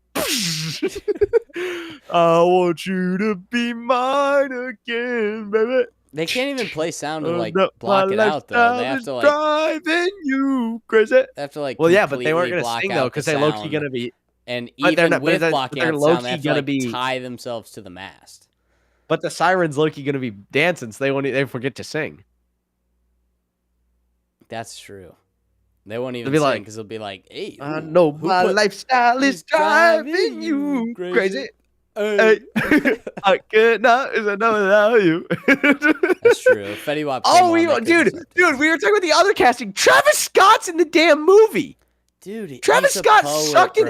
Speaker 1: I want you to be mine again, baby.
Speaker 2: They can't even play sound to block it out though. They have to
Speaker 1: driving you crazy.
Speaker 2: They have to
Speaker 1: well, yeah, but they weren't gonna sing though because they low-key gonna be.
Speaker 2: And even with blocking out sound, they have to tie themselves to the mast.
Speaker 1: But the sirens low-key gonna be dancing, so they forget to sing.
Speaker 2: That's true. They won't even sing because they'll be like, "Hey,
Speaker 1: I know my lifestyle is driving you crazy." Hey, I could not know without you.
Speaker 2: That's true. Fetty Wap.
Speaker 1: Dude, we were talking about the other casting. Travis Scott's in the damn movie.
Speaker 2: Dude,
Speaker 1: Travis Scott sucked in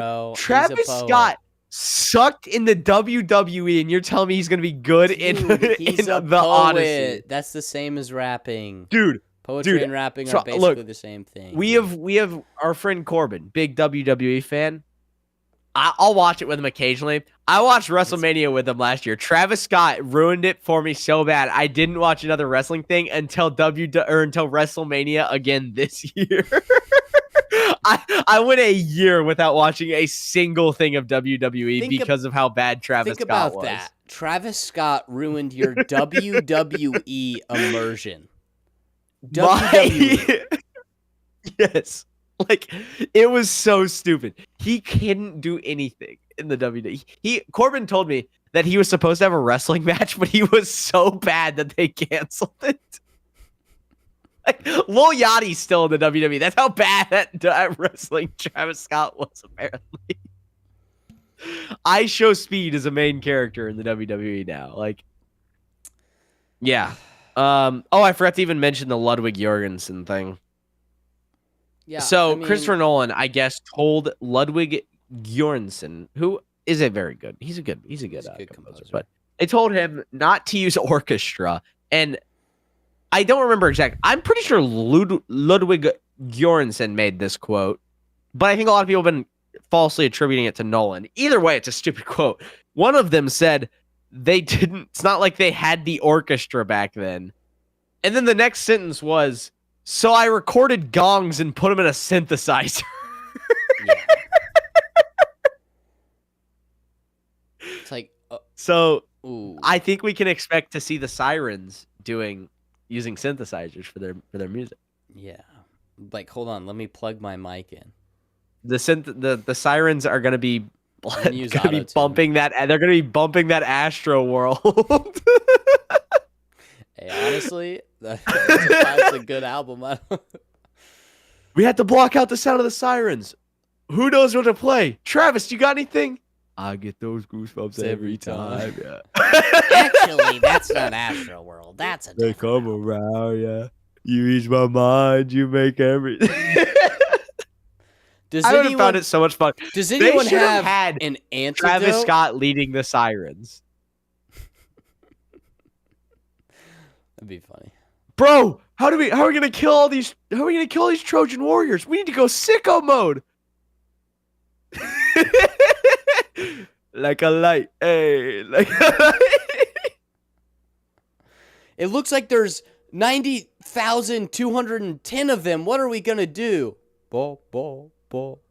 Speaker 1: the WWE, and you're telling me he's gonna be good in the Odyssey.
Speaker 2: That's the same as rapping,
Speaker 1: dude.
Speaker 2: Poetry and rapping are basically the same thing.
Speaker 1: We have our friend Corbin, big WWE fan. I'll watch it with him occasionally. I watched WrestleMania with him last year. Travis Scott ruined it for me so bad. I didn't watch another wrestling thing until WrestleMania again this year. I went a year without watching a single thing of WWE because of how bad Travis Scott was. Think about that.
Speaker 2: Travis Scott ruined your WWE immersion.
Speaker 1: Yes. Like, it was so stupid. He couldn't do anything in the WWE. Corbin told me that he was supposed to have a wrestling match, but he was so bad that they canceled it. Like, Lil Yachty's still in the WWE. That's how bad that wrestling Travis Scott was, apparently. I Show Speed is a main character in the WWE now. Like, yeah. I forgot to even mention the Ludwig Jorgensen thing.
Speaker 2: Yeah.
Speaker 1: So Christopher Nolan, I guess, told Ludwig Göransson, who is he's a good composer, but They told him not to use orchestra, and I don't remember exactly. I'm pretty sure Ludwig Göransson made this quote, but I think a lot of people have been falsely attributing it to Nolan. Either way, it's a stupid quote. One of them said they didn't. It's not like they had the orchestra back then. And then the next sentence was, "So I recorded gongs and put them in a synthesizer."
Speaker 2: Yeah. It's like,
Speaker 1: So
Speaker 2: ooh.
Speaker 1: I think we can expect to see the Sirens using synthesizers for their music.
Speaker 2: Yeah. Like, hold on, let me plug my mic in.
Speaker 1: The Sirens are gonna be
Speaker 2: use
Speaker 1: gonna be
Speaker 2: auto-tune.
Speaker 1: bumping that. They're gonna be bumping that Astro World.
Speaker 2: Hey, honestly, that's a good album.
Speaker 1: We had to block out the sound of the Sirens. Who knows what to play? Travis, you got anything? I get those goosebumps every time. Yeah.
Speaker 2: Actually, that's not Astro World. That's a
Speaker 1: They
Speaker 2: different
Speaker 1: come around, yeah. You ease my mind, you make everything.
Speaker 2: Does
Speaker 1: I would have
Speaker 2: anyone,
Speaker 1: found it so much fun.
Speaker 2: does
Speaker 1: They
Speaker 2: anyone
Speaker 1: should have
Speaker 2: have
Speaker 1: had
Speaker 2: an antidote?
Speaker 1: Travis Scott leading the Sirens.
Speaker 2: That'd be funny.
Speaker 1: Bro, how are we gonna kill all these Trojan warriors? We need to go sicko mode. Like a light. Hey, like a light.
Speaker 2: It looks like there's 90,210 of them. What are we gonna do? Ball, ball, ball.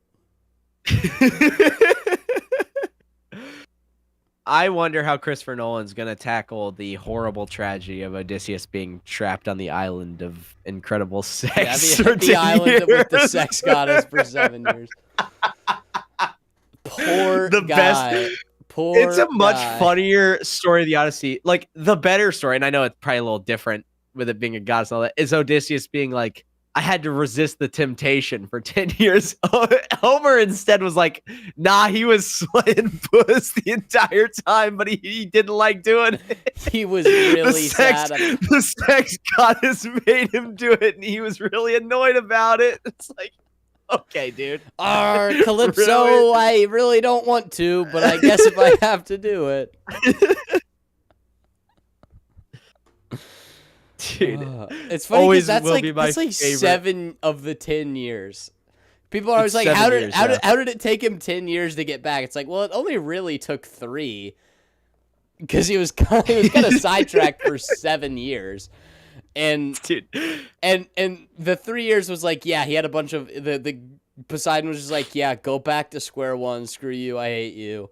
Speaker 1: I wonder how Christopher Nolan's gonna tackle the horrible tragedy of Odysseus being trapped on the island of incredible sex.
Speaker 2: Yeah,
Speaker 1: for
Speaker 2: the
Speaker 1: 10
Speaker 2: island with the
Speaker 1: years.
Speaker 2: sex goddess for 7 years. Poor
Speaker 1: The
Speaker 2: guy.
Speaker 1: best-
Speaker 2: Poor
Speaker 1: It's a much
Speaker 2: guy.
Speaker 1: funnier story of the Odyssey. Like, the better story, and I know it's probably a little different with it being a goddess and all that, is Odysseus being like, I had to resist the temptation for 10 years. Homer instead was like, nah, he was slaying puss the entire time, but he didn't like doing it.
Speaker 2: He was really sad.
Speaker 1: The sex goddess made him do it, and he was really annoyed about it. It's like, okay, dude.
Speaker 2: Calypso,
Speaker 1: Really?
Speaker 2: I really don't want to, but I guess if I have to do it.
Speaker 1: Dude.
Speaker 2: It's funny
Speaker 1: Always
Speaker 2: because
Speaker 1: will be my
Speaker 2: that's like
Speaker 1: favorite.
Speaker 2: 7 of the 10 years. People are always
Speaker 1: It's
Speaker 2: like,
Speaker 1: 7 years, yeah.
Speaker 2: how did it take him 10 years to get back? It's like, well, it only really took 3 because he was kind of sidetracked for 7 years. And
Speaker 1: Dude.
Speaker 2: and the 3 years was like, yeah, he had a bunch of the Poseidon was just like, yeah, go back to square one, screw you, I hate you.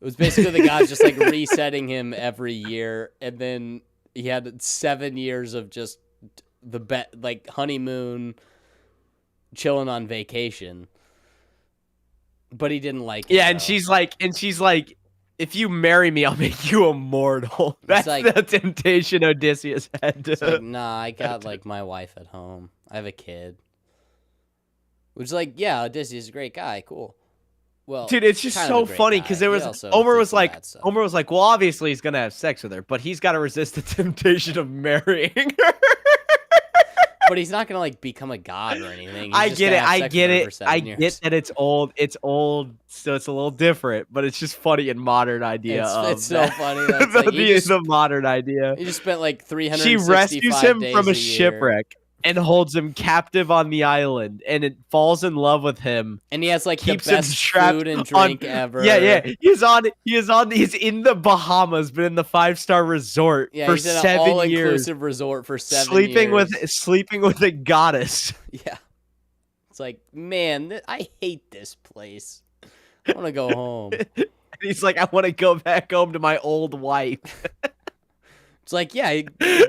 Speaker 2: It was basically the gods just like resetting him every year, and then he had 7 years of just like honeymoon, chilling on vacation. But he didn't like it.
Speaker 1: Yeah, and
Speaker 2: though.
Speaker 1: she's like, if you marry me, I'll make you immortal. That's
Speaker 2: like-
Speaker 1: the temptation Odysseus had to.
Speaker 2: It's like, nah, I got like my wife at home. I have a kid. Which is like, yeah, Odysseus is a great guy, cool. Well,
Speaker 1: Dude, it's just
Speaker 2: kind of
Speaker 1: so
Speaker 2: a great
Speaker 1: funny
Speaker 2: guy.
Speaker 1: because there
Speaker 2: He
Speaker 1: was
Speaker 2: also
Speaker 1: Homer
Speaker 2: did
Speaker 1: was
Speaker 2: some
Speaker 1: like,
Speaker 2: bad stuff.
Speaker 1: well, obviously he's gonna have sex with her, but he's got to resist the temptation of marrying her.
Speaker 2: But he's not gonna like become a god or anything. He's
Speaker 1: I
Speaker 2: just
Speaker 1: get
Speaker 2: gonna
Speaker 1: it.
Speaker 2: have
Speaker 1: I
Speaker 2: sex
Speaker 1: get
Speaker 2: with her for
Speaker 1: it.
Speaker 2: 7
Speaker 1: I
Speaker 2: years.
Speaker 1: get that it's old, so it's a little different. But it's just funny and modern idea.
Speaker 2: It's so
Speaker 1: that.
Speaker 2: funny. That's like,
Speaker 1: the modern idea.
Speaker 2: he just spent like 365
Speaker 1: She rescues him
Speaker 2: days
Speaker 1: from a
Speaker 2: year.
Speaker 1: shipwreck and holds him captive on the island, and it falls in love with him.
Speaker 2: And he has like
Speaker 1: Keeps
Speaker 2: the
Speaker 1: him
Speaker 2: best
Speaker 1: trapped
Speaker 2: food and
Speaker 1: on-
Speaker 2: drink ever.
Speaker 1: Yeah. He's in the Bahamas, but in the 5-star resort
Speaker 2: Yeah,
Speaker 1: for
Speaker 2: he's in an
Speaker 1: 7 years.
Speaker 2: all-inclusive resort for 7
Speaker 1: Sleeping
Speaker 2: years.
Speaker 1: sleeping with a goddess.
Speaker 2: Yeah. It's like, man, I hate this place. I want to go home.
Speaker 1: And he's like, I want to go back home to my old wife.
Speaker 2: It's like, yeah,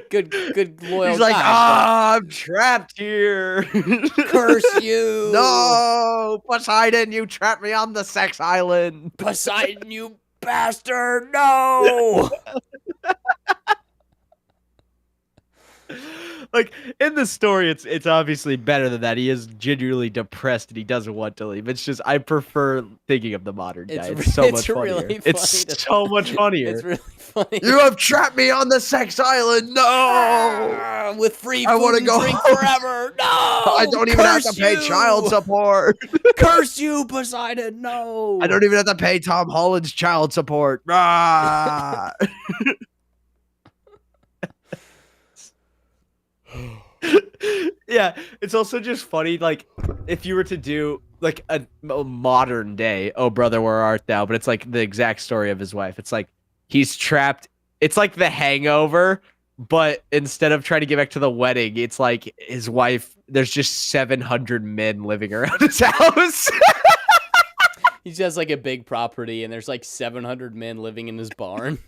Speaker 2: good loyal
Speaker 1: He's like,
Speaker 2: guy,
Speaker 1: I'm trapped here.
Speaker 2: but curse you.
Speaker 1: No, Poseidon, you trapped me on the sex island.
Speaker 2: Poseidon, you bastard, no.
Speaker 1: Like, in the story, it's obviously better than that. He is genuinely depressed and he doesn't want to leave. It's just, I prefer thinking of the modern guy. It's so much funnier.
Speaker 2: really funny
Speaker 1: It's so much funnier.
Speaker 2: It's really funny.
Speaker 1: You have trapped me on the sex island. No.
Speaker 2: With free
Speaker 1: I
Speaker 2: food
Speaker 1: wanna
Speaker 2: and
Speaker 1: go
Speaker 2: drink
Speaker 1: home.
Speaker 2: forever. No.
Speaker 1: I don't even have to pay child support.
Speaker 2: Curse you, Poseidon. No.
Speaker 1: I don't even have to pay Tom Holland's child support. Ah. Yeah, it's also just funny, like, if you were to do, like, a modern day, oh, brother, where art thou? But it's, like, the exact story of his wife. It's, like, he's trapped. It's, like, The Hangover, but instead of trying to get back to the wedding, it's, like, his wife, there's just 700 men living around his house.
Speaker 2: He has, like, a big property, and there's, like, 700 men living in his barn.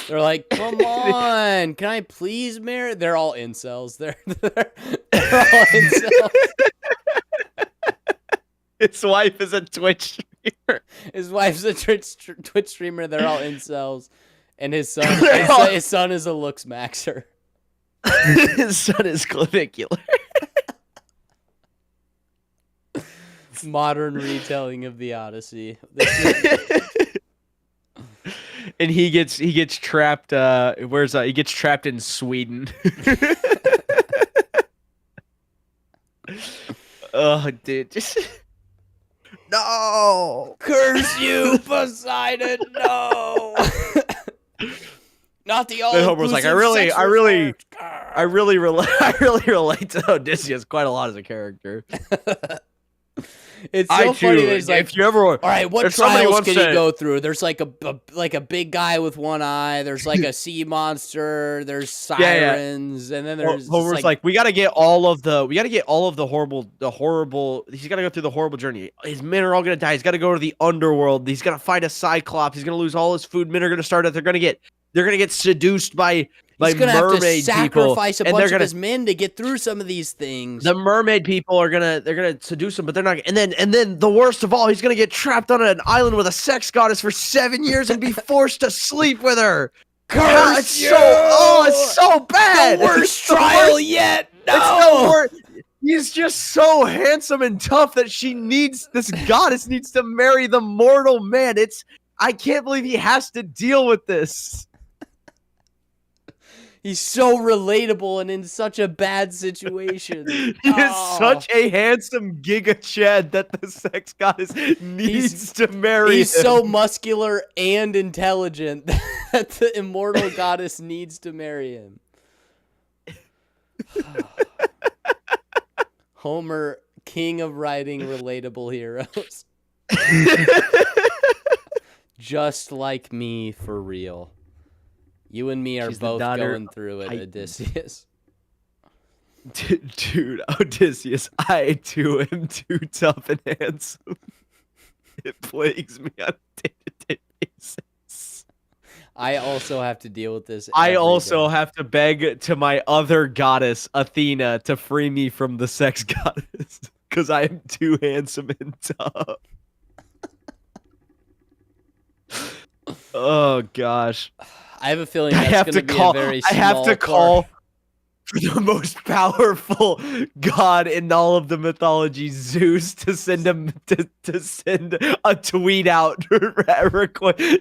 Speaker 2: They're like, come on, can I please marry? They're all incels. They're all incels.
Speaker 1: His wife is a Twitch streamer.
Speaker 2: His wife's a Twitch streamer. They're all incels, and his son, his son is a looks maxer.
Speaker 1: His son is clavicular.
Speaker 2: Modern retelling of the Odyssey.
Speaker 1: And he gets trapped. He gets trapped in Sweden. Oh, dude, just no.
Speaker 2: Curse you, Poseidon! No. Not the old.
Speaker 1: Then Homer's like, I really relate to Odysseus quite a lot as a character.
Speaker 2: It's so funny that he's like,
Speaker 1: if you ever,
Speaker 2: all right, what trials can he go through? There's like a big guy with one eye. There's like a sea monster. There's sirens, and then there's
Speaker 1: Homer's like, we got to get all of the horrible. He's got to go through the horrible journey. His men are all gonna die. He's got to go to the underworld. He's got to fight a cyclops. He's gonna lose all his food. Men are gonna start out. They're gonna get seduced by
Speaker 2: he's gonna have to
Speaker 1: mermaid
Speaker 2: sacrifice
Speaker 1: people,
Speaker 2: a bunch of his men to get through some of these things.
Speaker 1: The mermaid people are gonna seduce him, but they're not. And then the worst of all, he's gonna get trapped on an island with a sex goddess for 7 years and be forced to sleep with her.
Speaker 2: Curse you!
Speaker 1: It's so bad.
Speaker 2: The worst trial yet. No.
Speaker 1: It's the worst. He's just so handsome and tough that this goddess needs to marry the mortal man. I can't believe he has to deal with this.
Speaker 2: He's so relatable and in such a bad situation.
Speaker 1: He is such a handsome Giga Chad that the sex goddess needs to marry
Speaker 2: He's
Speaker 1: him.
Speaker 2: so muscular and intelligent that the immortal goddess needs to marry him. Homer, king of writing relatable heroes. Just like me, for real. You and me are both going through it, Odysseus.
Speaker 1: Dude, Odysseus, I too am too tough and handsome. It plagues me on a day-to-day basis.
Speaker 2: I also have to deal with this.
Speaker 1: I also have to beg to my other goddess, Athena, to free me from the sex goddess. Because I am too handsome and tough. Oh, gosh.
Speaker 2: I have a feeling that's going to be a very small
Speaker 1: I have to call
Speaker 2: part.
Speaker 1: for the most powerful god in all of the mythology, Zeus, to send him to send a tweet out.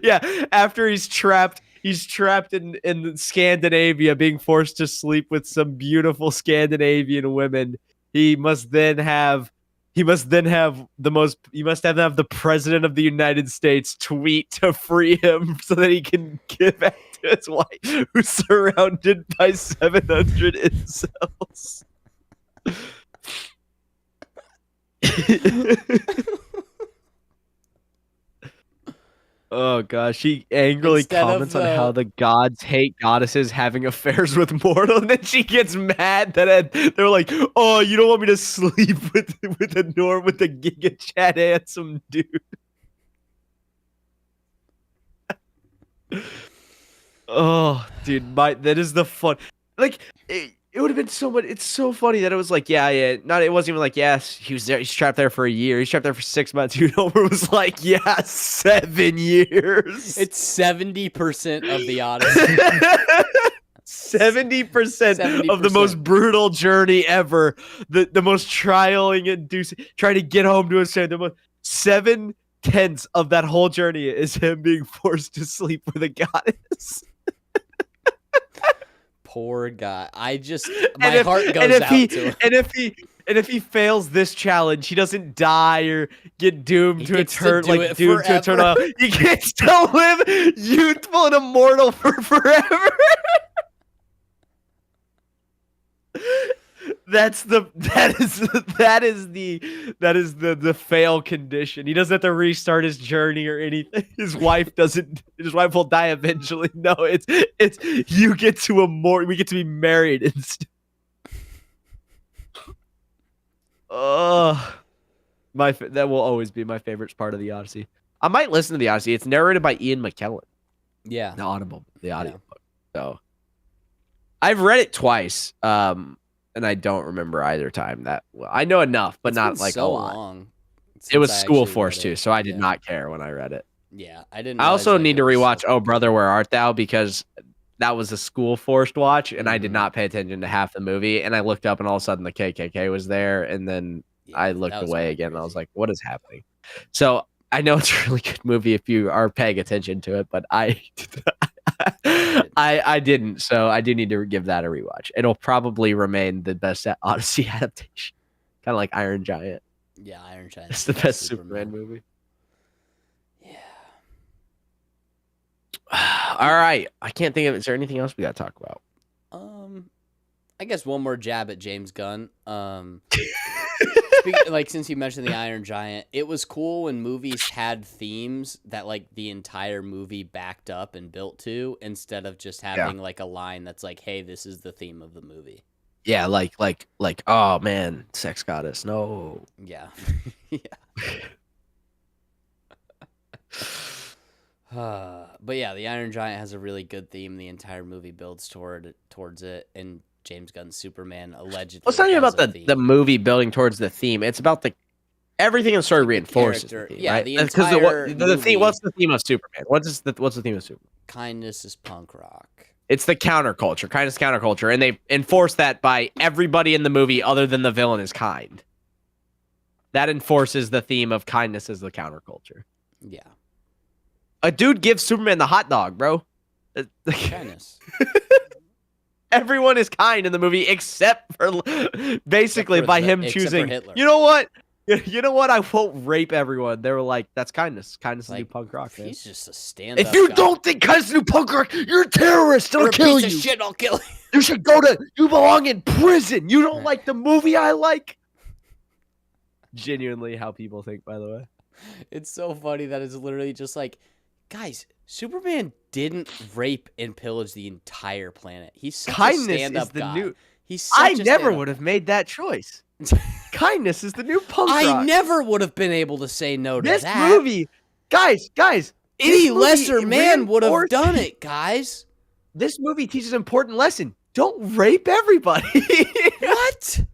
Speaker 1: Yeah, after he's trapped in Scandinavia, being forced to sleep with some beautiful Scandinavian women. He must then have the president of the United States tweet to free him so that he can get back to his wife, who's surrounded by 700 incels. Oh gosh, he angrily comments on how the gods hate goddesses having affairs with mortal, and then she gets mad that they're like, "Oh, you don't want me to sleep with the Giga Chad handsome dude." Oh, dude, that is the fun. Like, it would have been so much. It's so funny that it was like, it wasn't even like, yes, he was there. He's trapped there for a year. He's trapped there for 6 months. Dude, Homer was like, 7 years.
Speaker 2: It's 70% of the Odyssey.
Speaker 1: 70% of the most brutal journey ever. The most trialing inducing, trying to get home to his family. 7/10 of that whole journey is him being forced to sleep with a goddess.
Speaker 2: Poor guy. My heart goes out to him.
Speaker 1: And if he fails this challenge, he doesn't die or get doomed to eternal. He gets to live youthful and immortal for forever. That is the fail condition. He doesn't have to restart his journey or anything. His wife will die eventually. No, it's you get to we get to be married instead. That will always be my favorite part of the Odyssey. I might listen to the Odyssey. It's narrated by Ian McKellen.
Speaker 2: Yeah.
Speaker 1: The audiobook. So I've read it twice. And I don't remember either time that well. I know enough, but not like a lot.
Speaker 2: Long
Speaker 1: it was school forced too, so I did not care when I read it.
Speaker 2: Yeah, I didn't.
Speaker 1: I also need to rewatch Oh Brother, Where Art Thou, because that was a school forced watch, and I did not pay attention to half the movie. And I looked up, and all of a sudden the KKK was there, and then I looked away again, and I was like, "What is happening?" So I know it's a really good movie if you are paying attention to it, but I didn't, so I do need to give that a rewatch. It'll probably remain the best Odyssey adaptation, kind of like Iron Giant.
Speaker 2: Yeah, Iron Giant.
Speaker 1: It's the best Superman movie.
Speaker 2: Yeah.
Speaker 1: All right, I can't think of. Is there anything else we got to talk about?
Speaker 2: I guess one more jab at James Gunn. Since you mentioned the Iron Giant, it was cool when movies had themes that like the entire movie backed up and built to, instead of just having like a line that's like, "Hey, this is the theme of the movie."
Speaker 1: Yeah, like, oh man, sex goddess, no.
Speaker 2: Yeah, yeah. But yeah, the Iron Giant has a really good theme. The entire movie builds towards it, and James Gunn's Superman allegedly.
Speaker 1: Well, it's not even about the movie building towards the theme. It's about everything in the story reinforces the theme,
Speaker 2: yeah,
Speaker 1: right?
Speaker 2: the entire
Speaker 1: the theme. What's the theme of Superman? What's the theme of Superman?
Speaker 2: Kindness is punk rock.
Speaker 1: It's the counterculture. Kindness, counterculture, and they enforce that by everybody in the movie other than the villain is kind. That enforces the theme of kindness as the counterculture.
Speaker 2: Yeah.
Speaker 1: A dude gives Superman the hot dog, bro.
Speaker 2: Kindness.
Speaker 1: Everyone is kind in the movie except for basically by him choosing. You know what? You know what? I won't rape everyone. They were like, "That's kindness. Kindness is new punk rock." Man.
Speaker 2: He's just a stand-up.
Speaker 1: If you
Speaker 2: guy.
Speaker 1: don't think kindness is new punk rock, you're a terrorist. I'll
Speaker 2: You're
Speaker 1: kill
Speaker 2: a
Speaker 1: you.
Speaker 2: piece of shit. I'll kill you.
Speaker 1: You should You belong in prison. You don't like the movie I like. Genuinely, how people think. By the way,
Speaker 2: it's so funny that it's literally just like, guys, Superman didn't rape and pillage the entire planet. He's such
Speaker 1: kindness
Speaker 2: a stand-up
Speaker 1: is the
Speaker 2: guy.
Speaker 1: new.
Speaker 2: I
Speaker 1: never would have made that choice. Kindness is the new punk rock.
Speaker 2: I never would have been able to say no to
Speaker 1: this
Speaker 2: that.
Speaker 1: movie, guys.
Speaker 2: Any lesser man would have done it, guys.
Speaker 1: This movie teaches an important lesson. Don't rape everybody.
Speaker 2: What?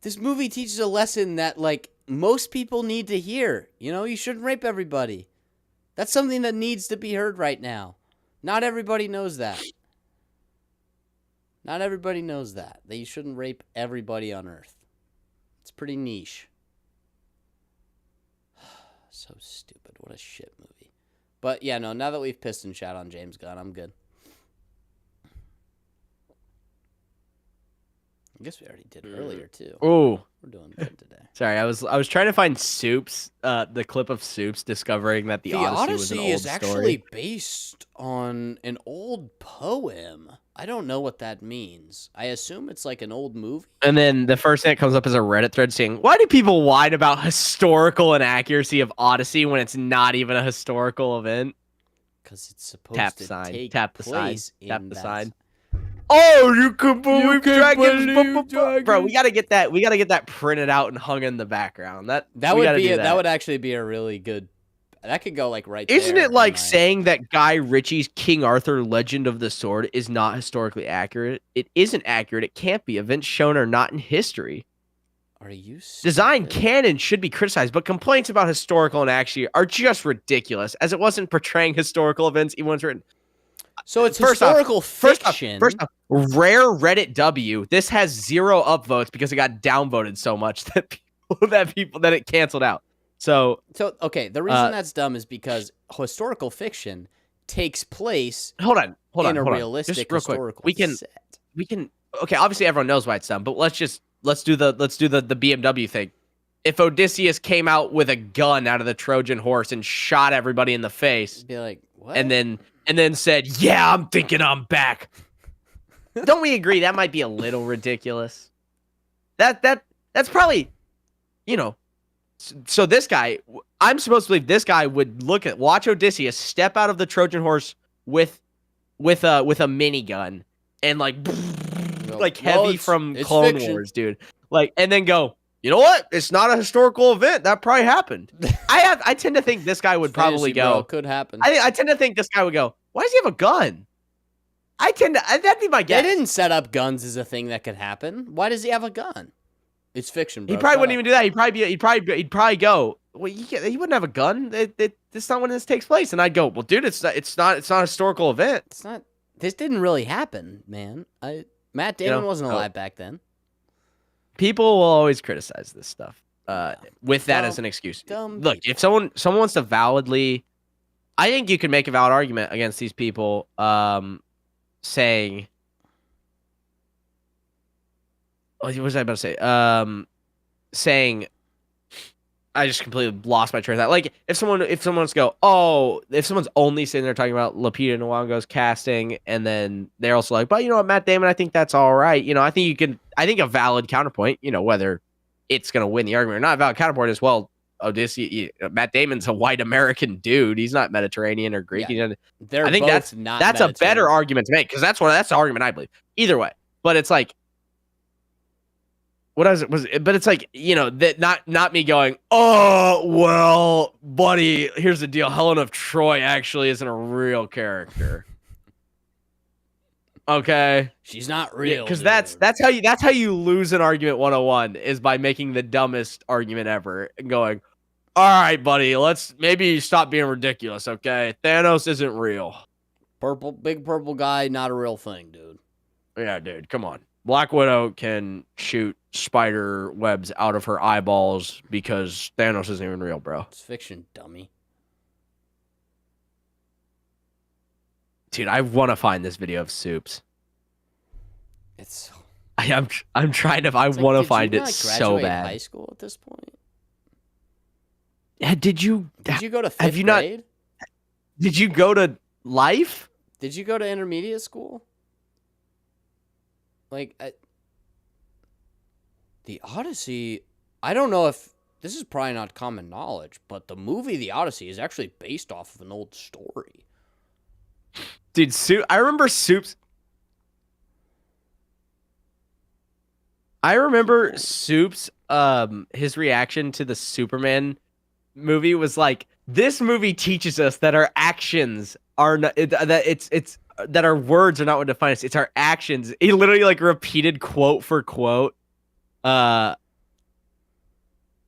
Speaker 2: This movie teaches a lesson that, like, most people need to hear. You know, you shouldn't rape everybody. That's something that needs to be heard right now. Not everybody knows that. Not everybody knows that you shouldn't rape everybody on Earth. It's pretty niche. So stupid. What a shit movie. But yeah, no, now that we've pissed and shat on James Gunn, I'm good. I guess we already did earlier too.
Speaker 1: Oh,
Speaker 2: we're doing good today.
Speaker 1: Sorry, I was trying to find Soups, the clip of Soups discovering that the Odyssey was an old
Speaker 2: is
Speaker 1: story.
Speaker 2: Actually based on an old poem. I don't know what that means. I assume it's like an old movie.
Speaker 1: And then the first thing that comes up is a Reddit thread saying, "Why do people whine about historical inaccuracy of Odyssey when it's not even a historical event?"
Speaker 2: Because it's supposed to take place in
Speaker 1: Tap the sign. Oh, you can believe dragons, bro. We gotta get that. We gotta get that printed out and hung in the background. That
Speaker 2: would actually be a really good. That could go like right.
Speaker 1: Isn't
Speaker 2: there
Speaker 1: it like saying that Guy Ritchie's King Arthur: Legend of the Sword is not historically accurate? It isn't accurate. It can't be. Events shown are not in history.
Speaker 2: Are you stupid?
Speaker 1: Design canon should be criticized, but complaints about historical inaccuracy are just ridiculous, as it wasn't portraying historical events even when it's written.
Speaker 2: So it's historical fiction.
Speaker 1: First off, rare Reddit W. This has 0 upvotes because it got downvoted so much that that it canceled out. So
Speaker 2: okay, the reason that's dumb is because historical fiction takes place
Speaker 1: hold on,
Speaker 2: in a realistic
Speaker 1: just real quick.
Speaker 2: historical set.
Speaker 1: We can okay, obviously everyone knows why it's dumb, but let's do the BMW thing. If Odysseus came out with a gun out of the Trojan horse and shot everybody in the face,
Speaker 2: Be like, what?
Speaker 1: and then said, "Yeah, I'm thinking I'm back." Don't we agree that might be a little ridiculous? That's probably, you know. So this guy, I'm supposed to believe this guy would watch Odysseus step out of the Trojan horse with a minigun and heavy from Clone Wars, dude. Like, and then go, you know what? It's not a historical event. That probably happened. I tend to think this guy would probably go.
Speaker 2: Bro, could happen.
Speaker 1: I tend to think this guy would go, why does he have a gun? That'd be my guess.
Speaker 2: They didn't set up guns as a thing that could happen. Why does he have a gun? It's fiction, bro.
Speaker 1: He probably wouldn't even do that. He'd probably go, well, he wouldn't have a gun. That's not when this takes place. And I'd go, well, dude, it's not a historical event.
Speaker 2: It's not. This didn't really happen, man. Matt Damon wasn't alive back then.
Speaker 1: People will always criticize this stuff with that as an excuse. Look, if someone wants to validly, I think you can make a valid argument against these people saying, what was I about to say? Saying, I just completely lost my train of thought. Like, if someone's only sitting there talking about Lupita Nyong'o's casting, and then they're also like, but you know what, Matt Damon, I think that's all right. You know, I think a valid counterpoint, you know, whether it's going to win the argument or not, a valid counterpoint is, well, Matt Damon's a white American dude. He's not Mediterranean or Greek.
Speaker 2: Yeah,
Speaker 1: I think that's a better argument to make, because that's the argument I believe. Either way, but it's like, what is it? But it's like, you know, that not me going, oh well, buddy. Here's the deal: Helen of Troy actually isn't a real character. Okay,
Speaker 2: she's not real.
Speaker 1: Because that's how you lose an argument 101 is by making the dumbest argument ever and going, all right, buddy, maybe stop being ridiculous. Okay, Thanos isn't real.
Speaker 2: Big purple guy, not a real thing, dude.
Speaker 1: Yeah, dude, come on. Black Widow can shoot spider webs out of her eyeballs because Thanos isn't even real, bro.
Speaker 2: It's fiction, dummy.
Speaker 1: Dude, I want to find this video of Soups. I'm trying to. I want to find it so bad.
Speaker 2: High school at this point.
Speaker 1: Yeah, did you
Speaker 2: go to fifth grade?
Speaker 1: Did you go to life?
Speaker 2: Did you go to intermediate school? Like, the Odyssey, I don't know if, this is probably not common knowledge, but the movie The Odyssey is actually based off of an old story.
Speaker 1: Dude, I remember Soups. His reaction to the Superman movie was like, this movie teaches us that our actions are not, that our words are not what define us. It's our actions. He literally repeated quote for quote.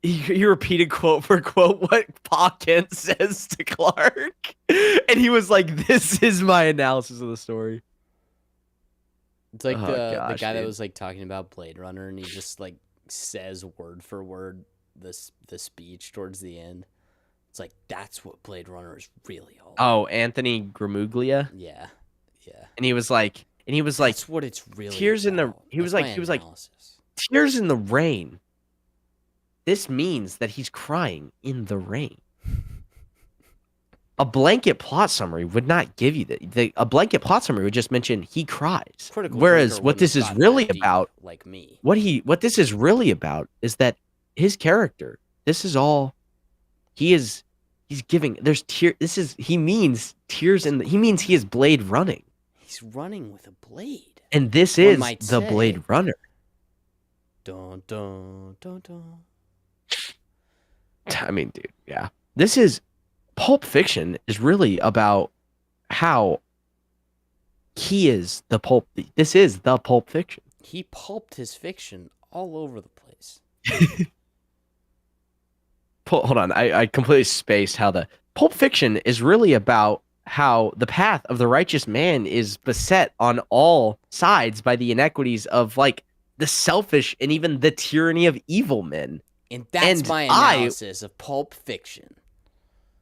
Speaker 1: He repeated quote for quote what Pa Kent says to Clark, and he was like, "This is my analysis of the story."
Speaker 2: It's like the guy that was talking about Blade Runner, and he just says word for word the speech towards the end. It's like, that's what Blade Runner is really all about.
Speaker 1: Oh, Anthony Gramuglia.
Speaker 2: Yeah.
Speaker 1: And he was like,
Speaker 2: that's what it's really
Speaker 1: tears
Speaker 2: about.
Speaker 1: He was like, tears in the rain. This means that he's crying in the rain. A blanket plot summary would not give you that. A blanket plot summary would just mention he cries. Whereas what this is really about,
Speaker 2: like me,
Speaker 1: what this is really about is that his character. This is all he is. He's giving. There's tear. He means tears in. He means he is Blade running.
Speaker 2: He's running with a blade.
Speaker 1: And this is the Blade Runner.
Speaker 2: Dun dun dun dun.
Speaker 1: I mean, dude, yeah. This is Pulp Fiction is really about how he is the pulp. This is the Pulp Fiction.
Speaker 2: He pulped his fiction all over the place.
Speaker 1: Hold on, I completely spaced how the Pulp Fiction is really about how the path of the righteous man is beset on all sides by the inequities of the selfish and even the tyranny of evil men.
Speaker 2: And that's
Speaker 1: And
Speaker 2: my analysis of Pulp Fiction.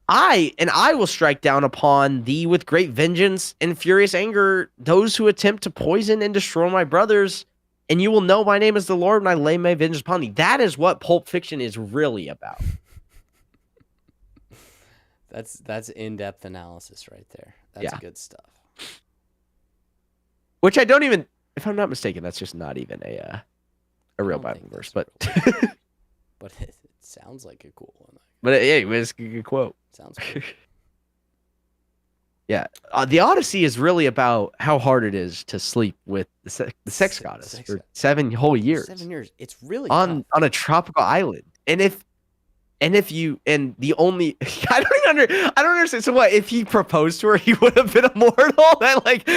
Speaker 1: I will strike down upon thee with great vengeance and furious anger those who attempt to poison and destroy my brothers, and you will know my name is the Lord, and I lay my vengeance upon thee. That is what Pulp Fiction is really about.
Speaker 2: That's in-depth analysis right there. That's good stuff.
Speaker 1: Which I don't even, if I'm not mistaken, that's just not even a real Bible verse, but
Speaker 2: but it sounds like a cool one.
Speaker 1: But yeah, it's a good quote.
Speaker 2: Sounds good.
Speaker 1: Yeah, the Odyssey is really about how hard it is to sleep with the sex goddess for 7 whole years.
Speaker 2: 7 years. It's really
Speaker 1: on a tropical island, and the only I don't understand. So what if he proposed to her? He would have been immortal. That like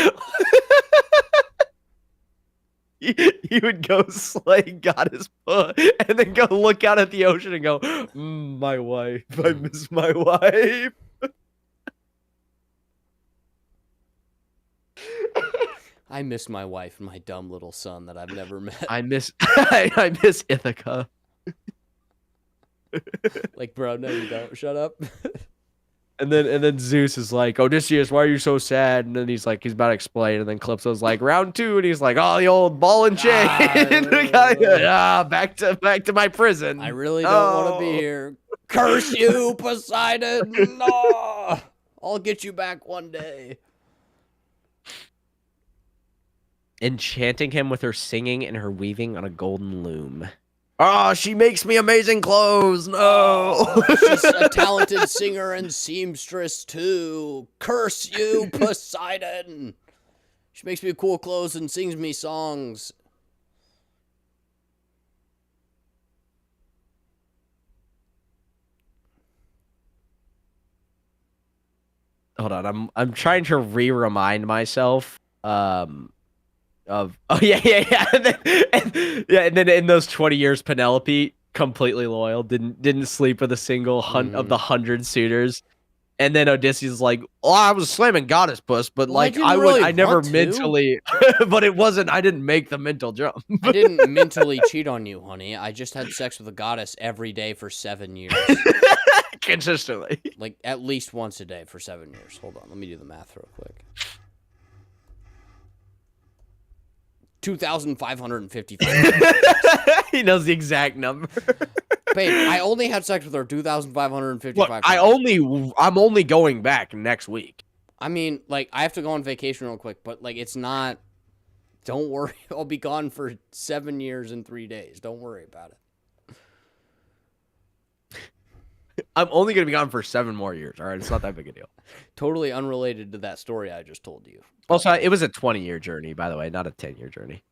Speaker 1: he would go slay goddess and then go look out at the ocean and go, my wife. I miss my wife.
Speaker 2: I miss my wife and my dumb little son that I've never met.
Speaker 1: I miss I miss Ithaca.
Speaker 2: Like, bro, no, you don't. Shut up.
Speaker 1: And then Zeus is like, Odysseus, why are you so sad? And then he's about to explain. And then Calypso's like, round 2. And he's like, oh, the old ball and chain. Back to my prison.
Speaker 2: I really don't want to be here. Curse you, Poseidon. No. I'll get you back one day.
Speaker 1: Enchanting him with her singing and her weaving on a golden loom. Oh, she makes me amazing clothes. No.
Speaker 2: She's a talented singer and seamstress, too. Curse you, Poseidon. She makes me cool clothes and sings me songs.
Speaker 1: Hold on. I'm trying to remind myself of and then in those 20 years Penelope completely loyal, didn't sleep with a single of the 100 suitors, and then Odysseus is like, oh, I was slamming goddess puss, but like I never mentally but it wasn't, I didn't make the mental jump.
Speaker 2: I didn't mentally cheat on you, honey. I just had sex with a goddess every day for 7 years.
Speaker 1: Consistently,
Speaker 2: like at least once a day for 7 years. Hold on, let me do the math real quick. 2,555.
Speaker 1: He knows the exact number.
Speaker 2: Babe, I only had sex with her 2,555
Speaker 1: Look, I'm only going back next week.
Speaker 2: I mean, like, I have to go on vacation real quick, but like, it's not. Don't worry, I'll be gone for 7 years and 3 days. Don't worry about it.
Speaker 1: I'm only gonna be gone for 7 more years. All right, it's not that big a deal.
Speaker 2: Totally unrelated to that story I just told you.
Speaker 1: Also, it was a 20-year journey, by the way, not a 10-year journey.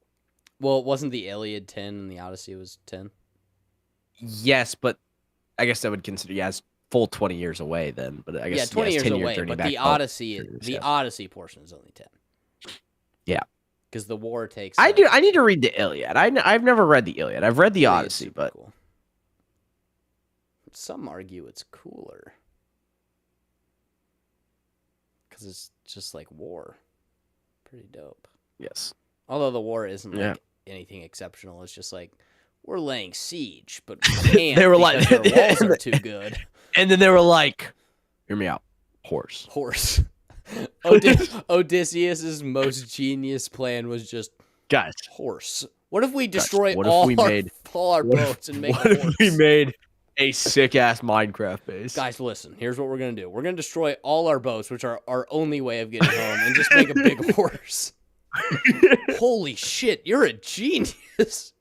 Speaker 2: Well, wasn't the Iliad 10 and the Odyssey was 10?
Speaker 1: Yes, but I guess I would consider it's full 20 years away then. But I guess
Speaker 2: 20 years
Speaker 1: 10-year
Speaker 2: away.
Speaker 1: journey
Speaker 2: But
Speaker 1: back
Speaker 2: the Odyssey portion is only 10.
Speaker 1: Yeah,
Speaker 2: because the war takes.
Speaker 1: I need to read the Iliad. I've never read the Iliad. I've read the Odyssey, but
Speaker 2: cool. Some argue it's cooler because it's just like war. Pretty dope.
Speaker 1: Yes.
Speaker 2: Although the war isn't like anything exceptional. It's just like we're laying siege, but we can't.
Speaker 1: They were
Speaker 2: because
Speaker 1: like,
Speaker 2: their walls are too good.
Speaker 1: And then they were like, hear me out. Horse.
Speaker 2: Odysseus's most genius plan was just
Speaker 1: guys.
Speaker 2: Horse. What if we destroy all our boats and make a horse?
Speaker 1: What if we made a sick ass Minecraft base?
Speaker 2: Guys, listen. Here's what we're gonna do. We're gonna destroy all our boats, which are our only way of getting home, and just make a big horse. Holy shit! You're a genius.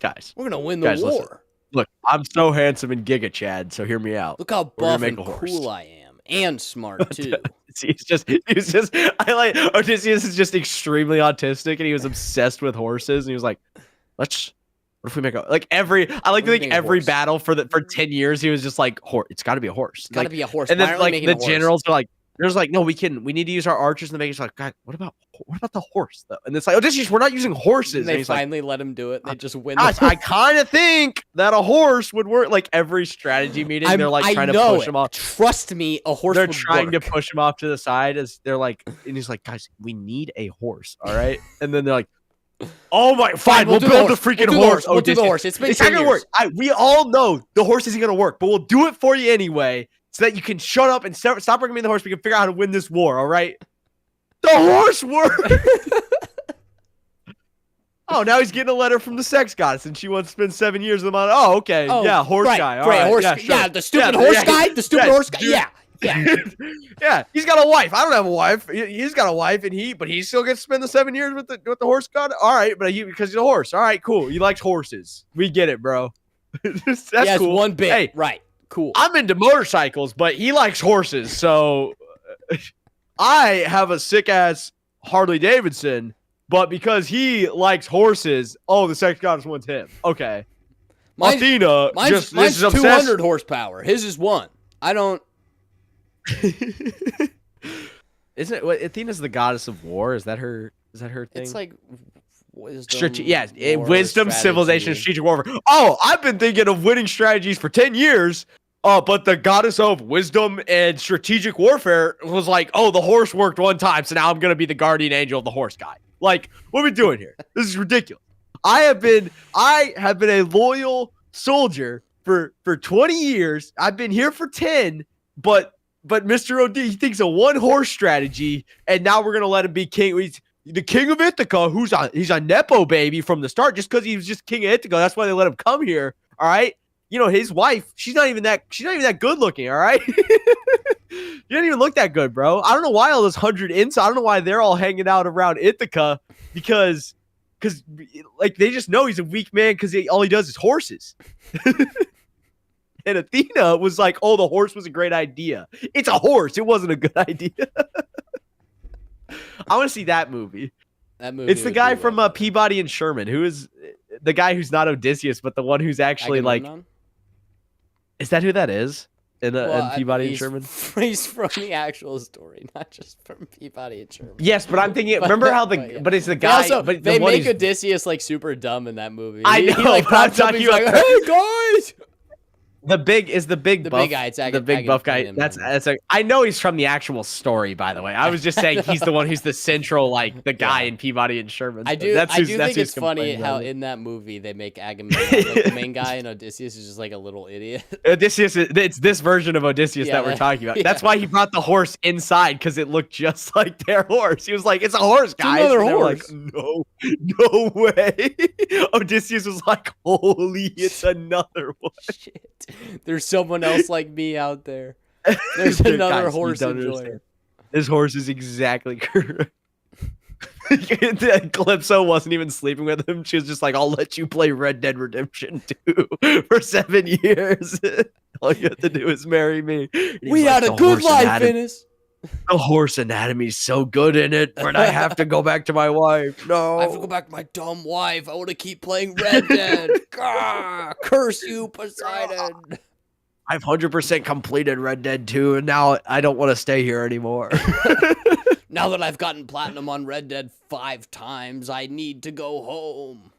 Speaker 1: Guys,
Speaker 2: we're gonna win the war.
Speaker 1: Listen. Look, I'm so handsome in Giga Chad, so hear me out.
Speaker 2: Look how buff and cool I am, and smart too.
Speaker 1: He's just. I like Odysseus is just extremely autistic, and he was obsessed with horses, and he was like, "What if we make a I like to think every battle for 10 years he was just like, it's got to be a horse.
Speaker 2: It's got to be a horse.
Speaker 1: And then the generals are like, there's like, no, we need to use our archers, and the maker's like, God, what about the horse though? And it's like, Odysseus, we're not using horses.
Speaker 2: And they finally let him do it. They just win.
Speaker 1: I kind of think that a horse would work. Like every strategy meeting, they're like trying to push him off.
Speaker 2: Trust me, a horse.
Speaker 1: They're
Speaker 2: would
Speaker 1: trying
Speaker 2: work.
Speaker 1: to push him off to the side as they're like, and he's like, guys, we need a horse, all right? And then they're like, Oh my, fine, we'll
Speaker 2: do the
Speaker 1: build the
Speaker 2: horse.
Speaker 1: freaking
Speaker 2: We'll do the
Speaker 1: horse.
Speaker 2: We'll do the horse. It's been 10
Speaker 1: not gonna
Speaker 2: years.
Speaker 1: work. We all know the horse isn't gonna work, but we'll do it for you anyway, so that you can shut up and stop recommending the horse. We can figure out how to win this war. All right? The horse worked. Oh, now he's getting a letter from the sex goddess, and she wants to spend 7 years with him. Oh, okay, yeah, horse guy. All right,
Speaker 2: horse.
Speaker 1: yeah, sure.
Speaker 2: The stupid horse guy. The stupid horse guy. Yeah.
Speaker 1: Yeah, he's got a wife. I don't have a wife. He's got a wife, but he still gets to spend the 7 years with the horse god. All right, but because he's a horse. All right, cool. He likes horses. We get it, bro. That's cool.
Speaker 2: One bit.
Speaker 1: Hey,
Speaker 2: right. Cool.
Speaker 1: I'm into motorcycles, but he likes horses. So I have a sick ass Harley Davidson, but because he likes horses, the sex goddess wants him. Okay. Athena,
Speaker 2: mine's 200 horsepower. His is 1. I don't.
Speaker 1: Isn't it? Athena's the goddess of war? Is that her thing?
Speaker 2: It's like wisdom.
Speaker 1: Wisdom, civilization, strategic warfare. Oh, I've been thinking of winning strategies for 10 years. But the goddess of wisdom and strategic warfare was like, the horse worked one time, so now I'm gonna be the guardian angel of the horse guy. Like, what are we doing here? This is ridiculous. I have been a loyal soldier for 20 years. I've been here for 10, but Mr. OD, he thinks a one horse strategy, and now we're gonna let him be king. He's the king of Ithaca, he's a nepo baby from the start, just because he was just king of Ithaca. That's why they let him come here. All right, his wife, she's not even that good looking. All right, you don't even look that good, bro. I don't know why all those 100 I don't know why they're all hanging out around Ithaca because like they just know he's a weak man because all he does is horses. And Athena was like, the horse was a great idea. It's a horse. It wasn't a good idea. I want to see that movie. It's the guy from Peabody and Sherman, who is the guy who's not Odysseus, but the one who's actually
Speaker 2: Agamemnon?
Speaker 1: Is that who that is? In Peabody and Sherman?
Speaker 2: He's from the actual story, not just from Peabody and Sherman.
Speaker 1: Yes, but I'm thinking, remember how but it's the guy. But
Speaker 2: they make Odysseus like super dumb in that movie.
Speaker 1: I know.
Speaker 2: He like pops up, he's like, hey guys!
Speaker 1: The big buff,
Speaker 2: big guy. It's
Speaker 1: the big buff guy. That's I know he's from the actual story, by the way. I was just saying he's the one who's the central, the guy in Peabody and Sherman.
Speaker 2: I do think it's funny how in that movie they make Agamemnon the main guy, and Odysseus is just like a little idiot.
Speaker 1: Odysseus, it's this version of Odysseus that we're talking about. Yeah. That's why he brought the horse inside, because it looked just like their horse. He was like, "It's a horse, guys."
Speaker 2: It's another horse.
Speaker 1: Like, no way. Odysseus was like, "Holy, it's another one."
Speaker 2: Shit. There's someone else like me out there. There's another horse enjoyer.
Speaker 1: This horse is exactly correct. Calypso wasn't even sleeping with him. She was just like, I'll let you play Red Dead Redemption 2 for 7 years. All you have to do is marry me.
Speaker 2: We had a good life, Finnis.
Speaker 1: The horse anatomy's so good in it, but I have to go back to my wife. No.
Speaker 2: I have to go back to my dumb wife. I want to keep playing Red Dead. Curse you, Poseidon.
Speaker 1: I've 100% completed Red Dead 2, and now I don't want to stay here anymore.
Speaker 2: Now that I've gotten platinum on Red Dead 5 times, I need to go home.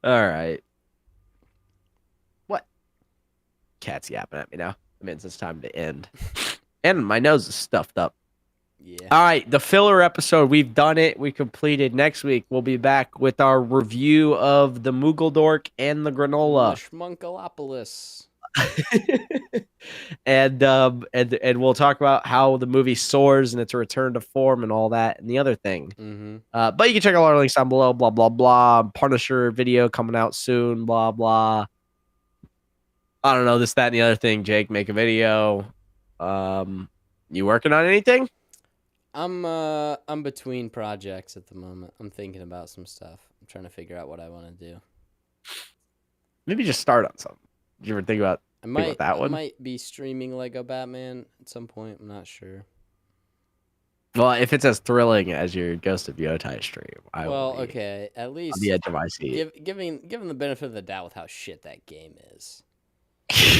Speaker 1: All right. What? Cat's yapping at me now. It means it's time to end. And my nose is stuffed up.
Speaker 2: Yeah.
Speaker 1: All right, the filler episode, we've done it. We completed. Next week, we'll be back with our review of the Moogle and the Granola.
Speaker 2: Schmunkalopolis.
Speaker 1: and we'll talk about how the movie soars and its return to form and all that and the other thing.
Speaker 2: Mm-hmm.
Speaker 1: But you can check out our links down below. Blah blah blah. Punisher video coming out soon. Blah blah. I don't know this, that, and the other thing. Jake, make a video. You working on anything?
Speaker 2: I'm between projects at the moment. I'm thinking about some stuff. I'm trying to figure out what I want to do.
Speaker 1: Maybe just start on something. Did you ever think about that one?
Speaker 2: I might be streaming Lego Batman at some point. I'm not sure.
Speaker 1: Well, if it's as thrilling as your Ghost of Yotai stream,
Speaker 2: okay. At least
Speaker 1: on the edge of my seat.
Speaker 2: Given the benefit of the doubt with how shit that game is.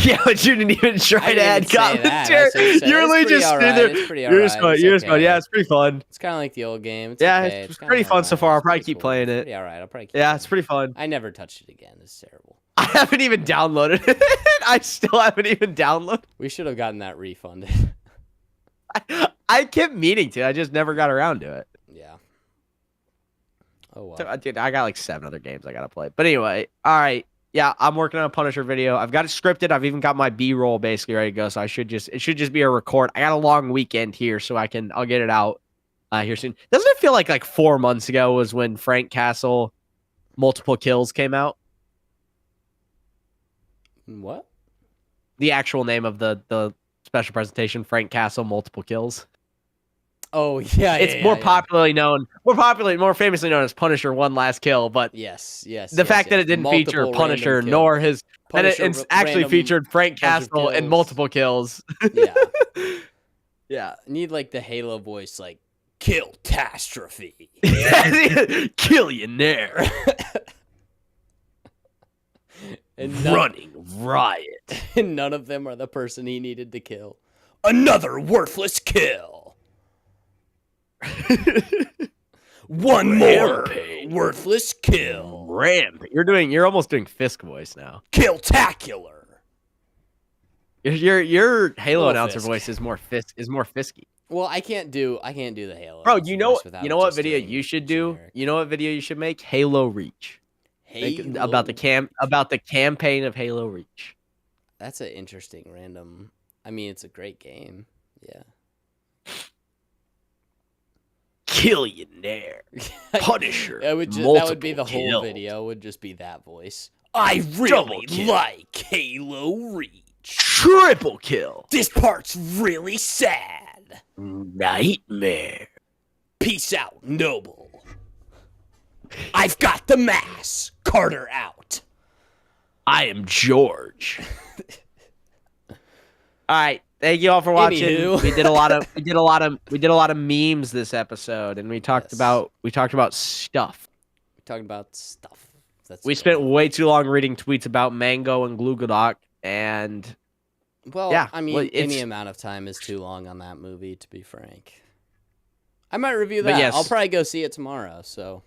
Speaker 1: Yeah, but you didn't even try to add commentary. You really just stood there. You're just fun. Yeah, it's pretty fun.
Speaker 2: It's kind of like the old game.
Speaker 1: It's pretty fun so far. I'll probably keep playing it.
Speaker 2: Yeah, all right. I'll probably keep
Speaker 1: playing it's pretty fun.
Speaker 2: I never touched it again. It's terrible.
Speaker 1: I haven't even downloaded it. I still haven't even downloaded.
Speaker 2: We should have gotten that refunded.
Speaker 1: I kept meaning to. I just never got around to it.
Speaker 2: Yeah. Oh
Speaker 1: So,
Speaker 2: well.
Speaker 1: dude, I got like 7 other games I gotta play. But anyway, all right. Yeah, I'm working on a Punisher video. I've got it scripted. I've even got my B-roll basically ready to go. So it should just be a record. I got a long weekend here, so I'll get it out here soon. Doesn't it feel like 4 months ago was when Frank Castle Multiple Kills came out?
Speaker 2: What?
Speaker 1: The actual name of the special presentation, Frank Castle Multiple Kills.
Speaker 2: Oh yeah,
Speaker 1: It's more famously known as Punisher One Last Kill, but
Speaker 2: yes.
Speaker 1: the fact that it didn't feature
Speaker 2: Multiple
Speaker 1: Punisher
Speaker 2: random
Speaker 1: nor
Speaker 2: kills.
Speaker 1: his, and
Speaker 2: Punisher
Speaker 1: it's actually
Speaker 2: random
Speaker 1: featured Frank
Speaker 2: bunch of
Speaker 1: Castle and
Speaker 2: kills.
Speaker 1: multiple kills.
Speaker 2: Yeah.
Speaker 1: Yeah.
Speaker 2: I need like the Halo voice, like Kill-tastrophe.
Speaker 1: Killionaire.
Speaker 2: And
Speaker 1: Running riot.
Speaker 2: and none of them are the person he needed to kill. Another worthless kill. One more
Speaker 1: Rampage.
Speaker 2: worthless kill.
Speaker 1: Ramp. You're almost doing Fisk voice now.
Speaker 2: Kill-tacular.
Speaker 1: Your Halo
Speaker 2: Little
Speaker 1: announcer
Speaker 2: Fisk.
Speaker 1: voice is more Fisky.
Speaker 2: Well, I can't do the Halo.
Speaker 1: Bro,
Speaker 2: announcer
Speaker 1: you know
Speaker 2: voice without
Speaker 1: what
Speaker 2: just
Speaker 1: video
Speaker 2: doing
Speaker 1: you should do?
Speaker 2: generic.
Speaker 1: You know what video you should make? Halo Reach. Think about the campaign of Halo Reach.
Speaker 2: That's an interesting random. I mean, it's a great game. Yeah.
Speaker 1: Killionaire. Punisher.
Speaker 2: That would be the whole
Speaker 1: Multiple
Speaker 2: video. Would just be that voice. I
Speaker 1: Double
Speaker 2: really
Speaker 1: kill.
Speaker 2: like Halo Reach.
Speaker 1: Triple kill.
Speaker 2: This part's really sad.
Speaker 1: Nightmare.
Speaker 2: Peace out, Noble. I've got the mass. Carter out.
Speaker 1: I am George. All right. Thank you all for watching.
Speaker 2: Anywho.
Speaker 1: We did a lot of memes this episode, and we talked
Speaker 2: Yes.
Speaker 1: about stuff.
Speaker 2: We're talking about stuff.
Speaker 1: We spent way too long reading tweets about Mango and Glugadoc, and
Speaker 2: Well,
Speaker 1: yeah,
Speaker 2: I mean,
Speaker 1: well,
Speaker 2: any
Speaker 1: it's-
Speaker 2: amount of time is too long on that movie, to be frank. I might review
Speaker 1: But
Speaker 2: that.
Speaker 1: yes.
Speaker 2: I'll probably go see it tomorrow, so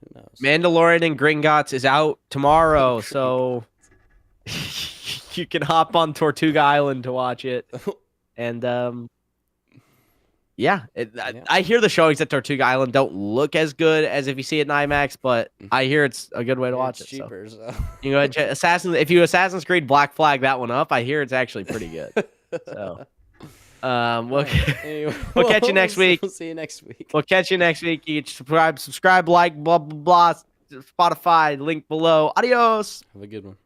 Speaker 2: who knows?
Speaker 1: Mandalorian and Gringotts is out tomorrow, so you can hop on Tortuga Island to watch it. And yeah, I hear the showings at Tortuga Island don't look as good as if you see it in IMAX, but I hear it's a good way to watch
Speaker 2: It's
Speaker 1: it. So.
Speaker 2: cheaper, so.
Speaker 1: You know, if you Assassin's Creed Black Flag that one up, I hear it's actually pretty good. So,
Speaker 2: Anyway,
Speaker 1: we'll catch you next week.
Speaker 2: We'll see you next week.
Speaker 1: We'll catch you next week. You subscribe, like, blah blah blah. Spotify link below. Adios.
Speaker 2: Have a good one.